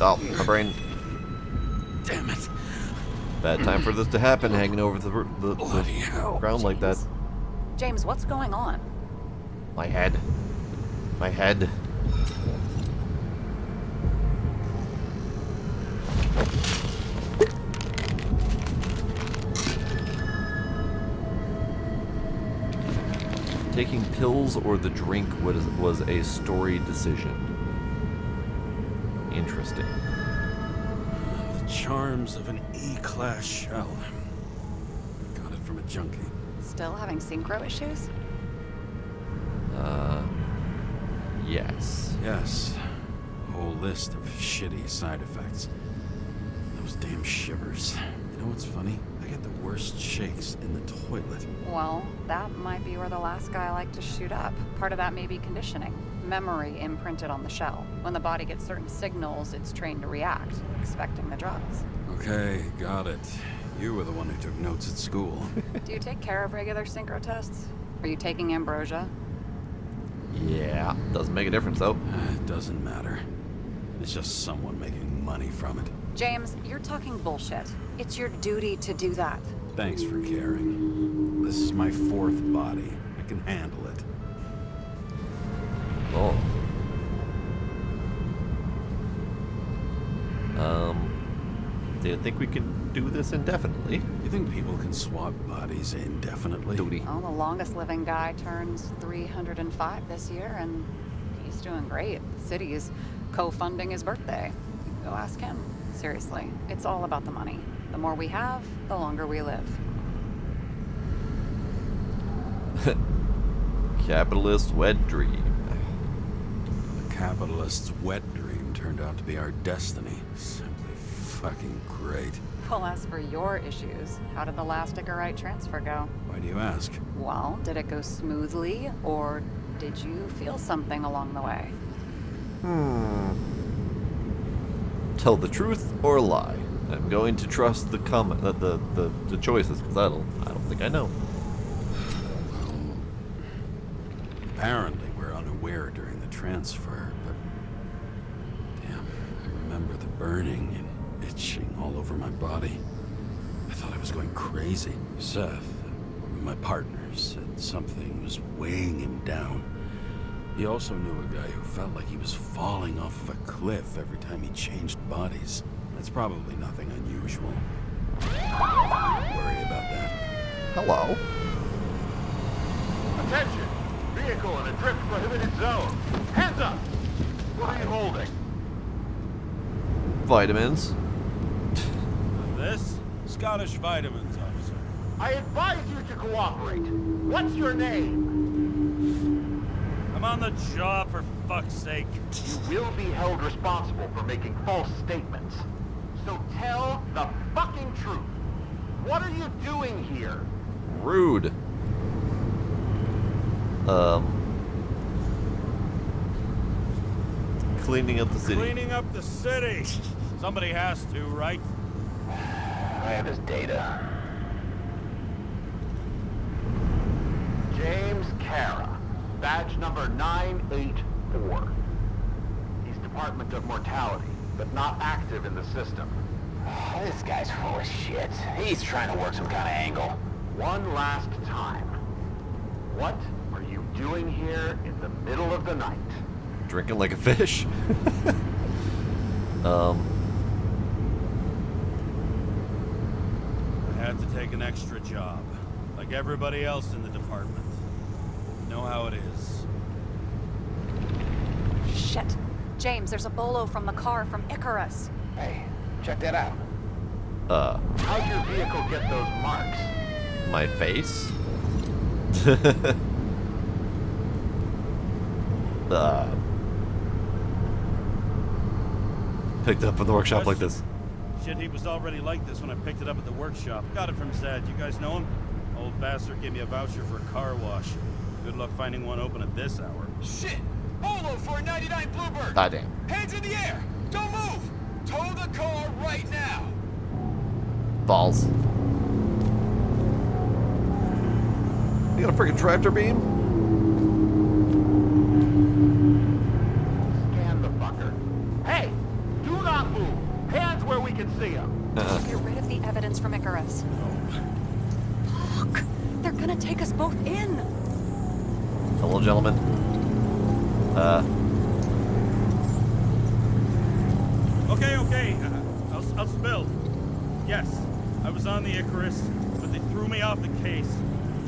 Oh, my brain. Damn it. Bad time for this to happen, hanging over the ground like that. James, what's going on? My head. My head. Taking pills or the drink was a story decision. Interesting. The charms of an E-class shell. Got it from a junkie. Still having synchro issues? Yes. Yes. A whole list of shitty side effects. Those damn shivers. You know what's funny? I get the worst shakes in the toilet. Well, that might be where the last guy liked to shoot up. Part of that may be conditioning. Memory imprinted on the shell. When the body gets certain signals, it's trained to react, expecting the drugs. Okay, got it. You were the one who took notes at school. Do you take care of regular synchro tests? Are you taking ambrosia? Yeah, doesn't make a difference though. It doesn't matter. It's just someone making money from it. James, you're talking bullshit. It's your duty to do that. Thanks for caring. This is my 4th body. I can handle it. Oh. Do you think we can do this indefinitely? You think people can swap bodies indefinitely? Duty. Well, the longest living guy turns 305 this year, and he's doing great. The city is co-funding his birthday. Go ask him. Seriously, it's all about the money. The more we have, the longer we live. Capitalist wet dream. The capitalist's wet dream turned out to be our destiny. Simply fucking great. Well, as for your issues, how did the last Icarite transfer go? Why do you ask? Well, did it go smoothly, or did you feel something along the way? Tell the truth or lie. I'm going to trust the the choices, because I don't think I know. Apparently, we're unaware during the transfer, but damn, I remember the burning and itching all over my body. I thought I was going crazy. Seth, my partner, said something was weighing him down. He also knew a guy who felt like he was falling off of a cliff every time he changed bodies. That's probably nothing unusual. Don't worry about that. Hello. Attention! Vehicle in a drift prohibited zone. Hands up! What are you holding? Vitamins. This? Scottish vitamins, officer. I advise you to cooperate. What's your name? I'm on the job, for fuck's sake. You will be held responsible for making false statements. So tell the fucking truth. What are you doing here? Rude. Cleaning up the city. Cleaning up the city. Somebody has to, right? I have his data. James Kara, badge number 984. He's Department of Mortality, but not active in the system. This guy's full of shit. He's trying to work some kind of angle. One last time. What are you doing here in the middle of the night? Drinking like a fish. I had to take an extra job, like everybody else in the department. You know how it is. Shit. James, there's a bolo from the car from Icarus. Hey, check that out. How'd your vehicle get those marks? My face? Picked up in the workshop like this. Shit, he was already like this when I picked it up at the workshop. Got it from Zed. You guys know him? Old bastard gave me a voucher for a car wash. Good luck finding one open at this hour. Shit! Bolo for a 99 Bluebird! Ah, damn. Hands in the air! Don't move! Tow the car right now! Balls. You got a freaking tractor beam? Scan the fucker. Hey! Do not move! Hands where we can see him! Get rid of the evidence from Icarus. Fuck! They're gonna take us both in! Hello, gentlemen. Okay. I'll spill. Yes, I was on the Icarus, but they threw me off the case.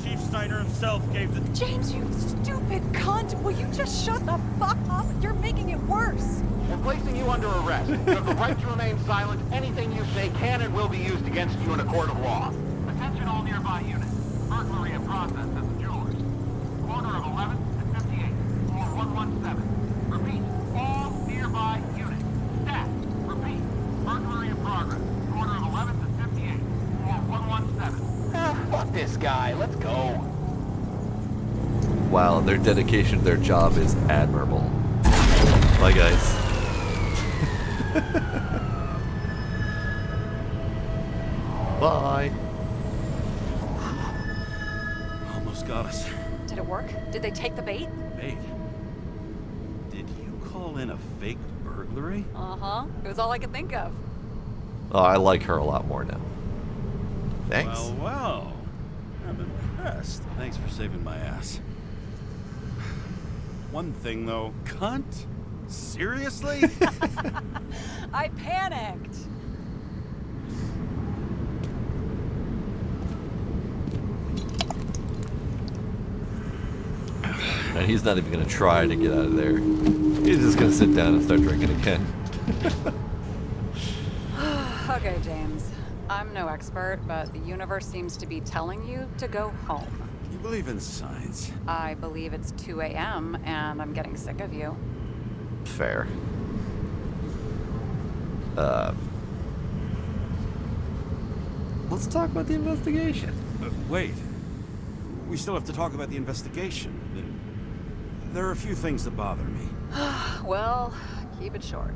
Chief Steiner himself gave the... James, you stupid cunt! Will you just shut the fuck up? You're making it worse! We're placing you under arrest. You have the right to remain silent. Anything you say can and will be used against you in a court of law. Attention all nearby units. Burglary in process at the jewelers. Corner of 11th and 58. Floor 117. Repeat. All nearby units. Staff. Repeat. Burglary in progress. Corner of 11th and 58. Floor 117. Fuck this guy. Let's go. Wow, their dedication to their job is admirable. Bye, guys. Bye. Almost got us. Did it work? Did they take the bait? Bait? Did you call in a fake burglary? Uh-huh. It was all I could think of. Oh, I like her a lot more now. Thanks. Well. I'm impressed. Thanks for saving my ass. One thing, though. Cunt? Seriously? I panicked. And he's not even going to try to get out of there. He's just going to sit down and start drinking again. Okay, James. I'm no expert, but the universe seems to be telling you to go home. You believe in science? I believe it's 2 a.m. and I'm getting sick of you. Fair. let's talk about the investigation. Wait. We still have to talk about the investigation. There are a few things that bother me. Well, keep it short.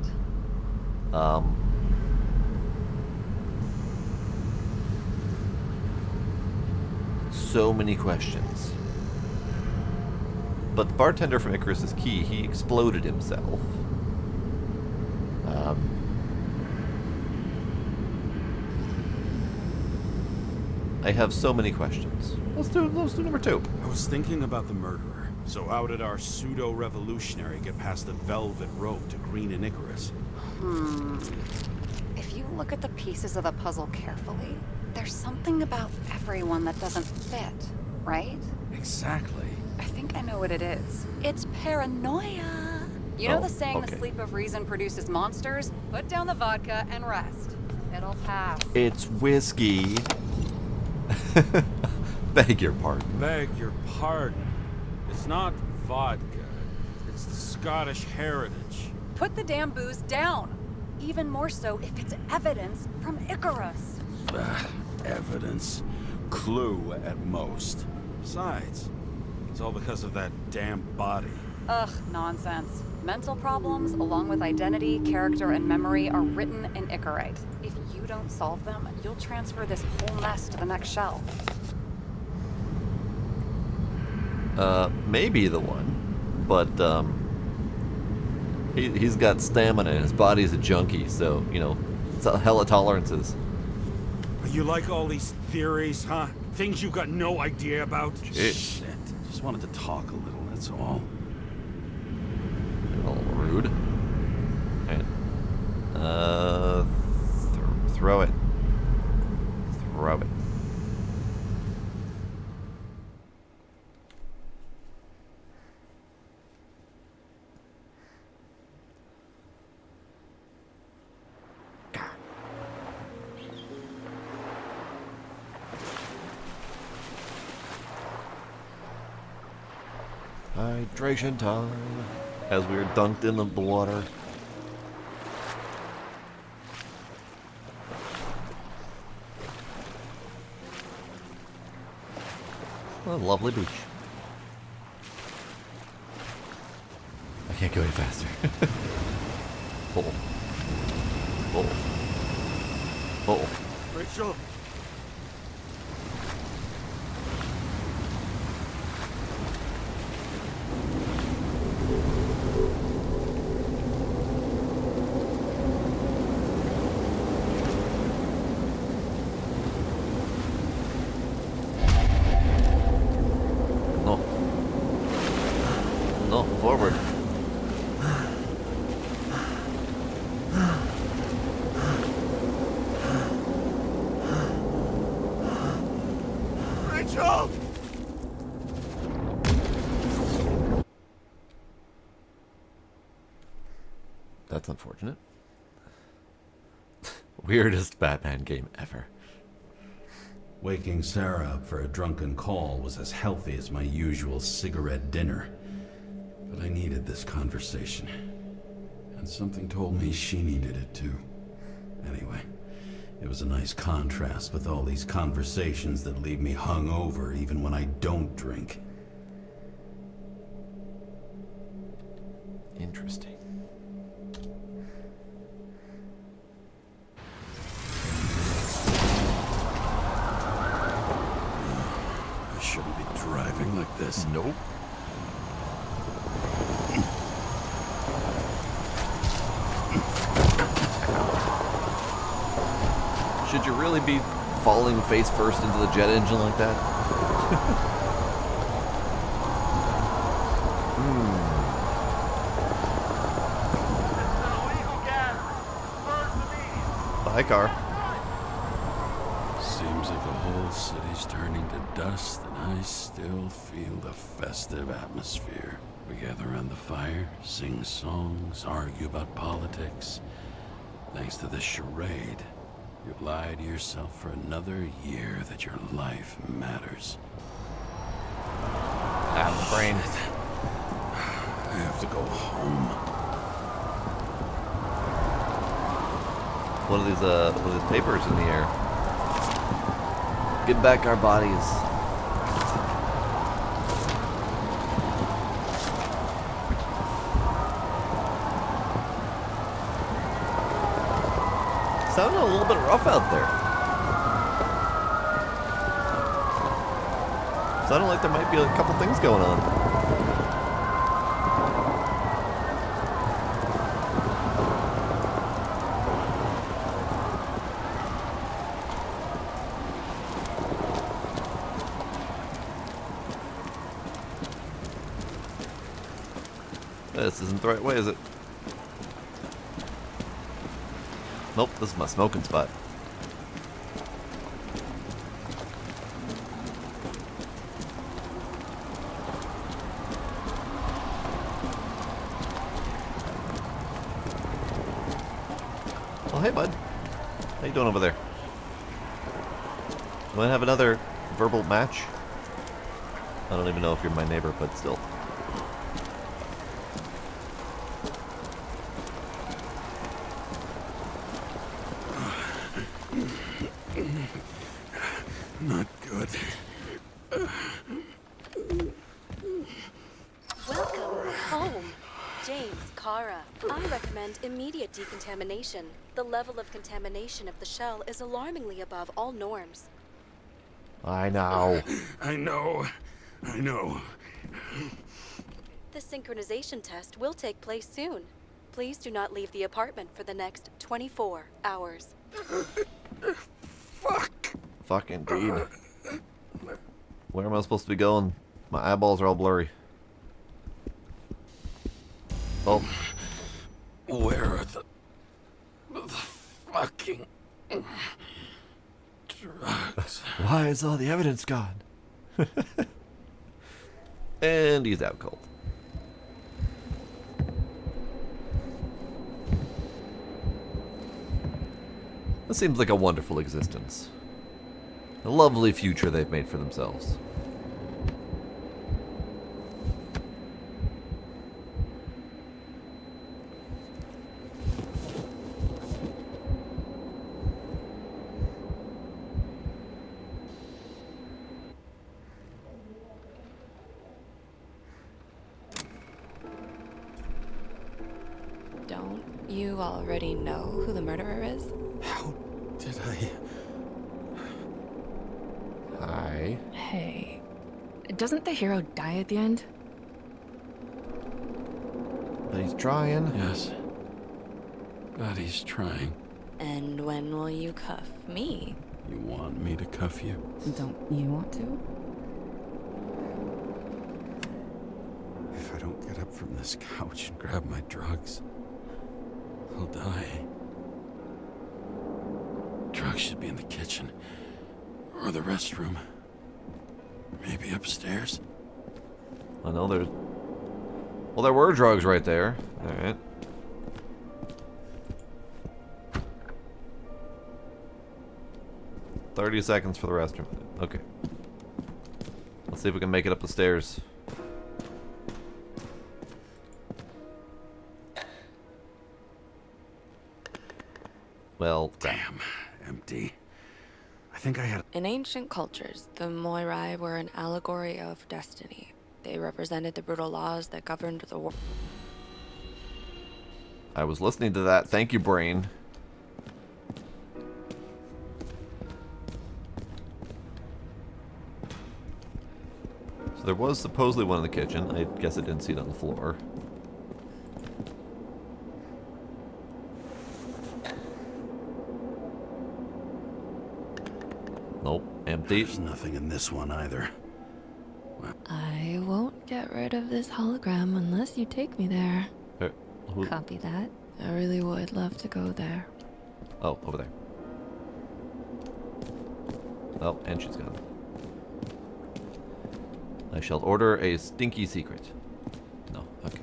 So many questions. But the bartender from Icarus is key. He exploded himself. I have so many questions. Let's do number 2. I was thinking about the murderer. So how did our pseudo-revolutionary get past the velvet rope to Green and Icarus? If you look at the pieces of the puzzle carefully, there's something about everyone that doesn't fit, right? Exactly. I think I know what it is. It's paranoia. You know the saying, the sleep of reason produces monsters? Put down the vodka and rest. It'll pass. It's whiskey. Beg your pardon. Beg your pardon. It's not vodka. It's the Scottish heritage. Put the damn booze down. Even more so if it's evidence from Icarus. Evidence. Clue at most. Besides, it's all because of that damn body. Ugh, nonsense. Mental problems, along with identity, character, and memory, are written in Icarite. If you don't solve them, you'll transfer this whole mess to the next shelf. Maybe the one, but he's got stamina and his body's a junkie, so you know, it's a hell of tolerances. You like all these theories, huh? Things you've got no idea about? Jeez. Shit. Just wanted to talk a little, that's all. A little rude. And throw it. Throw it. Hydration time. As we were dunked into the water. What a lovely beach. I can't go any faster. Oh. Oh. Oh. Rachel! No, forward. Rachel! That's unfortunate. Weirdest Batman game ever. Waking Sarah up for a drunken call was as healthy as my usual cigarette dinner. But I needed this conversation. And something told me she needed it too. Anyway, it was a nice contrast with all these conversations that leave me hungover even when I don't drink. Interesting. I shouldn't be driving like this. Nope. Should you really be falling face first into the jet engine like that? Bye, car. Seems like the whole city's turning to dust, and I still feel the festive atmosphere. We gather around the fire, sing songs, argue about politics. Thanks to this charade, you've lied to yourself for another year that your life matters. Out of the brain. I have to go home. One of these papers in the air. Give back our bodies. Sounded a little bit rough out there. Sounded like there might be a couple things going on. This isn't the right way, is it? Nope, this is my smoking spot. Well, hey, bud. How you doing over there? Want to have another verbal match? I don't even know if you're my neighbor, but still. Not good. Welcome home. James, Kara. I recommend immediate decontamination. The level of contamination of the shell is alarmingly above all norms. I know. I know. The synchronization test will take place soon. Please do not leave the apartment for the next 24 hours. Fuck indeed. Where am I supposed to be going? My eyeballs are all blurry. Oh. Where are the fucking drugs? Why is all the evidence gone? And he's out cold. This seems like a wonderful existence. A lovely future they've made for themselves. Don't you already know who the murderer is? How did I... Hi. Hey, doesn't the hero die at the end? But he's trying. Yes. But he's trying. And when will you cuff me? You want me to cuff you? Don't you want to? If I don't get up from this couch and grab my drugs, I'll die. Drugs should be in the kitchen. Or the restroom. Maybe upstairs. I know there's... Well, there were drugs right there. Alright. $30 seconds for the restroom. Okay. Let's see if we can make it up the stairs. Well, damn. Empty. I think I had... In ancient cultures, the Moirai were an allegory of destiny. They represented the brutal laws that governed the world. I was listening to that. Thank you, brain. So there was supposedly one in the kitchen. I guess I didn't see it on the floor. Nope, empty. There's nothing in this one either. I won't get rid of this hologram unless you take me there. Copy that. I really would love to go there. Oh, over there. Oh, and she's gone. I shall order a stinky secret. No, okay.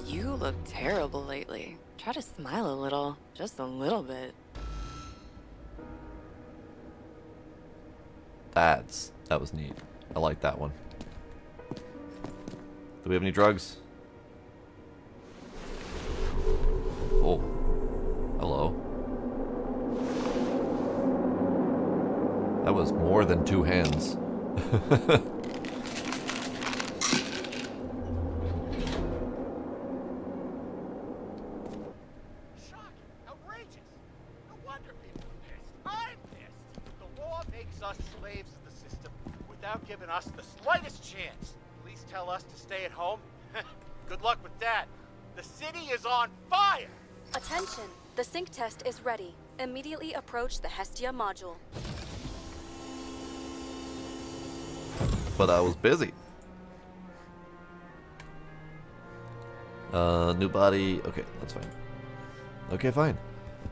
You look terrible lately. Try to smile a little. Just a little bit. That was neat. I like that one. Do we have any drugs? That was more than 2 hands. Shocking! Outrageous! No wonder people are pissed. I'm pissed! The law makes us slaves of the system without giving us the slightest chance. Police tell us to stay at home. Good luck with that. The city is on fire! Attention! The sync test is ready. Immediately approach the Hestia module. But I was busy. New body. Okay, that's fine. Okay, fine.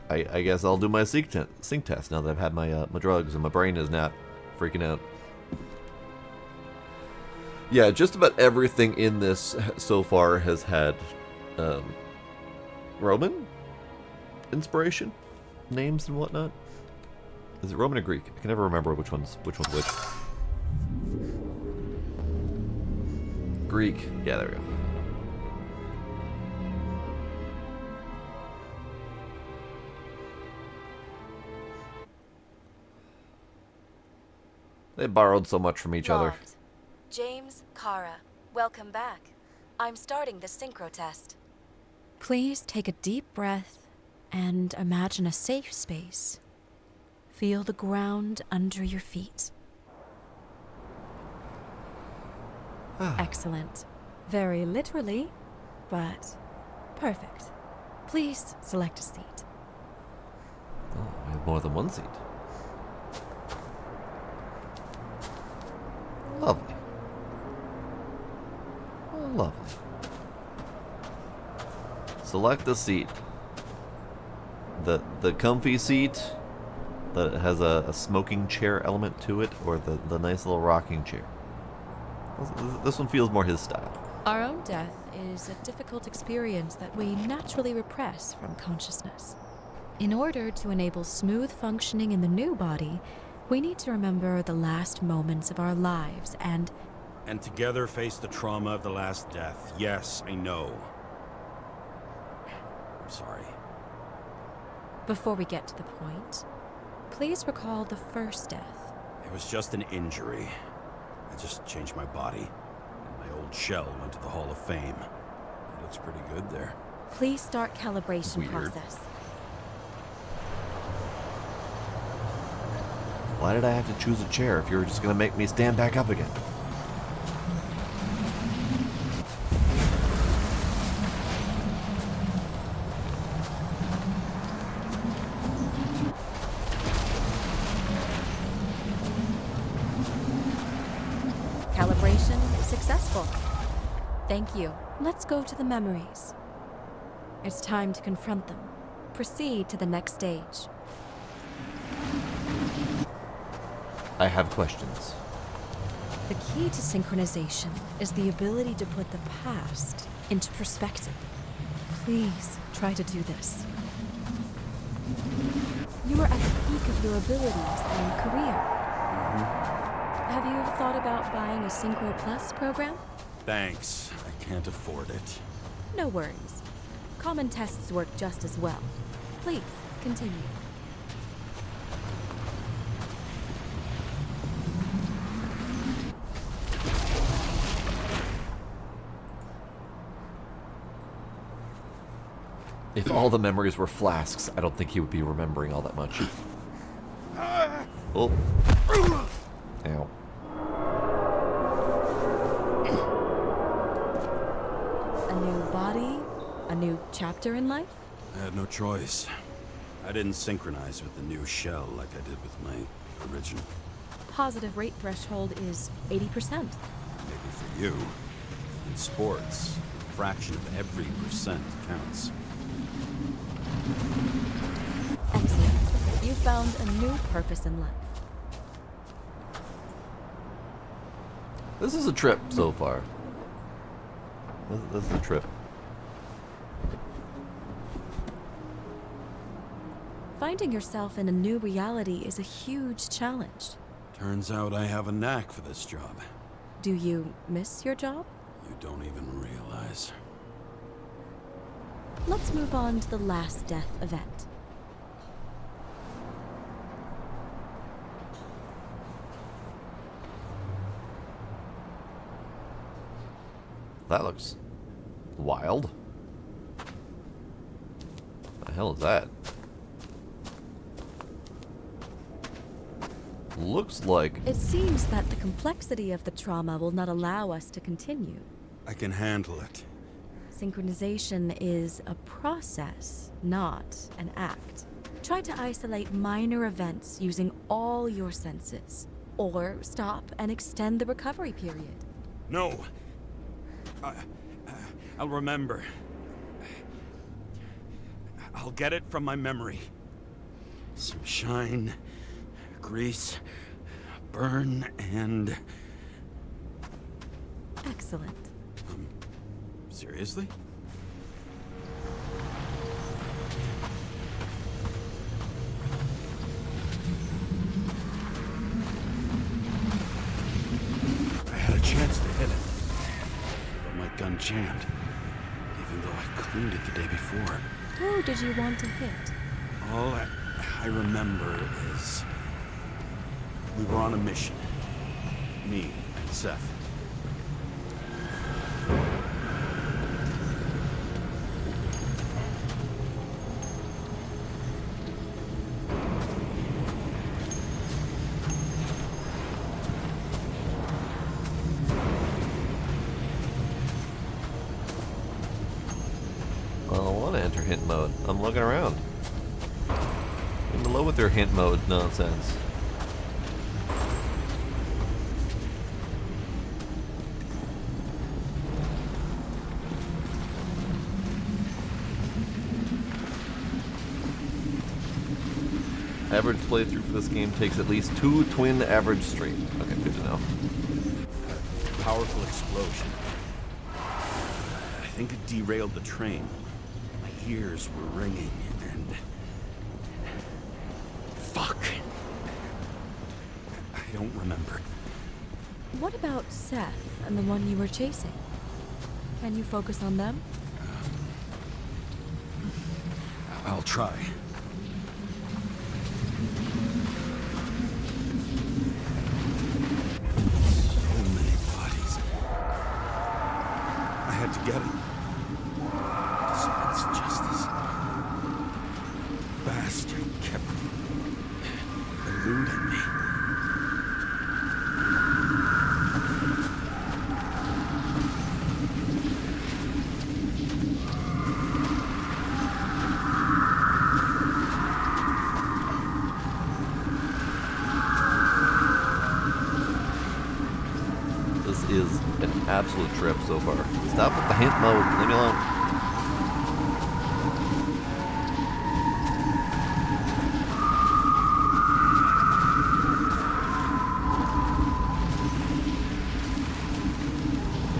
I guess I'll do my sync test now that I've had my my drugs and my brain is not freaking out. Yeah, just about everything in this so far has had Roman inspiration, names and whatnot. Is it Roman or Greek? I can never remember which one's which. Greek. Yeah, there we go. They borrowed so much from each other. Logged. James, Kara, welcome back. I'm starting the synchro test. Please take a deep breath and imagine a safe space. Feel the ground under your feet. Excellent. Very literally, but perfect. Please select a seat. Oh, I have more than one seat. Lovely. Oh, lovely. Select the seat. The comfy seat that has a smoking chair element to it, or the nice little rocking chair. This one feels more his style. Our own death is a difficult experience that we naturally repress from consciousness. In order to enable smooth functioning in the new body, we need to remember the last moments of our lives and together face the trauma of the last death. Yes, I know. I'm sorry. Before we get to the point, please recall the first death. It was just an injury. I just changed my body, and my old shell went to the Hall of Fame. It looks pretty good there. Please start calibration Weird. process. Why did I have to choose a chair if you were just going to make me stand back up again? Calibration successful. Thank you. Let's go to the memories. It's time to confront them. Proceed to the next stage. I have questions. The key to synchronization is the ability to put the past into perspective. Please try to do this. You are at the peak of your abilities and career. Have you thought about buying a Synchro Plus program? Thanks. I can't afford it. No worries. Common tests work just as well. Please, continue. If all the memories were flasks, I don't think he would be remembering all that much. Oh. Ow. A new body? A new chapter in life? I had no choice. I didn't synchronize with the new shell like I did with my original. Positive rate threshold is 80%. Maybe for you. In sports, a fraction of every percent counts. Excellent. You found a new purpose in life. This is a trip so far. This is a trip. Finding yourself in a new reality is a huge challenge. Turns out I have a knack for this job. Do you miss your job? You don't even realize. Let's move on to the last death event. That looks wild. The hell is that? Looks like... It seems that the complexity of the trauma will not allow us to continue. I can handle it. Synchronization is a process, not an act. Try to isolate minor events using all your senses, or stop and extend the recovery period. No. I'll remember. I'll get it from my memory. Some shine, grease, burn, and... Excellent. Seriously? I had a chance to hit it, but my gun jammed, even though I cleaned it the day before. Who did you want to hit? All I remember is we were on a mission. Me and Seth. Hint mode. I'm looking around. In below with their hint mode nonsense. Average playthrough for this game takes at least 2 twin average straight. Okay, good to know. Powerful explosion. I think it derailed the train. Ears were ringing, and... Fuck! I don't remember. What about Seth and the one you were chasing? Can you focus on them? I'll try. So many bodies. I had to get it. Justice. Bastard kept eluding me. This is an absolute trip so far. Stop with the hint mode. Leave me alone.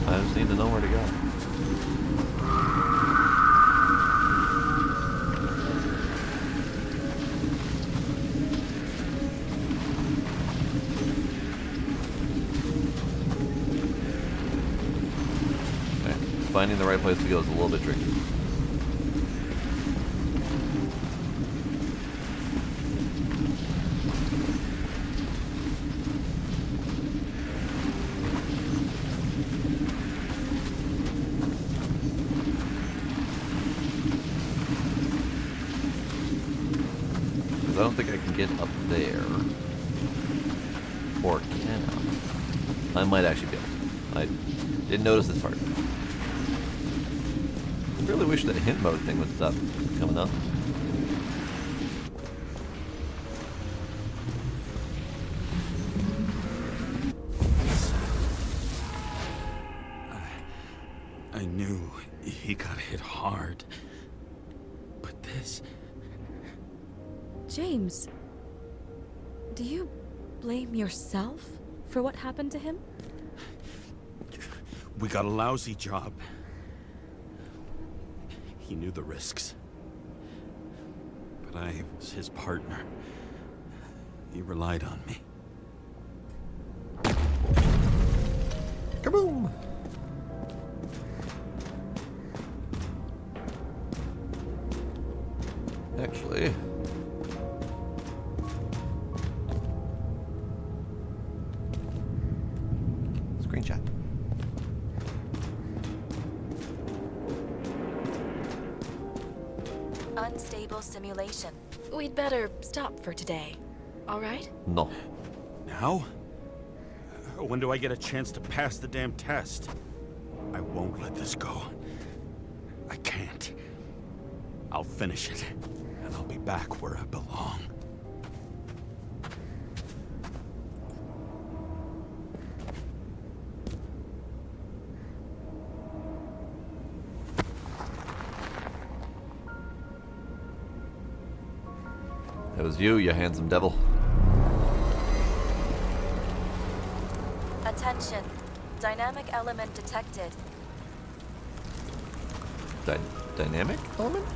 I just need to know where to go. Okay. Finding the right place to go is a little bit tricky. I don't think I can get up there. Or can I? I might actually be able to. I didn't notice this part. I really wish that hint mode thing would stop coming up. I knew he got hit hard. But this... James, do you blame yourself for what happened to him? We got a lousy job. He knew the risks. But I was his partner. He relied on me. Kaboom! Actually... screenshot. unstable simulation. We'd better stop for today, all right? No. Now? When do I get a chance to pass the damn test? I won't let this go. I can't. I'll finish it, and I'll be back where I belong. It was you handsome devil. Attention. Dynamic element detected. Dynamic element?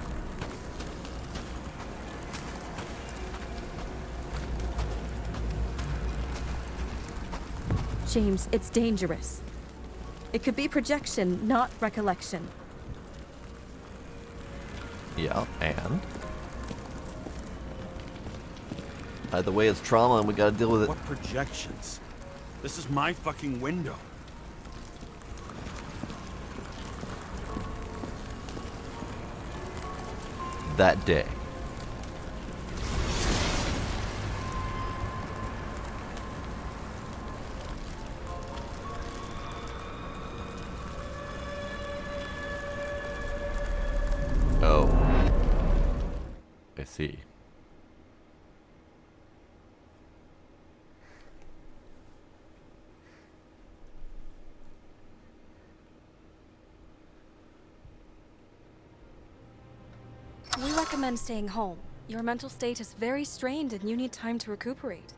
James, it's dangerous. It could be projection, not recollection. Yeah, and? Either way, it's trauma and we gotta deal with it. What projections? This is my fucking window. That day. Oh. I see. We recommend staying home. Your mental state is very strained and you need time to recuperate.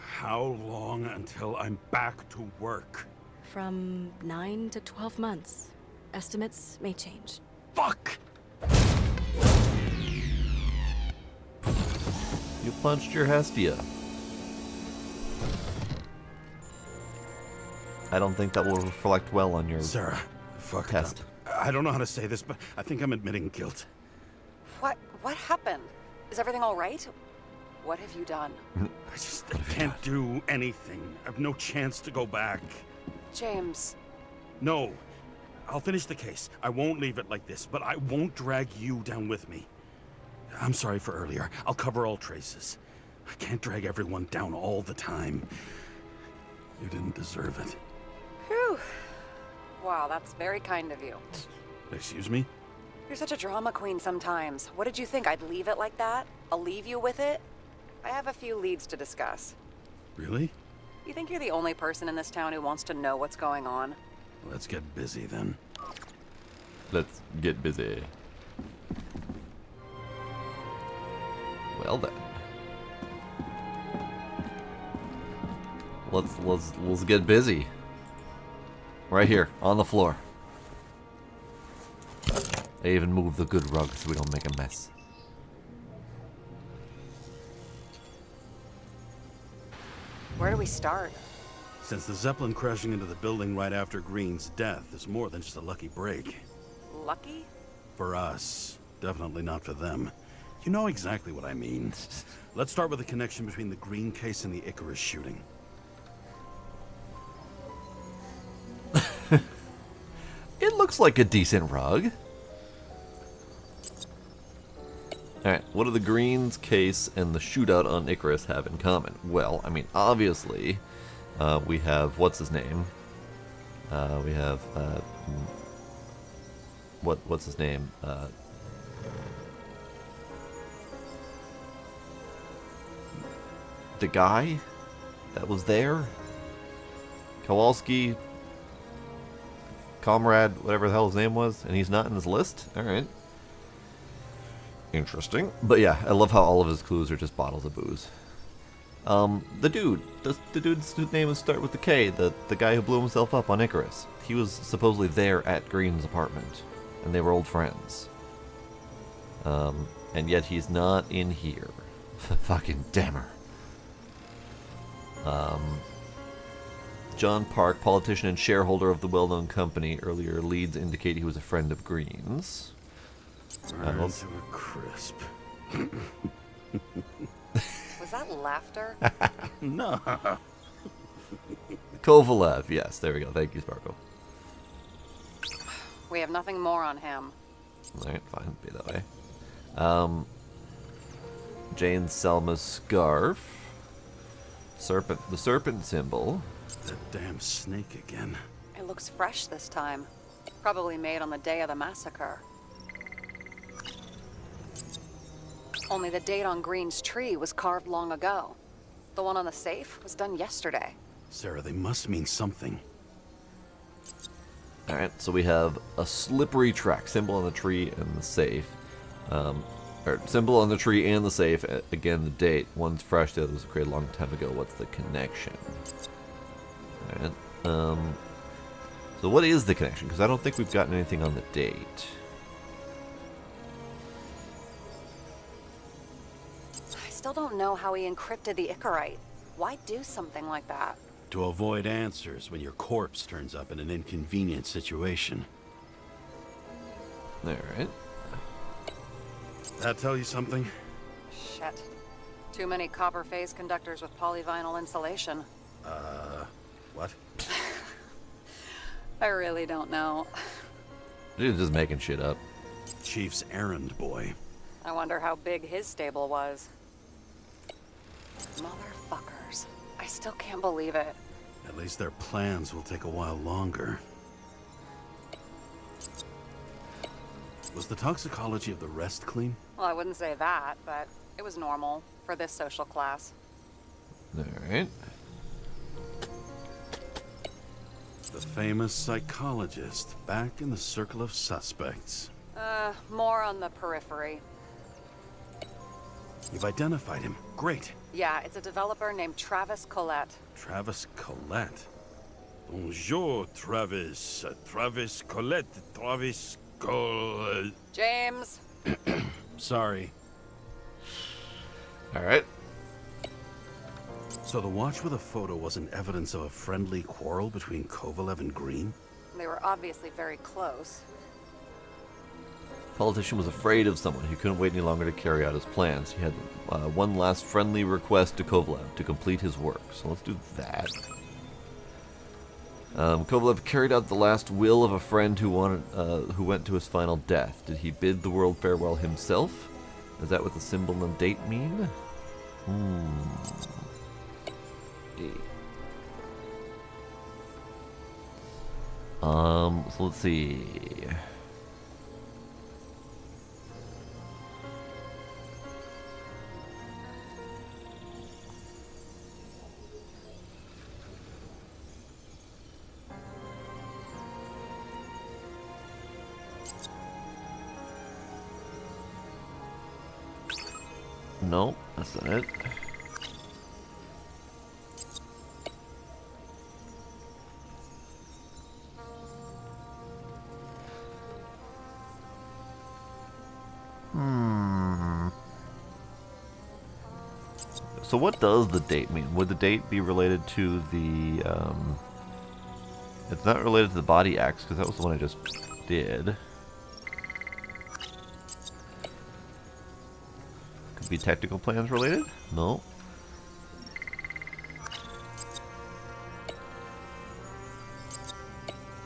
How long until I'm back to work? From 9 to 12 months. Estimates may change. Fuck! You punched your Hestia. I don't think that will reflect well on your Sarah, fuck test. I don't know how to say this, but I think I'm admitting guilt. What happened? Is everything all right? What have you done? I can't do anything. I have no chance to go back. James. No. I'll finish the case. I won't leave it like this, but I won't drag you down with me. I'm sorry for earlier. I'll cover all traces. I can't drag everyone down all the time. You didn't deserve it. Whew. Wow, that's very kind of you. Excuse me? You're such a drama queen sometimes. What did you think? I'd leave it like that? I'll leave you with it? I have a few leads to discuss. Really? You think you're the only person in this town who wants to know what's going on? Let's get busy then. Let's get busy. Well then. Let's get busy. Right here, on the floor. I even moved the good rug so we don't make a mess. Where do we start? Since the Zeppelin crashing into the building right after Green's death is more than just a lucky break. Lucky? For us. Definitely not for them. You know exactly what I mean. Let's start with the connection between the Green case and the Icarus shooting. It looks like a decent rug. Alright, what do the Greens case and the shootout on Icarus have in common? Well, I mean, obviously, we have, what's his name? We have, what's his name? The guy that was there? Kowalski, Comrade, whatever the hell his name was, and he's not in this list? Alright. Interesting. But yeah, I love how all of his clues are just bottles of booze. The dude. The dude's name would start with the K, the guy who blew himself up on Icarus. He was supposedly there at Green's apartment, and they were old friends. And yet he's not in here. Fucking dammer. John Park, politician and shareholder of the well-known company. Earlier leads indicate he was a friend of Green's. Burned to a crisp. Was that laughter? No. Kovalev, yes, there we go. Thank you, Sparkle. We have nothing more on him. Alright, fine, be that way. Jane Selma's scarf. The serpent symbol. That damn snake again. It looks fresh this time. Probably made on the day of the massacre. Only the date on Green's tree was carved long ago. The one on the safe was done yesterday. Sarah, they must mean something. Alright, so we have a slippery track, symbol on the tree and the safe. Or symbol on the tree and the safe. Again, the date. One's fresh, the other was created a long time ago. What's the connection? Alright. So what is the connection? Because I don't think we've gotten anything on the date. I still don't know how he encrypted the Icarite. Why do something like that? To avoid answers when your corpse turns up in an inconvenient situation. Alright. That tell you something? Shit. Too many copper phase conductors with polyvinyl insulation. What? I really don't know. You're just making shit up. Chief's errand boy. I wonder how big his stable was. Motherfuckers. I still can't believe it. At least their plans will take a while longer. Was the toxicology of the rest clean? Well, I wouldn't say that, but it was normal for this social class. Alright. The famous psychologist, back in the circle of suspects. More on the periphery. You've identified him. Great. Yeah, it's a developer named Travis Collette. Travis Collette. Bonjour, Travis. Travis Collette. Travis Collette. James. Sorry. Alright. So the watch with a photo wasn't evidence of a friendly quarrel between Kovalev and Green? They were obviously very close. Politician was afraid of someone. He couldn't wait any longer to carry out his plans. He had one last friendly request to Kovalev to complete his work. So let's do that. Kovalev carried out the last will of a friend who went to his final death. Did he bid the world farewell himself? Is that what the symbol and date mean? So let's see. Nope, that's not it. So what does the date mean? Would the date be related to the, it's not related to the body axe, because that was the one I just did. Could be technical plans related? No.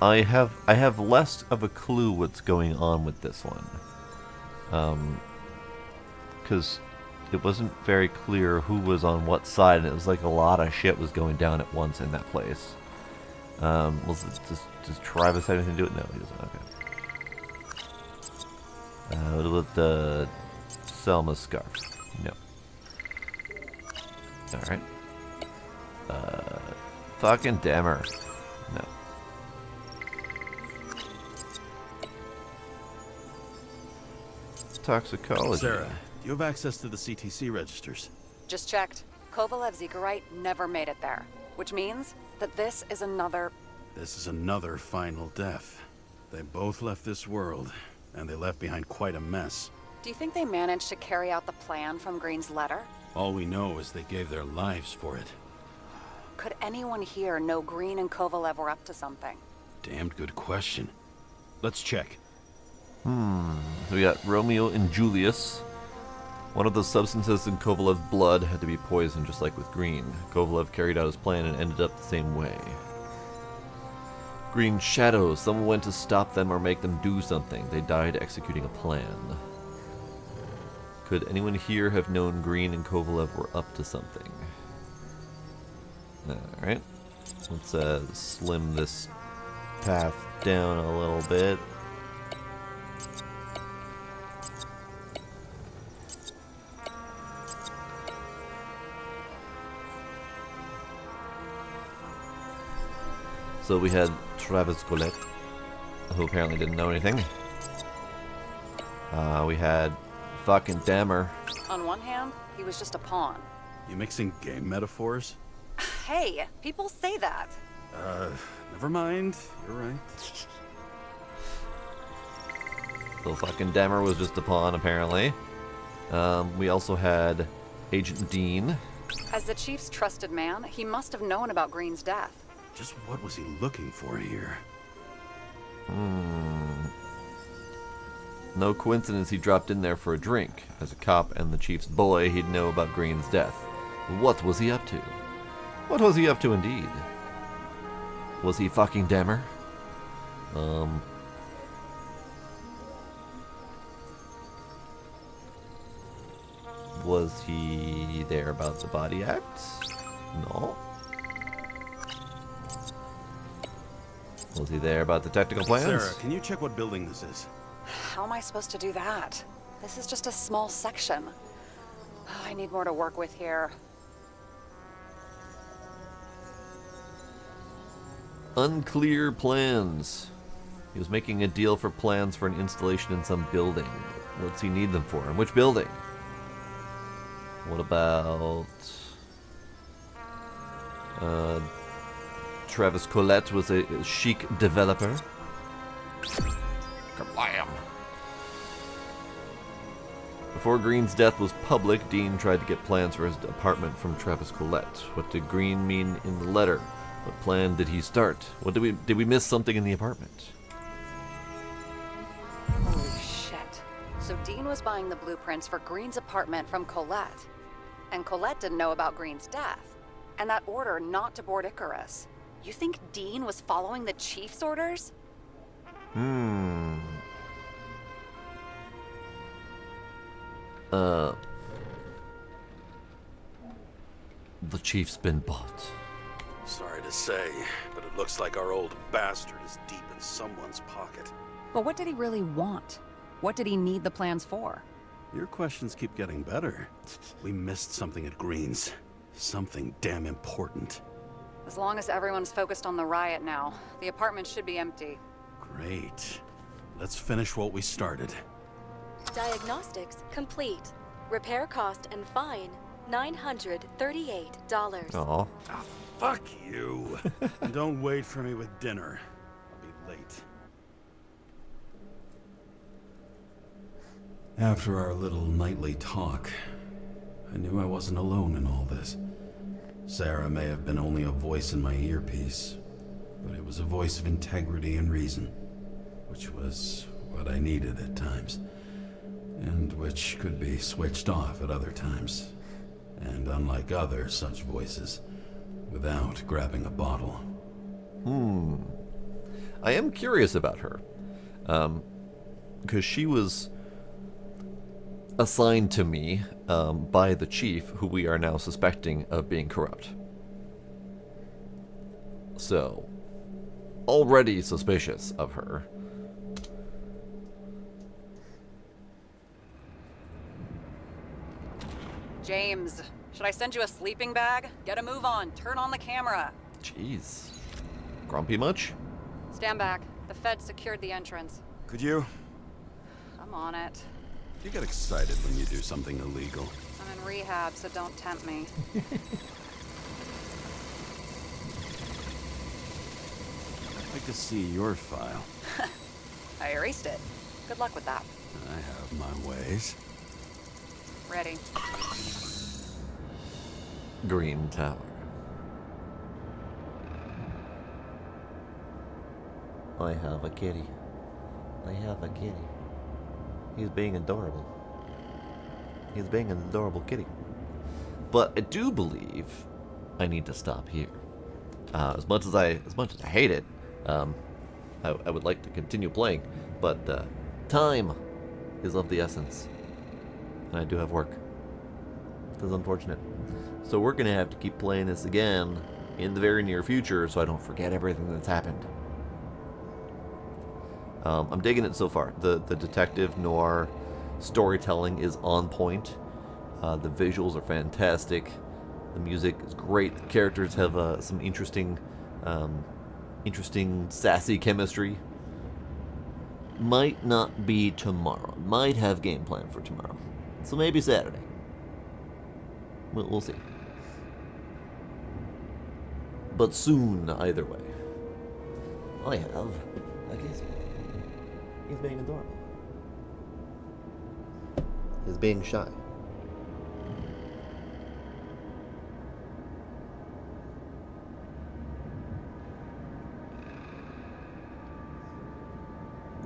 I have less of a clue what's going on with this one. Because it wasn't very clear who was on what side, and it was like a lot of shit was going down at once in that place. Does Travis have anything to do with it? No, he doesn't. Okay. What about the Selma scarf? No. Alright. Fucking Demmer. No. Toxicology. Sarah, do you have access to the CTC registers? Just checked. Kovalev's Icarite never made it there, which means that this is another... This is another final death. They both left this world, and they left behind quite a mess. Do you think they managed to carry out the plan from Green's letter? All we know is they gave their lives for it. Could anyone here know Green and Kovalev were up to something? Damned good question. Let's check. So we got Romeo and Julius. One of the substances in Kovalev's blood had to be poisoned, just like with Green. Kovalev carried out his plan and ended up the same way. Green shadows. Someone went to stop them or make them do something. They died executing a plan. Could anyone here have known Green and Kovalev were up to something? Alright. Let's slim this path down a little bit. So we had Travis Colette, who apparently didn't know anything. We had fucking Dammer. On one hand, he was just a pawn. You mixing game metaphors? Hey, people say that. Never mind. You're right. So fucking Dammer was just a pawn, apparently. We also had Agent Dean. As the chief's trusted man, he must have known about Green's death. Just what was he looking for here? No coincidence he dropped in there for a drink. As a cop and the chief's boy, he'd know about Green's death. What was he up to? What was he up to indeed? Was he fucking Dammer? Was he there about the body act? No. Was he there about the technical plans? Sarah, can you check what building this is? How am I supposed to do that? This is just a small section. I need more to work with here. Unclear plans. He was making a deal for plans for an installation in some building. What's he need them for? And which building? What about... Travis Colette was a chic developer. Kablam! Before Green's death was public, Dean tried to get plans for his apartment from Travis Colette. What did Green mean in the letter? What plan did he start? What did we miss something in the apartment? Holy shit. So Dean was buying the blueprints for Green's apartment from Colette. And Colette didn't know about Green's death. And that order not to board Icarus. You think Dean was following the chief's orders? The chief's been bought. Sorry to say, but it looks like our old bastard is deep in someone's pocket. But what did he really want? What did he need the plans for? Your questions keep getting better. We missed something at Green's. Something damn important. As long as everyone's focused on the riot now, the apartment should be empty. Great. Let's finish what we started. Diagnostics complete. Repair cost and fine, $938. Aw. Oh, fuck you. And don't wait for me with dinner. I'll be late. After our little nightly talk, I knew I wasn't alone in all this. Sarah may have been only a voice in my earpiece, but it was a voice of integrity and reason, which was what I needed at times, and which could be switched off at other times, and unlike other such voices, without grabbing a bottle. I am curious about her, because she was assigned to me by the chief, who we are now suspecting of being corrupt. So, already suspicious of her. James, should I send you a sleeping bag? Get a move on. Turn on the camera. Jeez. Grumpy much? Stand back. The Fed secured the entrance. Could you? I'm on it. You get excited when you do something illegal. I'm in rehab, so don't tempt me. I'd like to see your file. I erased it. Good luck with that. I have my ways. Ready. Green Tower. I have a kitty. I have a kitty. He's being adorable. He's being an adorable kitty. But I do believe I need to stop here. As much as I hate it, I would like to continue playing, but time is of the essence. and I do have work. This is unfortunate. So we're going to have to keep playing this again in the very near future so I don't forget everything that's happened. I'm digging it so far. The detective noir storytelling is on point. The visuals are fantastic. The music is great. The characters have some interesting, sassy chemistry. Might not be tomorrow. Might have game plan for tomorrow. So maybe Saturday. We'll see. But soon, either way. I have. I guess he's being adorable. He's being shy.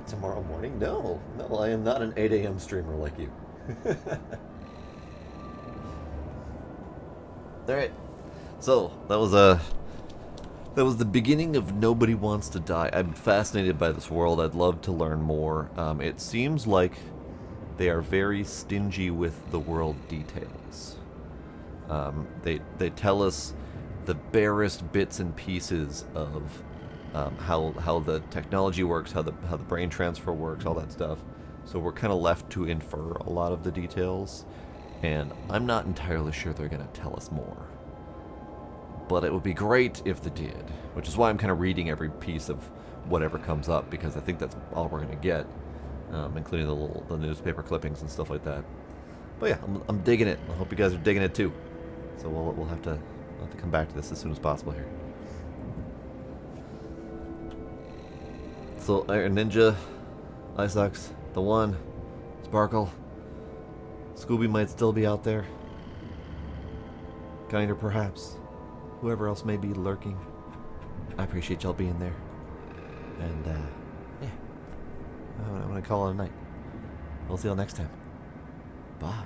Tomorrow morning? No, I am not an 8 a.m. streamer like you. Alright, so that was the beginning of Nobody Wants to Die. I'm fascinated by this world. I'd love to learn more. It seems like they are very stingy with the world details. They tell us the barest bits and pieces of how the technology works, how the brain transfer works, all that stuff. So we're kind of left to infer a lot of the details, and I'm not entirely sure they're going to tell us more. But it would be great if they did, which is why I'm kind of reading every piece of whatever comes up, because I think that's all we're going to get, including the newspaper clippings and stuff like that. But yeah, I'm digging it. I hope you guys are digging it too. So we'll have to come back to this as soon as possible here. So Iron Ninja, Isox, the One, Sparkle, Scooby might still be out there. Kinder perhaps. Whoever else may be lurking. I appreciate y'all being there. And yeah, I'm gonna call it a night. We'll see y'all next time. Bye.